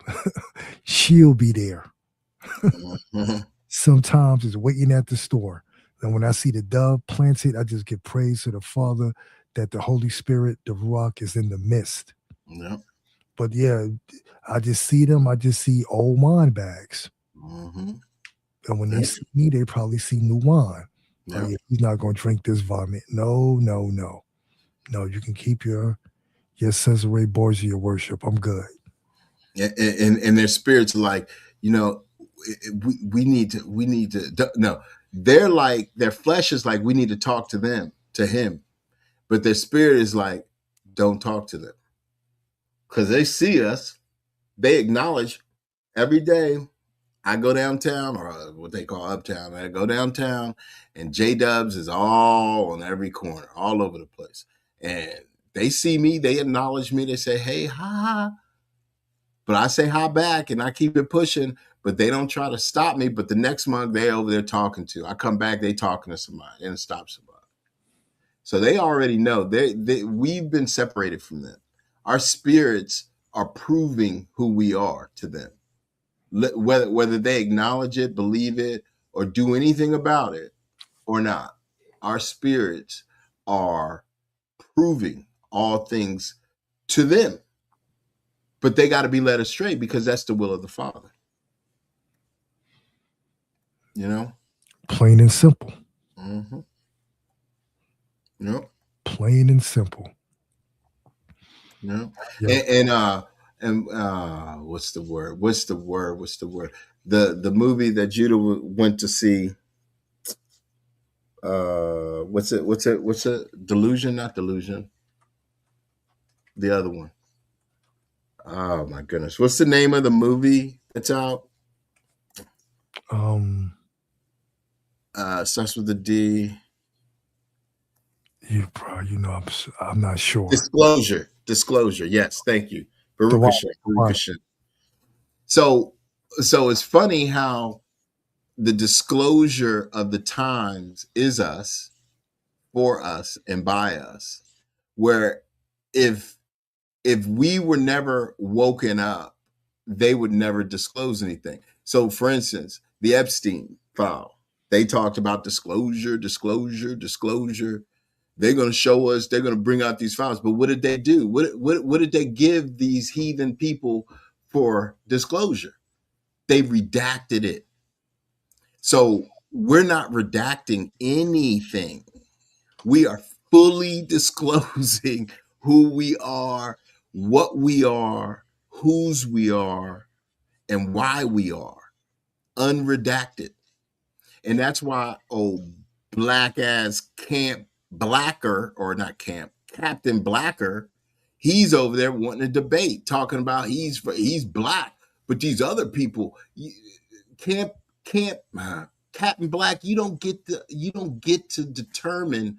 she'll be there. Mm-hmm. Sometimes it's waiting at the store. And when I see the dove planted, I just give praise to the Father that the Holy Spirit, the Ruach, is in the midst. Yeah. But yeah, I just see them. I just see old wine bags. Mm-hmm. And when they see me, they probably see new wine. Yeah. Oh, yeah, he's not going to drink this vomit. No. No, you can keep your Cesare Borgia worship. I'm good. Yeah, and their spirits are like, you know, we need to no. They're like, their flesh is like, we need to talk to him. But their spirit is like, don't talk to them. Because they see us. They acknowledge every day. I go downtown, or what they call uptown. I go downtown, and J-Dubs is all on every corner, all over the place. And they see me. They acknowledge me. They say, hey, hi. But I say hi back, and I keep it pushing. But they don't try to stop me. But the next month, they're over there talking to. I come back, they talking to somebody, and stop somebody. So they already know. We've been separated from them. Our spirits are proving who we are to them. Whether they acknowledge it, believe it, or do anything about it or not, our spirits are proving all things to them. But they got to be led astray because that's the will of the Father. You know? Plain and simple. Mm-hmm. Yep. Plain and simple. No. Yep. And what's the word? The movie that Judah went to see. What's it? Delusion, not Delusion. The other one. Oh my goodness. What's the name of the movie that's out? Starts with a D. You know, I'm not sure. Disclosure. Yes, thank you. Baruch. So it's funny how the disclosure of the times is us, for us, and by us. Where if we were never woken up, they would never disclose anything. So, for instance, the Epstein file, they talked about disclosure. They're going to show us, they're going to bring out these files. But what did they do? What did they give these heathen people for disclosure? They redacted it. So we're not redacting anything. We are fully disclosing who we are, what we are, whose we are, and why we are, unredacted. And that's why, black ass Captain Blacker, he's over there wanting to debate, talking about he's black, but these other people, Captain Black, you don't get to determine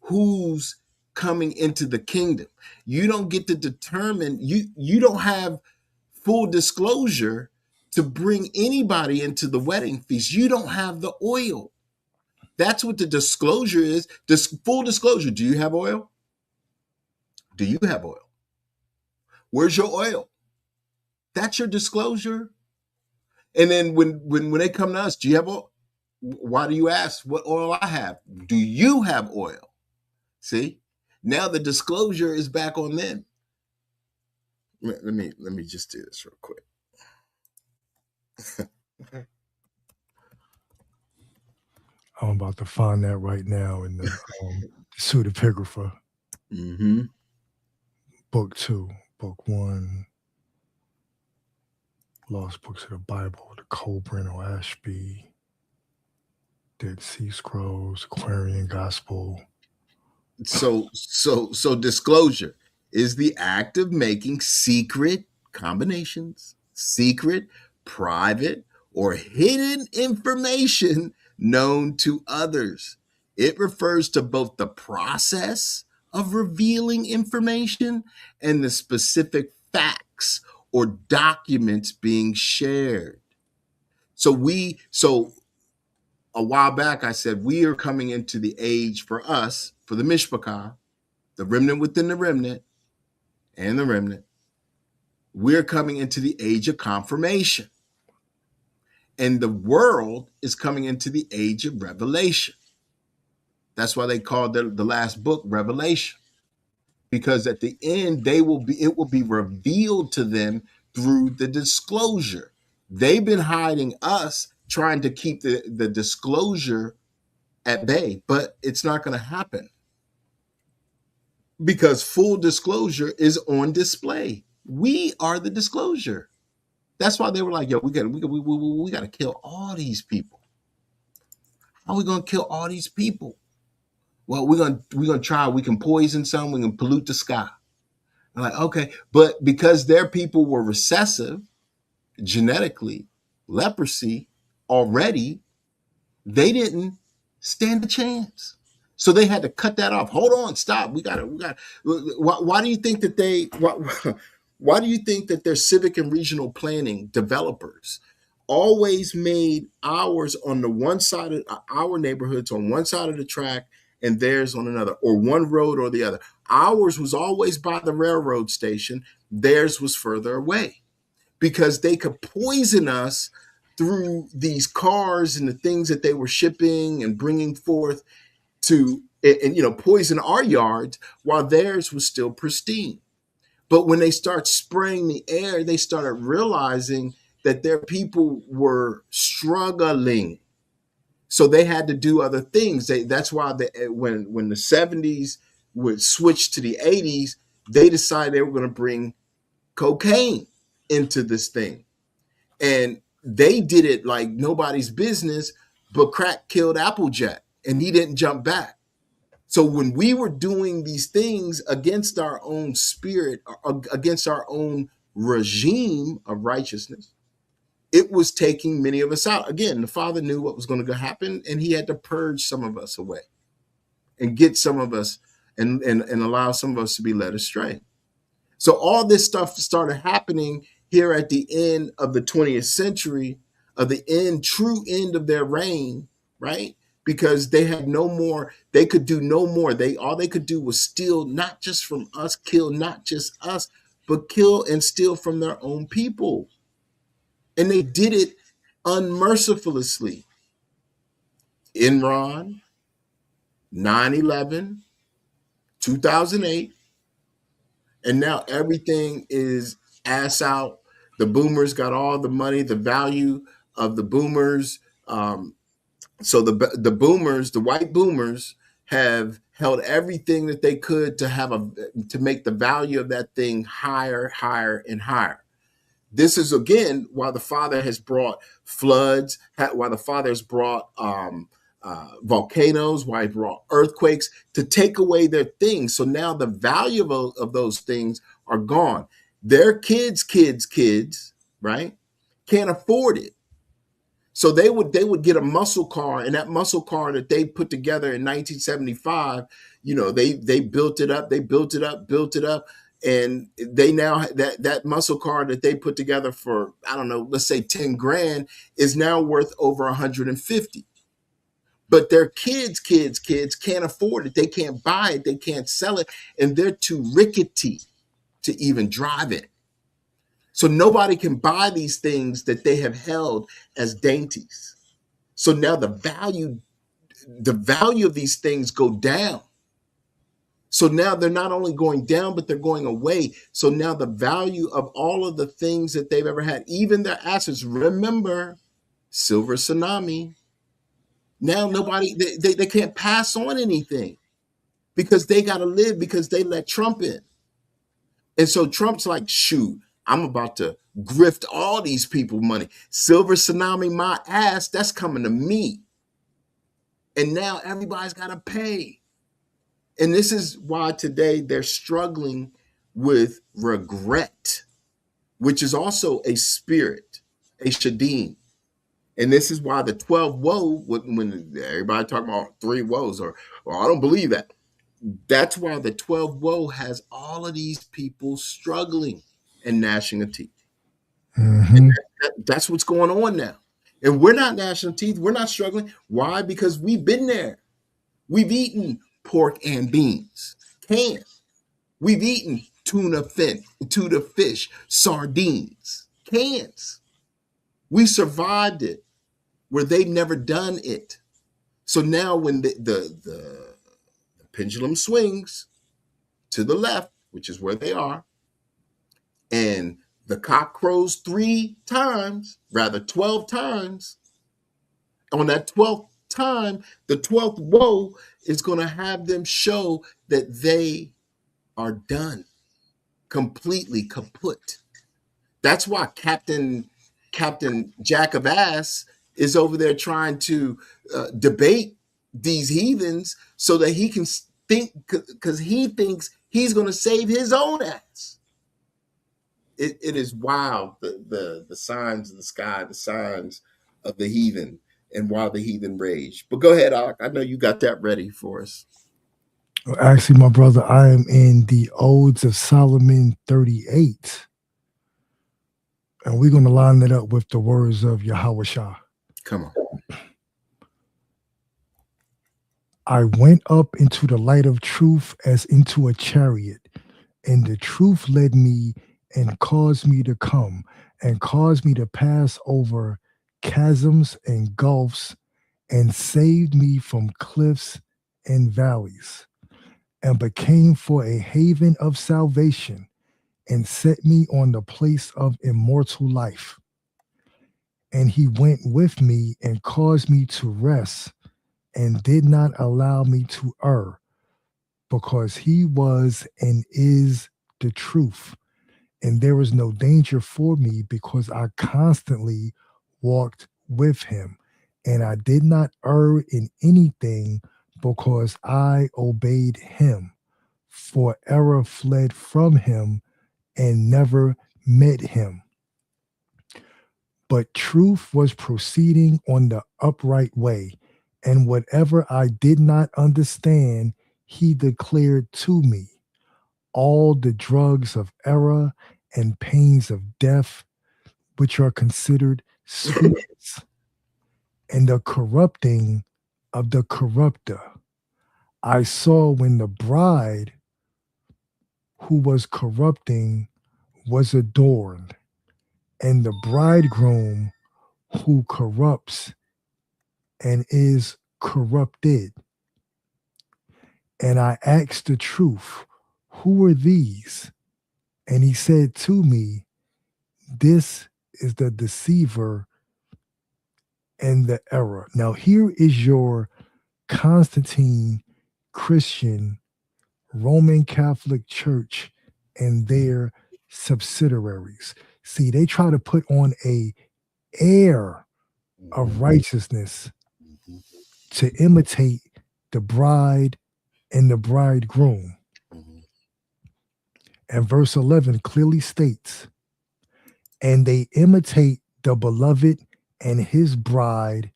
who's coming into the kingdom. You don't get to determine, you don't have full disclosure to bring anybody into the wedding feast. You don't have the oil. That's what the disclosure is. This full disclosure. Do you have oil? Do you have oil? Where's your oil? That's your disclosure. And then when they come to us, do you have oil? Why do you ask what oil I have? Do you have oil? See? Now the disclosure is back on them. Let me just do this real quick. I'm about to find that right now in the pseudepigrapha. Mm-hmm. Book 2, Book 1, Lost Books of the Bible, the Colburn or Ashby, Dead Sea Scrolls, Aquarian Gospel. So disclosure is the act of making secret combinations, secret, private, or hidden information known to others. It refers to both the process of revealing information and the specific facts or documents being shared. So a while back, I said, we are coming into the age for us, for the Mishpachah, the remnant within the remnant, and the remnant. We're coming into the age of confirmation. And the world is coming into the age of revelation. That's why they called the last book Revelation. Because at the end, it will be revealed to them through the disclosure. They've been hiding us, trying to keep the disclosure at bay, but it's not going to happen because full disclosure is on display. We are the disclosure. That's why they were like, yo, we got to kill all these people. How are we going to kill all these people? Well, we're going to try. We can poison some. We can pollute the sky. I'm like, okay. But because their people were recessive, genetically, leprosy already, they didn't stand a chance. So they had to cut that off. Hold on, stop. We got to. Why do you think that why do you think that their civic and regional planning developers always made ours on the one side of our neighborhoods on one side of the track and theirs on another, or one road or the other? Ours was always by the railroad station. Theirs was further away because they could poison us through these cars and the things that they were shipping and bringing forth to, and poison our yards while theirs was still pristine. But when they start spraying the air, they started realizing that their people were struggling. So they had to do other things. That's why when the 70s would switch to the 80s, they decided they were going to bring cocaine into this thing. And they did it like nobody's business, but crack killed Applejack and he didn't jump back. So when we were doing these things against our own spirit, against our own regime of righteousness, it was taking many of us out. Again, the Father knew what was going to happen, and he had to purge some of us away and get some of us and allow some of us to be led astray. So all this stuff started happening here at the end of the 20th century, of the true end of their reign, right? Because they had no more, they could do no more. All they could do was steal, not just from us, kill not just us, but kill and steal from their own people. And they did it unmercifully. Enron, 9/11, 2008, and now everything is ass out. The boomers got all the money, the value of the boomers. So the boomers, the white boomers, have held everything that they could to make the value of that thing higher, higher, and higher. This is again why the Father has brought floods, why the Father has brought volcanoes, why he brought earthquakes to take away their things. So now the value of those things are gone. Their kids, right, can't afford it. So they would get a muscle car, and that muscle car that they put together in 1975, they built it up, built it up, and they now that muscle car that they put together for, I don't know, let's say 10 grand is now worth over 150. But their kids can't afford it. They can't buy it. They can't sell it, and they're too rickety to even drive it. So nobody can buy these things that they have held as dainties. So now the value of these things go down. So now they're not only going down, but they're going away. So now the value of all of the things that they've ever had, even their assets, remember, silver tsunami. Now nobody, they can't pass on anything because they got to live because they let Trump in. And so Trump's like, shoot, I'm about to grift all these people money. Silver tsunami, my ass, that's coming to me. And now everybody's got to pay. And this is why today they're struggling with regret, which is also a spirit, a shadim. And this is why the 12 woe, when everybody talking about 3 woes, or I don't believe that. That's why the 12 woe has all of these people struggling and gnashing of teeth. Mm-hmm. And that's what's going on now. And we're not gnashing of teeth. We're not struggling. Why? Because we've been there. We've eaten pork and beans, canned. We've eaten tuna fish, sardines, cans. We survived it where they've never done it. So now when the pendulum swings to the left, which is where they are, and the cock crows 12 times, on that 12th time, the 12th woe is going to have them show that they are done, completely kaput. That's why Captain Jack of Ass is over there trying to debate these heathens so that he can think, because he thinks he's going to save his own ass. It is wild, the signs in the sky, the signs of the heathen, and why the heathen rage. But go ahead, Alec. I know you got that ready for us. Well, actually, my brother, I am in the Odes of Solomon 38. And we're going to line it up with the words of Yahweh Shah. Come on. I went up into the light of truth as into a chariot, and the truth led me and caused me to come and caused me to pass over chasms and gulfs and saved me from cliffs and valleys and became for a haven of salvation and set me on the place of immortal life. And he went with me and caused me to rest and did not allow me to err, because he was and is the truth. And there was no danger for me because I constantly walked with him. And I did not err in anything because I obeyed him. For error fled from him and never met him. But truth was proceeding on the upright way, and whatever I did not understand, he declared to me. All the drugs of error and pains of death, which are considered sweets, and the corrupting of the corrupter, I saw when the bride who was corrupting was adorned, and the bridegroom who corrupts and is corrupted. And I asked the truth, who are these? And he said to me, this is the deceiver and the error. Now here is your Constantine Christian, Roman Catholic Church, and their subsidiaries. See, they try to put on a air of righteousness to imitate the bride and the bridegroom. And verse 11 clearly states, and they imitate the beloved and his bride,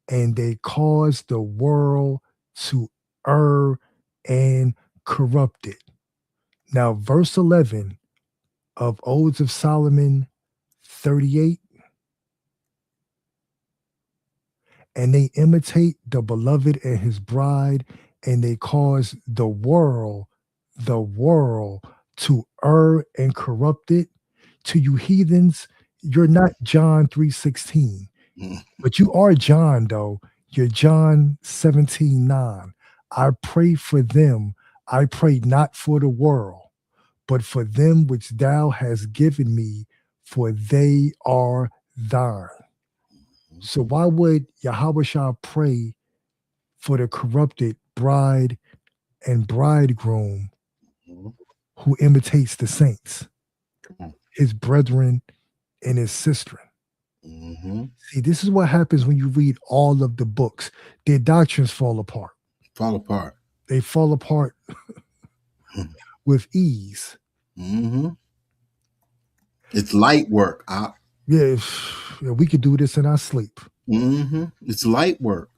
and they cause the world to err and corrupt it. Now, verse 11 of Odes of Solomon 38, and they imitate the beloved and his bride, and they cause the world to err and corrupt it. To you heathens, you're not John 3:16, but you are John, though. You're John 17:9. I pray for them. I pray not for the world, but for them which thou hast given me, for they are thine. So why would Yahushua pray for the corrupted bride and bridegroom who imitates the saints, his brethren and his sister? See, this is what happens when you read all of the books. Their doctrines fall apart. They fall apart with ease. It's light work. Yeah, we could do this in our sleep. It's light work.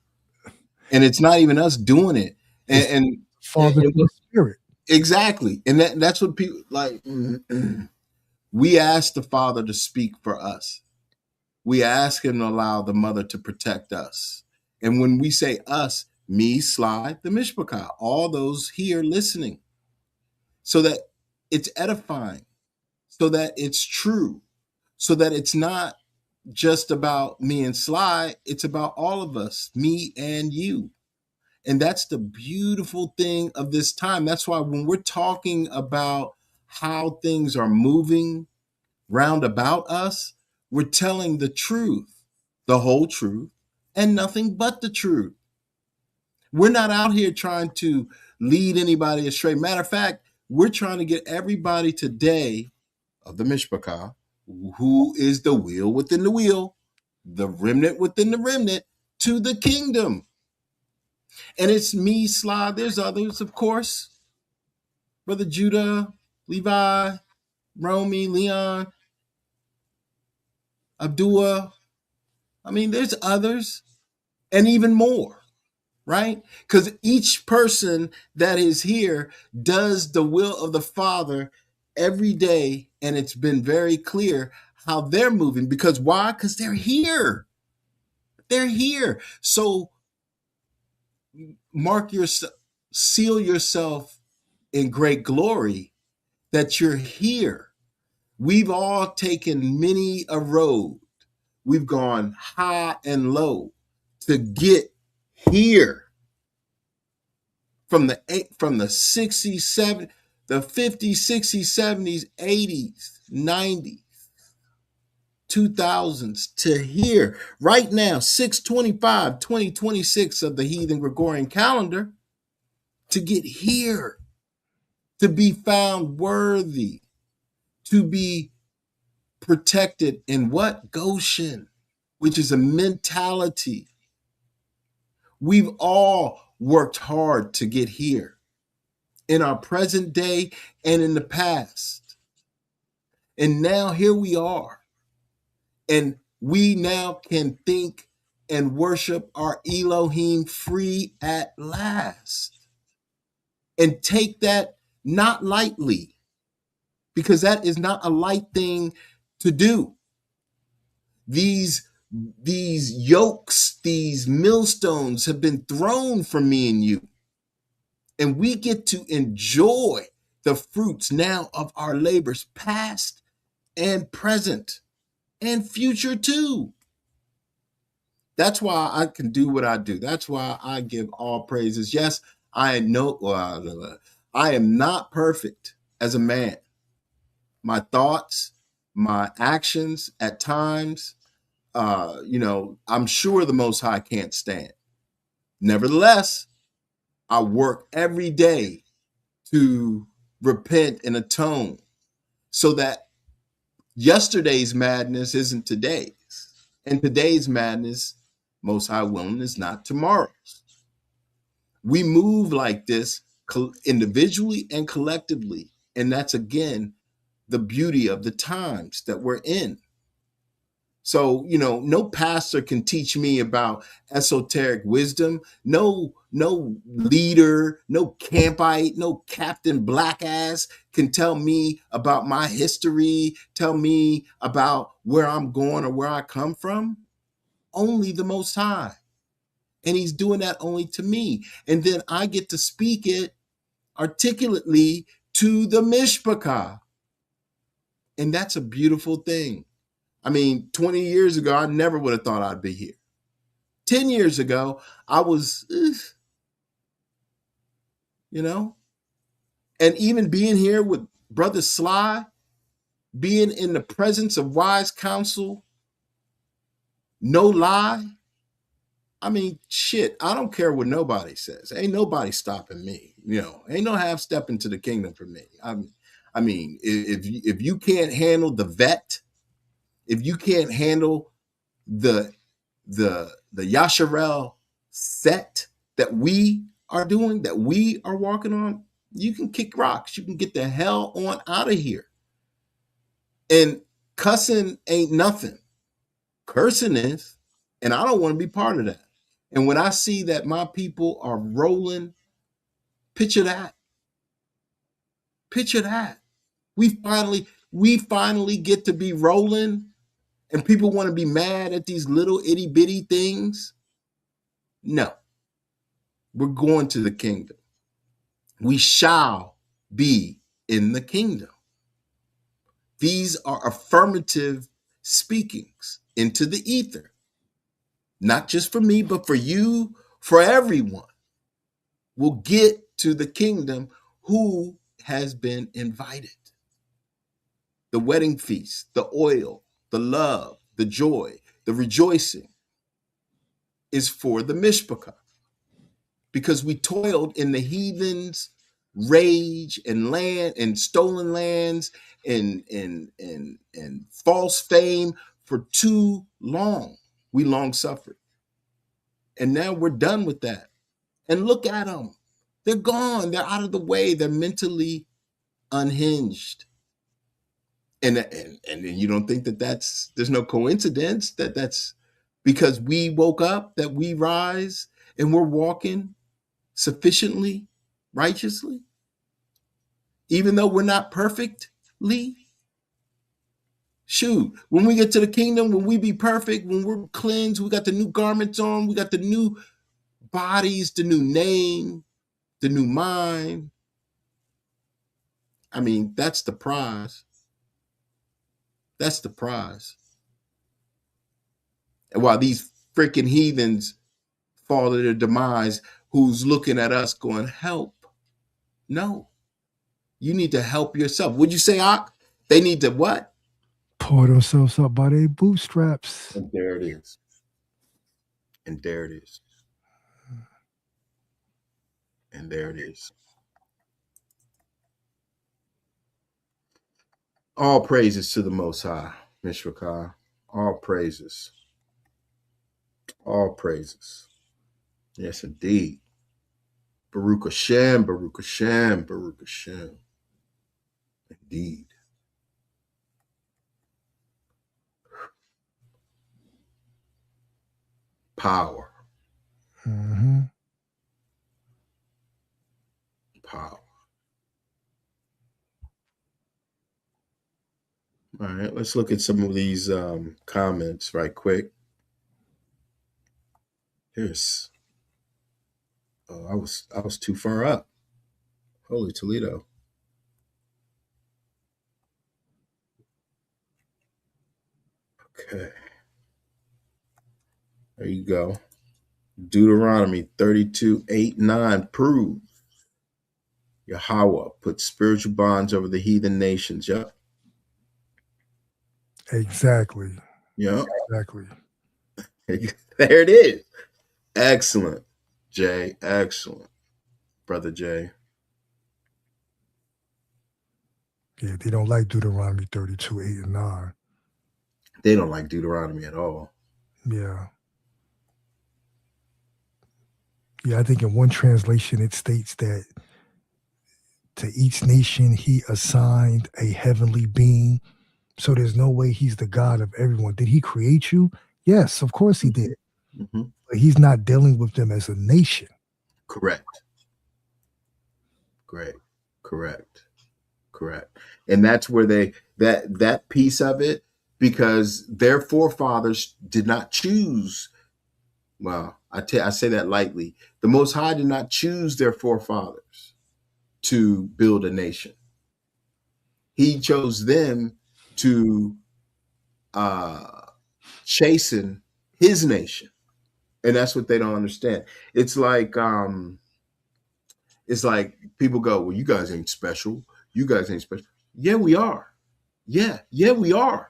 And it's not even us doing it. And Father and the Spirit. Exactly. And that's what people like. We ask the Father to speak for us. We ask him to allow the mother to protect us. And when we say us, me, Sly, the Mishpachah, all those here listening, so that it's edifying, so that it's true, so that it's not just about me and Sly, it's about all of us, me and you. And that's the beautiful thing of this time. That's why when we're talking about how things are moving round about us, we're telling the truth, the whole truth, and nothing but the truth. We're not out here trying to lead anybody astray. Matter of fact, we're trying to get everybody today of the Mishpachah, who is the wheel within the wheel, the remnant within the remnant, to the kingdom. And it's me, Sly. There's others, of course. Brother Judah, Levi, Romy, Leon, Abdullah. I mean, there's others and even more, right? Because each person that is here does the will of the Father every day. And it's been very clear how they're moving. Because why? Because they're here. They're here. So seal yourself in great glory that you're here. We've all taken many a road. We've gone high and low to get here. From the 60s, 70s, the 50s, 60s, 70s, 80s, 90s, 2000s to here. Right now, 6/25, 2026 of the Heathen Gregorian calendar, to get here, to be found worthy, to be protected in what? Goshen, which is a mentality. We've all worked hard to get here in our present day and in the past. And now here we are. And we now can think and worship our Elohim free at last. And take that not lightly, because that is not a light thing to do. These yokes, these millstones have been thrown from me and you. And we get to enjoy the fruits now of our labors, past and present and future too. That's why I can do what I do. That's why I give all praises. Yes, I am not perfect as a man. My thoughts, my actions at times, I'm sure the Most High can't stand. Nevertheless, I work every day to repent and atone so that yesterday's madness isn't today's. And today's madness, most high willing, is not tomorrow's. We move like this individually and collectively. And that's, again, the beauty of the times that we're in. So, no pastor can teach me about esoteric wisdom. No leader, no campite, no Captain Blackass can tell me about my history, tell me about where I'm going or where I come from. Only the Most High. And he's doing that only to me. And then I get to speak it articulately to the Mishpachah. And that's a beautiful thing. I mean, 20 years ago, I never would have thought I'd be here. 10 years ago, I was, and even being here with Brother Sly, being in the presence of wise counsel, no lie. I mean, shit, I don't care what nobody says. Ain't nobody stopping me. Ain't no half step into the kingdom for me. I mean, if you can't handle the vet, if you can't handle the Yasharel set that we are doing, that we are walking on, you can kick rocks. You can get the hell on out of here. And cussing ain't nothing. Cursing is, and I don't want to be part of that. And when I see that my people are rolling, picture that. Picture that. We finally get to be rolling, and people want to be mad at these little itty bitty things. No. We're going to the kingdom. We shall be in the kingdom. These are affirmative speakings into the ether. Not just for me, but for you, for everyone. Will get to the kingdom who has been invited. The wedding feast, the oil, the love, the joy, the rejoicing is for the Mishpachah. Because we toiled in the heathens' rage and land and stolen lands and false fame for too long. We long suffered. And now we're done with that. And look at them. They're gone. They're out of the way. They're mentally unhinged. And you don't think that there's no coincidence that's because we woke up, that we rise and we're walking sufficiently righteously, even though we're not perfectly. Shoot, when we get to the kingdom, when we be perfect, when we're cleansed, we got the new garments on, we got the new bodies, the new name, the new mind. I mean, that's the prize. That's the prize. And while these freaking heathens fall to their demise, who's looking at us going, help? No. You need to help yourself. Would you say, Ak? They need to what? Pour themselves up by their bootstraps. And there it is. And there it is. And there it is. All praises to the Most High, Mishpachah. All praises. All praises. Yes, indeed. Baruch Hashem, Baruch Hashem, Baruch Hashem. Indeed. Power. Mm-hmm. Power. All right, let's look at some of these comments right quick. Here's, I was too far up. Holy Toledo. Okay. There you go. Deuteronomy 32:8-9 proves Yahweh put spiritual bonds over the heathen nations. Yep. Exactly. Yep. Exactly. There it is. Excellent, Jay. Excellent. Brother Jay. Yeah, they don't like Deuteronomy 32, 8 and 9. They don't like Deuteronomy at all. Yeah. Yeah, I think in one translation it states that to each nation he assigned a heavenly being. So there's no way he's the God of everyone. Did he create you? Yes, of course he did. Mm-hmm. But he's not dealing with them as a nation. Correct. Great. Correct. And that's where that piece of it, because their forefathers did not choose. Well, I say that lightly. The Most High did not choose their forefathers to build a nation. He chose them to chasten his nation. And that's what they don't understand. It's like people go, well, you guys ain't special. You guys ain't special. Yeah, we are. Yeah, we are.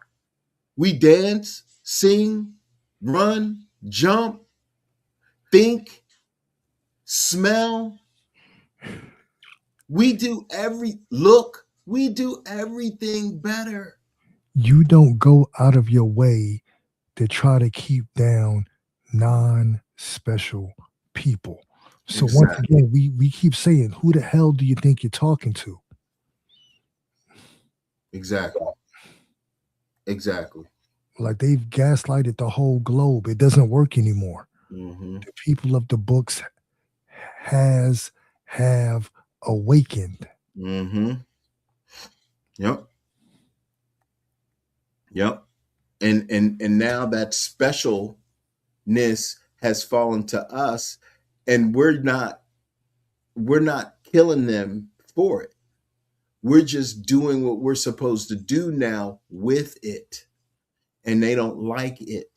We dance, sing, run, jump, think, smell. We do everything better. You don't go out of your way to try to keep down non-special people. So Exactly. once again, we keep saying, who the hell do you think you're talking to? Exactly. Like they've gaslighted the whole globe. It doesn't work anymore. Mm-hmm. The people of the books have awakened. Mm-hmm. Yep. And now that specialness has fallen to us, and we're not killing them for it. We're just doing what we're supposed to do now with it. And they don't like it.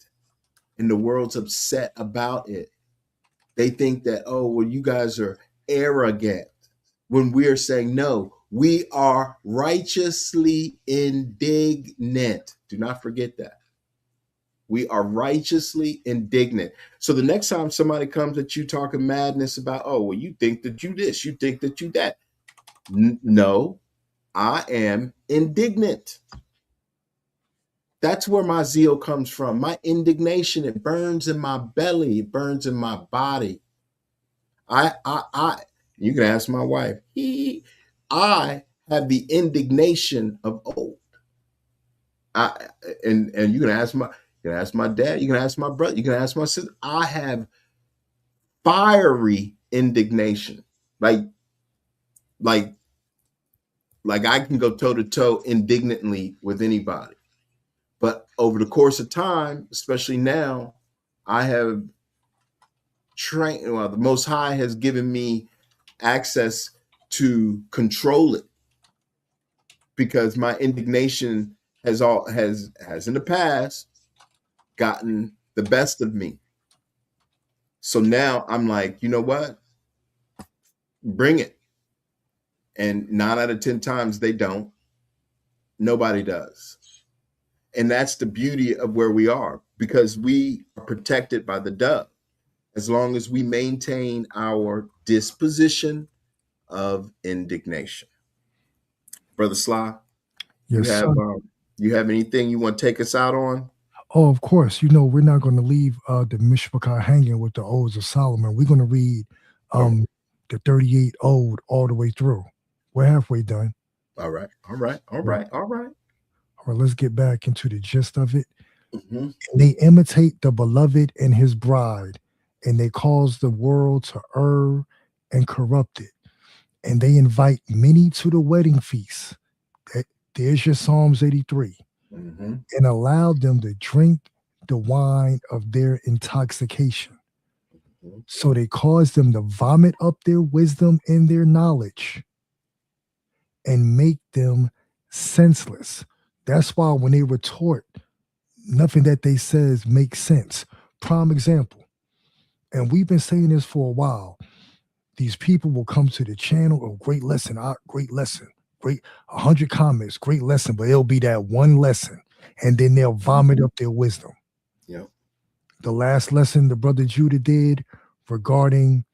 And the world's upset about it. They think that, oh, well, you guys are arrogant. When we are saying, no, we are righteously indignant. Do not forget that. We are righteously indignant. So the next time somebody comes at you talking madness about, oh, well, you think that you this, you think that you that. No, I am indignant. That's where my zeal comes from. My indignation, it burns in my belly, it burns in my body. You can ask my wife. I have the indignation of old. And you can ask my dad, you can ask my brother, you can ask my sister. I have fiery indignation. Like I can go toe to toe indignantly with anybody. But over the course of time, especially now, I have trained. Well, the Most High has given me access to control it, because my indignation has in the past gotten the best of me. So now I'm like, you know what? Bring it. And 9 out of 10 times they don't. Nobody does. And that's the beauty of where we are, because we are protected by the dove as long as we maintain our disposition of indignation. Brother Sly, Yes, you have anything you want to take us out on? Oh, of course. We're not going to leave the Mishpachah hanging with the Odes of Solomon. We're going to read the 38 Ode all the way through. We're halfway done. All right. All right, let's get back into the gist of it. Mm-hmm. They imitate the beloved and his bride, and they cause the world to err and corrupt it. And they invite many to the wedding feast. There's your Psalms 83. Mm-hmm. And allow them to drink the wine of their intoxication. Mm-hmm. So they cause them to vomit up their wisdom and their knowledge and make them senseless. That's why when they retort, nothing that they says makes sense. Prime example, and we've been saying this for a while. These people will come to the channel, oh, great lesson, great 100 comments, great lesson, but it'll be that one lesson, and then they'll vomit up their wisdom. Yeah. The last lesson the brother Judah did regarding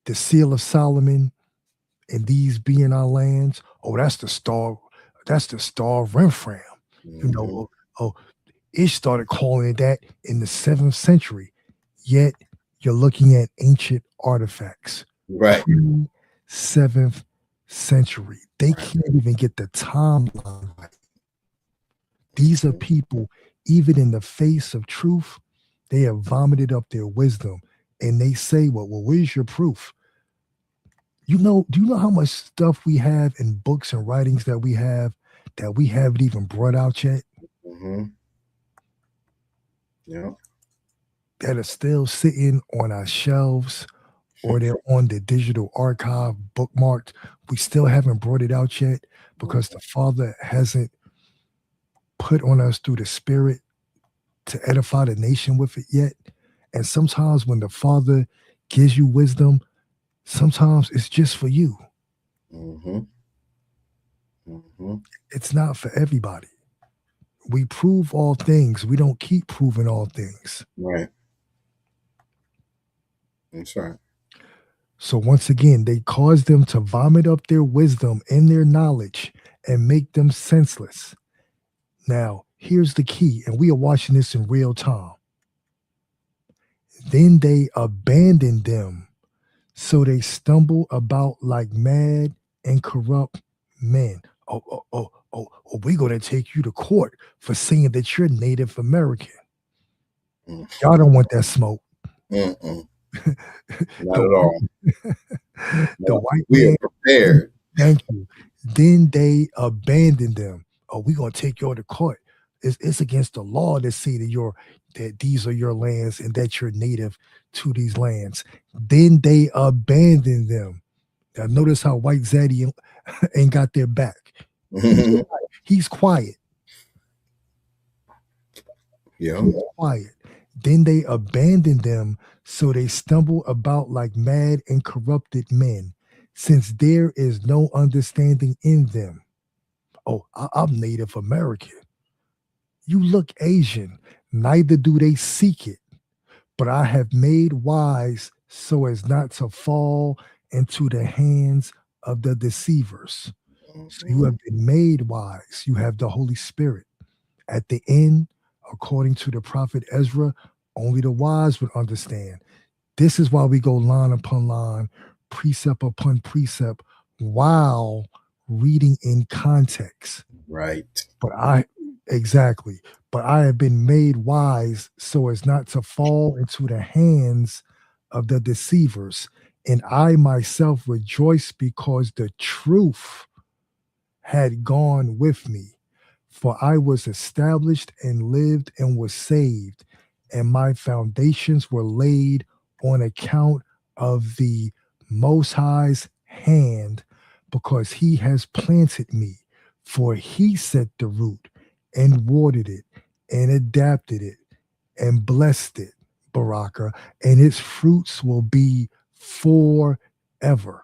the seal of Solomon, and these being our lands. Oh, that's the star. That's the star of Remphram. You know, Ish started calling it that in the 7th century. Yet you're looking at ancient artifacts. Right. 7th century. They can't even get the timeline right. These are people, even in the face of truth, they have vomited up their wisdom. And they say, well, where's your proof? Do you know how much stuff we have in books and writings that we haven't even brought out yet? Yeah. That are still sitting on our shelves, or they're on the digital archive bookmarked. We still haven't brought it out yet because the Father hasn't put on us through the Spirit to edify the nation with it yet. And sometimes when the Father gives you wisdom, sometimes it's just for you. It's not for everybody. We prove all things. We don't keep proving all things. Right. That's right. So once again, they cause them to vomit up their wisdom and their knowledge and make them senseless. Now, here's the key, and we are watching this in real time. Then they abandon them, so they stumble about like mad and corrupt men. We're going to take you to court for saying that you're Native American. Y'all don't want that smoke. Not at all. The white we man, are prepared. Thank you. Then they abandon them. We're going to take you to court. It's against the law to say that these are your lands and that you're native to these lands. Then they abandon them. Now notice how White Zaddy ain't got their back. He's quiet. Yeah. He's quiet. Then they abandon them, so they stumble about like mad and corrupted men, since there is no understanding in them. Oh, I'm Native American. You look Asian, neither do they seek it. But I have made wise so as not to fall into the hands of the deceivers. So you have been made wise. You have the Holy Spirit. At the end, according to the prophet Ezra, only the wise would understand. This is why we go line upon line, precept upon precept, while reading in context. Right. But I have been made wise so as not to fall into the hands of the deceivers. And I myself rejoice because the truth had gone with me. For I was established and lived and was saved, and my foundations were laid on account of the Most High's hand, because he has planted me. For he set the root and watered it and adapted it and blessed it, Baraka, and its fruits will be forever.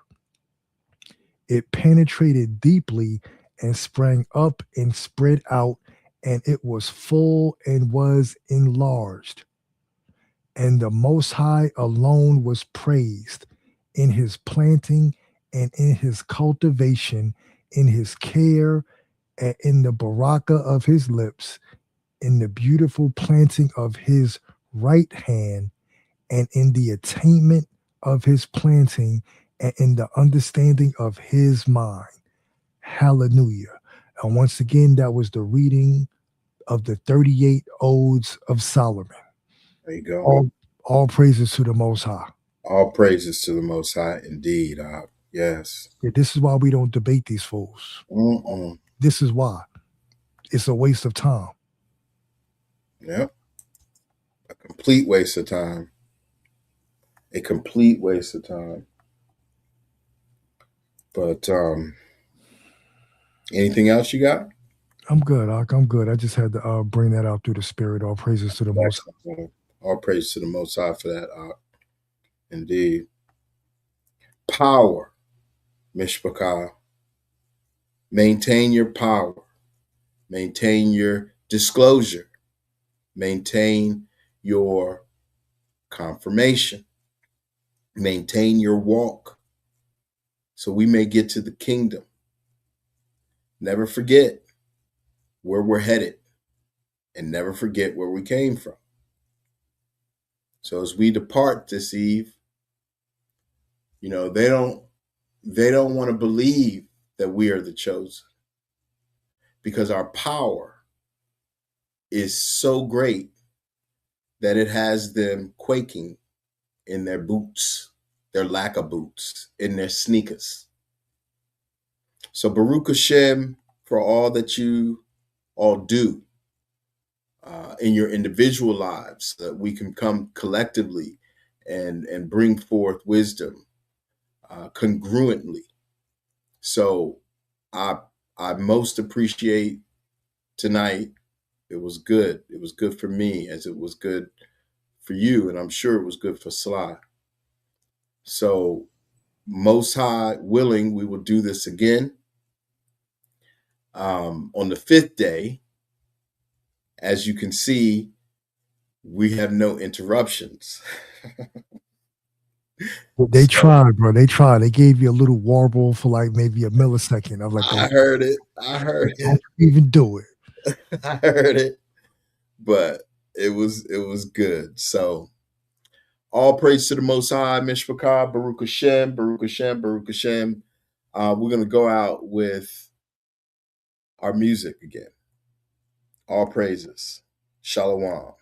It penetrated deeply and sprang up and spread out, and it was full and was enlarged. And the Most High alone was praised in his planting and in his cultivation, in his care, and in the baraka of his lips, in the beautiful planting of his right hand, and in the attainment of his planting, and in the understanding of his mind. Hallelujah. And once again, that was the reading of the 38 Odes of Solomon. There you go. All praises to the Most High. All praises to the Most High, indeed. Yes. Yeah, this is why we don't debate these fools. This is why. It's a waste of time. Yep. A complete waste of time. A complete waste of time. But anything else you got? I'm good, Ak. I'm good. I just had to bring that out through the Spirit. All praises to the Most High. All praise to the Most High for that, Ak. Indeed. Power, Mishpachah. Maintain your power. Maintain your disclosure. Maintain your confirmation. Maintain your walk so we may get to the kingdom. Never forget where we're headed and never forget where we came from. So as we depart this eve, they don't want to believe that we are the chosen, because our power is so great that it has them quaking in their boots, their lack of boots, in their sneakers. So Baruch Hashem for all that you all do in your individual lives, that we can come collectively and bring forth wisdom congruently. So I most appreciate tonight. It was good. It was good for me as it was good for you, and I'm sure it was good for Sly. So Most High willing, we will do this again on the 5th day. As you can see, we have no interruptions. They tried, bro. They tried. They gave you a little warble for like maybe a millisecond. I was like, I heard it. Don't even do it. I heard it. But it was good. So all praise to the Most High, Mishpachah, Baruch Hashem, Baruch Hashem, Baruch Hashem. We're going to go out with our music again. All praises. Shalom.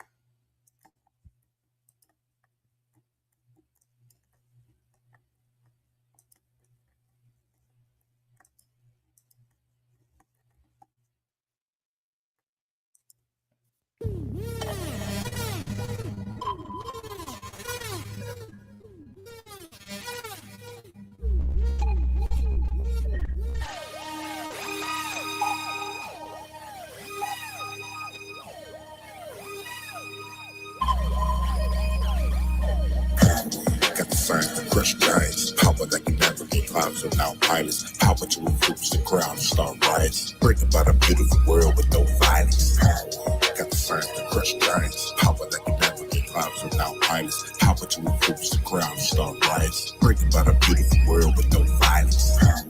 Crush giants, power that can navigate clouds without pilots, power to influence the crowd and start riots, bring about a beautiful world with no violence. Power, got the science to crush giants, power that can navigate clouds without pilots, power to influence the crowd and start riots, bring about a beautiful world with no violence. Power.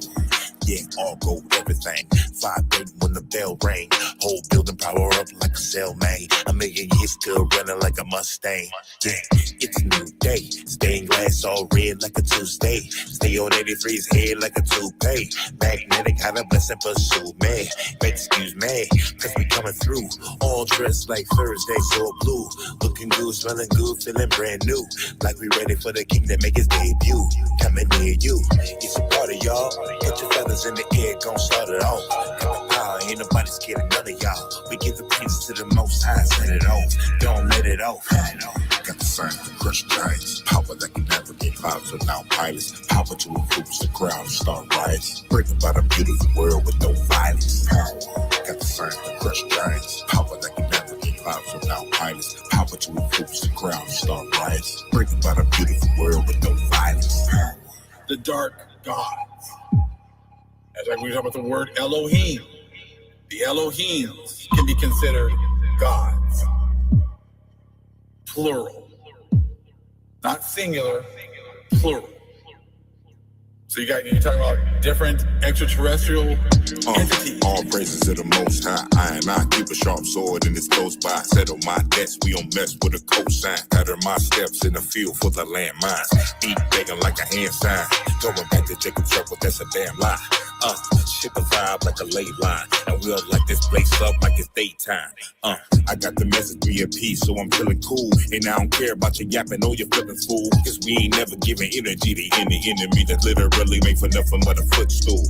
Yeah, all gold, everything. 5:30 when the bell rang. Whole building power up like a cell, man. A million years still running like a Mustang. Yeah, it's a new day. Stained glass all red like a Tuesday. Stay on 83's head like a toupee. Magnetic, how the blessing pursue me. Excuse me, cause we coming through. All dressed like Thursday, so blue. Looking good, smelling good, feeling brand new. Like we ready for the king to make his debut. Coming near you. It's a party, y'all. Put your feathers in the air, gon' start it off. Got the power, ain't nobody scared of none of y'all. We give the praise to the Most High, set it off. Don't let it off. Got the sign to crush giants, power that can navigate clouds without pilots, power to influence the crowd and start riots, bring about a beautiful world with no violence. Got the sign to crush giants, power that can navigate clouds without pilots, power to influence the crowd and start riots, bring about a beautiful world with no violence. The dark gods. As we talk about the word Elohim, the Elohims can be considered gods. Plural. Not singular, plural. So you're talking about different extraterrestrial entities. All praises to the Most High. I keep a sharp sword and it's close by. Set on my desk, we don't mess with a cosign. Pattern my steps in the field for the landmines. Beat begging like a hand sign. Going back to Jacob's trouble, that's a damn lie. Ship a vibe like a ley line. And we'll light this place up like it's daytime. I got the message, be at peace, so I'm feeling cool. And I don't care about your yapping or your feeling fool. Cause we ain't never giving energy to any enemy that literally make for nothing but a footstool.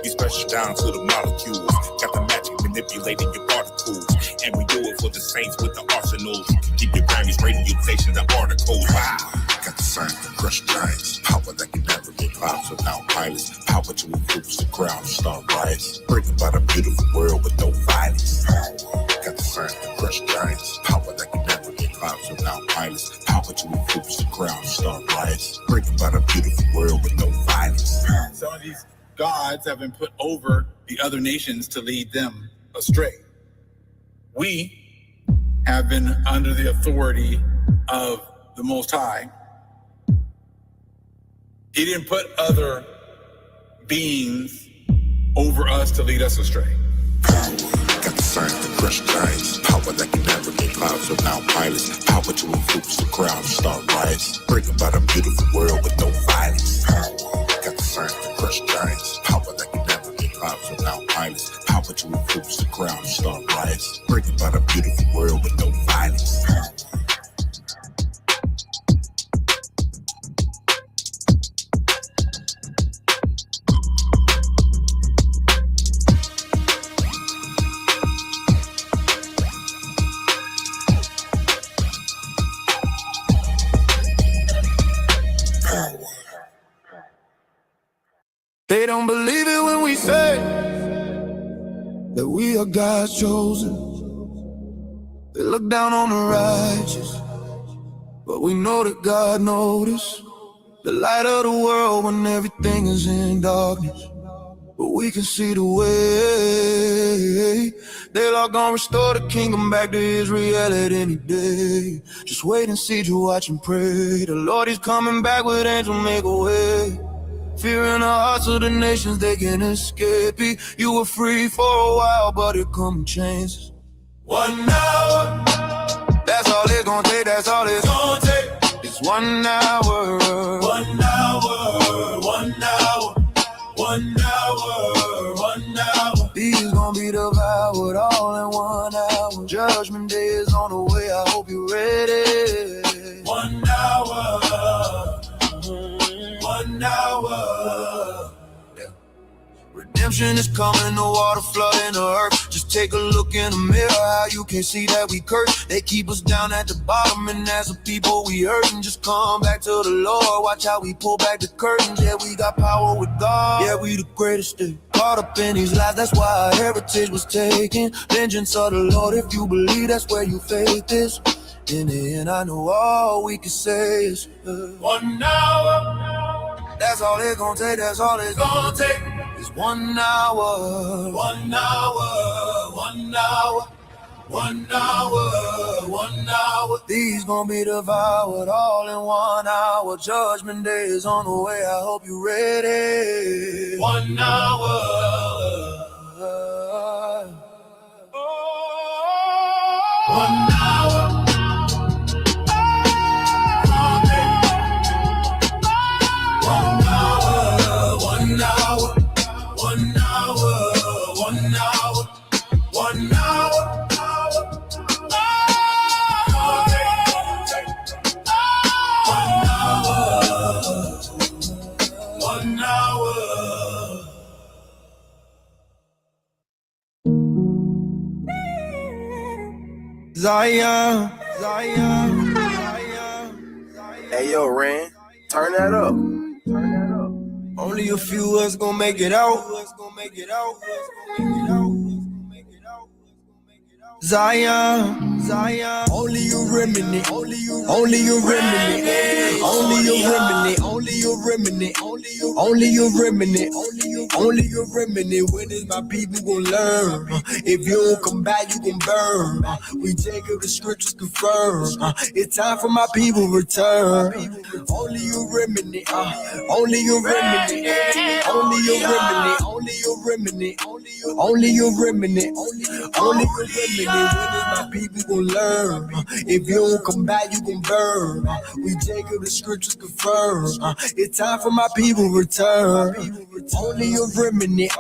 We special down to the molecules. Got the magic manipulating your particles. And we do it for the saints with the arsenals. You can keep your Grammys, radiations, and articles. Wow. Got the sign to crush giants, power that can navigate clouds without pilots, power to influence the crowd and start riots, bring about a beautiful world with no violence. Got the sign to crush giants, power that can navigate clouds without pilots, power to influence the crowd and start riots, bring about a beautiful world with no violence. Some of these gods have been put over the other nations to lead them astray. We have been under the authority of the Most High He didn't put other beings over us to lead us astray. Power, got the science to crush giants. Power that can navigate clouds without pilots. Power to influence the crowd and start riots. Bring about a beautiful world with no violence. Power, got the science to crush giants. Power that can navigate clouds without pilots. Power to influence the crowd and start riots. Bring about a beautiful world with no violence. Power. They don't believe it when we say that we are God's chosen. They look down on the righteous, but we know that God noticed. The light of the world when everything is in darkness, but we can see the way. They're all gonna restore the kingdom back to Israel at any day. Just wait and see, you watch and pray. The Lord is coming back with angels, make a way. Fear in the hearts of the nations, they can't escape it. You were free for a while, but it come changes. 1 hour, that's all it's gonna take, that's all it's gonna take. It's 1 hour. 1 hour, 1 hour, 1 hour, 1 hour. These gonna be devoured all in 1 hour. Judgment day is on the way, I hope you're ready. 1 hour. 1 hour. Yeah. Redemption is coming, the water flooding the earth. Just take a look in the mirror, how you can see that we cursed. They keep us down at the bottom, and as a people we hurting. Just come back to the Lord, watch how we pull back the curtains. Yeah, we got power with God, yeah, we the greatest thing. Caught up in these lies, that's why our heritage was taken. Vengeance of the Lord, if you believe, that's where your faith is. In the end, I know all we can say is 1 hour. That's all it's gonna take, that's all it's gonna take. It's 1 hour. 1 hour, 1 hour, 1 hour, 1 hour. These gonna be devoured all in 1 hour. Judgment day is on the way, I hope you're ready. 1 hour. 1 hour. 1 hour, 1 hour, 1 hour, 1 hour. 1 hour. Zion, Zion, Zion. Hey, yo, Ren, turn that up. Only a few of us gon' make it out. Zion, Zion. Only a remnant. Only a remnant. Only a remnant. Only a remnant. Only a remnant. Only a remnant. Only a remnant. When is my people gon' learn? If you don't come back, you gon' burn. We take up the scriptures confirm. It's time for my people return. Only a remnant. Only a remnant. Only a remnant. Only a remnant. Only a remnant. Only a remnant. When is my people gon' learn? If you don't come back, you gon' burn. We take up the scriptures confirm. It's time for my people return. Only a remnant.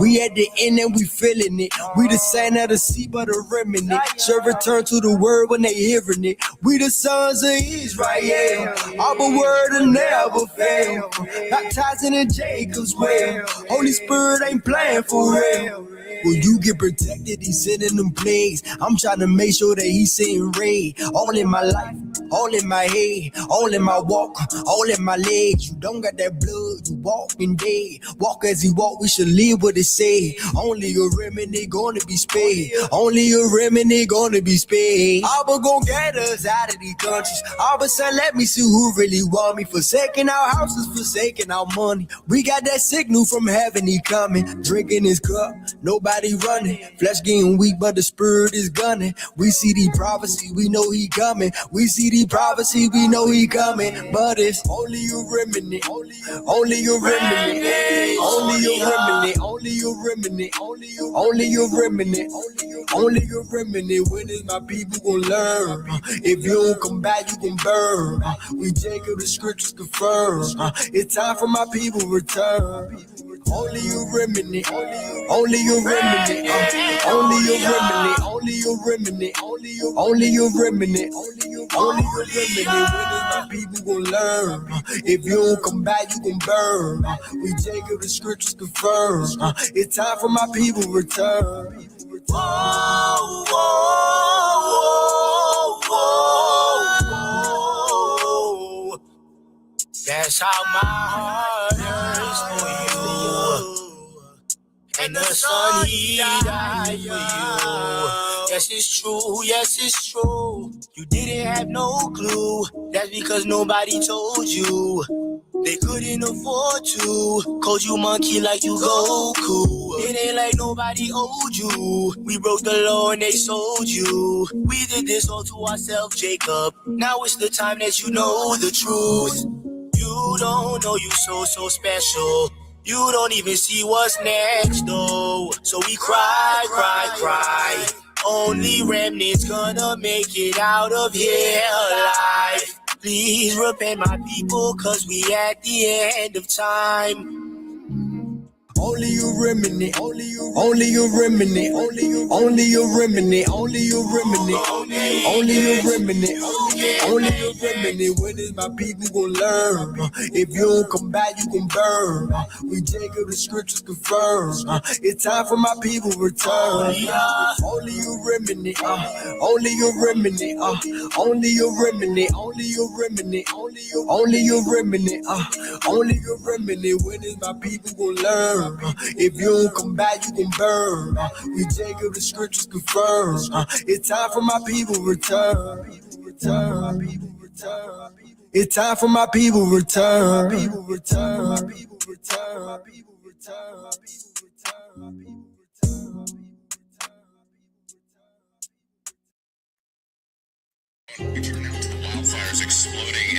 We at the end and we feeling it. We the sand of the sea, but a remnant. Should return to the word when they hearing it. We the sons of Israel. Our word will never fail. Baptizing in Jacob's well. Holy Spirit ain't playing for real. When you get protected, he's sending them plagues. I'm trying to make sure that he's sending rain. All in my life, all in my head, all in my walk, all in my legs. You don't got that blood, you walking dead. Walk as he walk, we should live what it say. Only a remnant gonna be spared. Only a remnant gonna be spared. Abba gon' get us out of these countries. Abba said, let me see who really want me. Forsaking our houses, forsaking our money. We got that signal from heaven, he coming. Drinking his cup, nobody running. Flesh getting weak, but the spirit is gunning. We see the prophecy, we know he coming. We see see the prophecy, we know he coming, but it's only a remnant, only a remnant, only a remnant, only a remnant, only a remnant, only a remnant. When is my people gonna learn? If you don't come back, you gon' burn. We Jacob, the scriptures confirm. It's time for my people return. Only a remnant, only a remnant, only a remnant, only a remnant, only a remnant, only a remnant. When is my people gonna learn? If you don't come back, you gon' burn. We Jacob, the scriptures confirm. It's time for my people return. Whoa, whoa, whoa, whoa. That's how my heart yearns for you, and the sun he died for you. Yes, it's true, yes, it's true. You didn't have no clue. That's because nobody told you. They couldn't afford to. Called you monkey like you Goku. It ain't like nobody owed you. We broke the law and they sold you. We did this all to ourselves, Jacob. Now it's the time that you know the truth. You don't know you so special. You don't even see what's next, though. So we cry, cry, cry. Only remnants gonna make it out of here alive. Please repent, my people, cause we at the end of time. Only a remnant, only a remnant, only a remnant, only a remnant, only a remnant, only a remnant, only a remnant. When is my people gonna learn? If you don't come back, you gon' burn. We Jacob, the scriptures confirm. It's time for my people return. Only a remnant, only a remnant, only a remnant, only a remnant, only a remnant, only a remnant. When is my people gonna learn? If you don't come back, you gon' burn. We Jacob, the scriptures confirm. It's time for my people return. It's time for my people return. People return. People return. People return. We turn now to the wildfires exploding in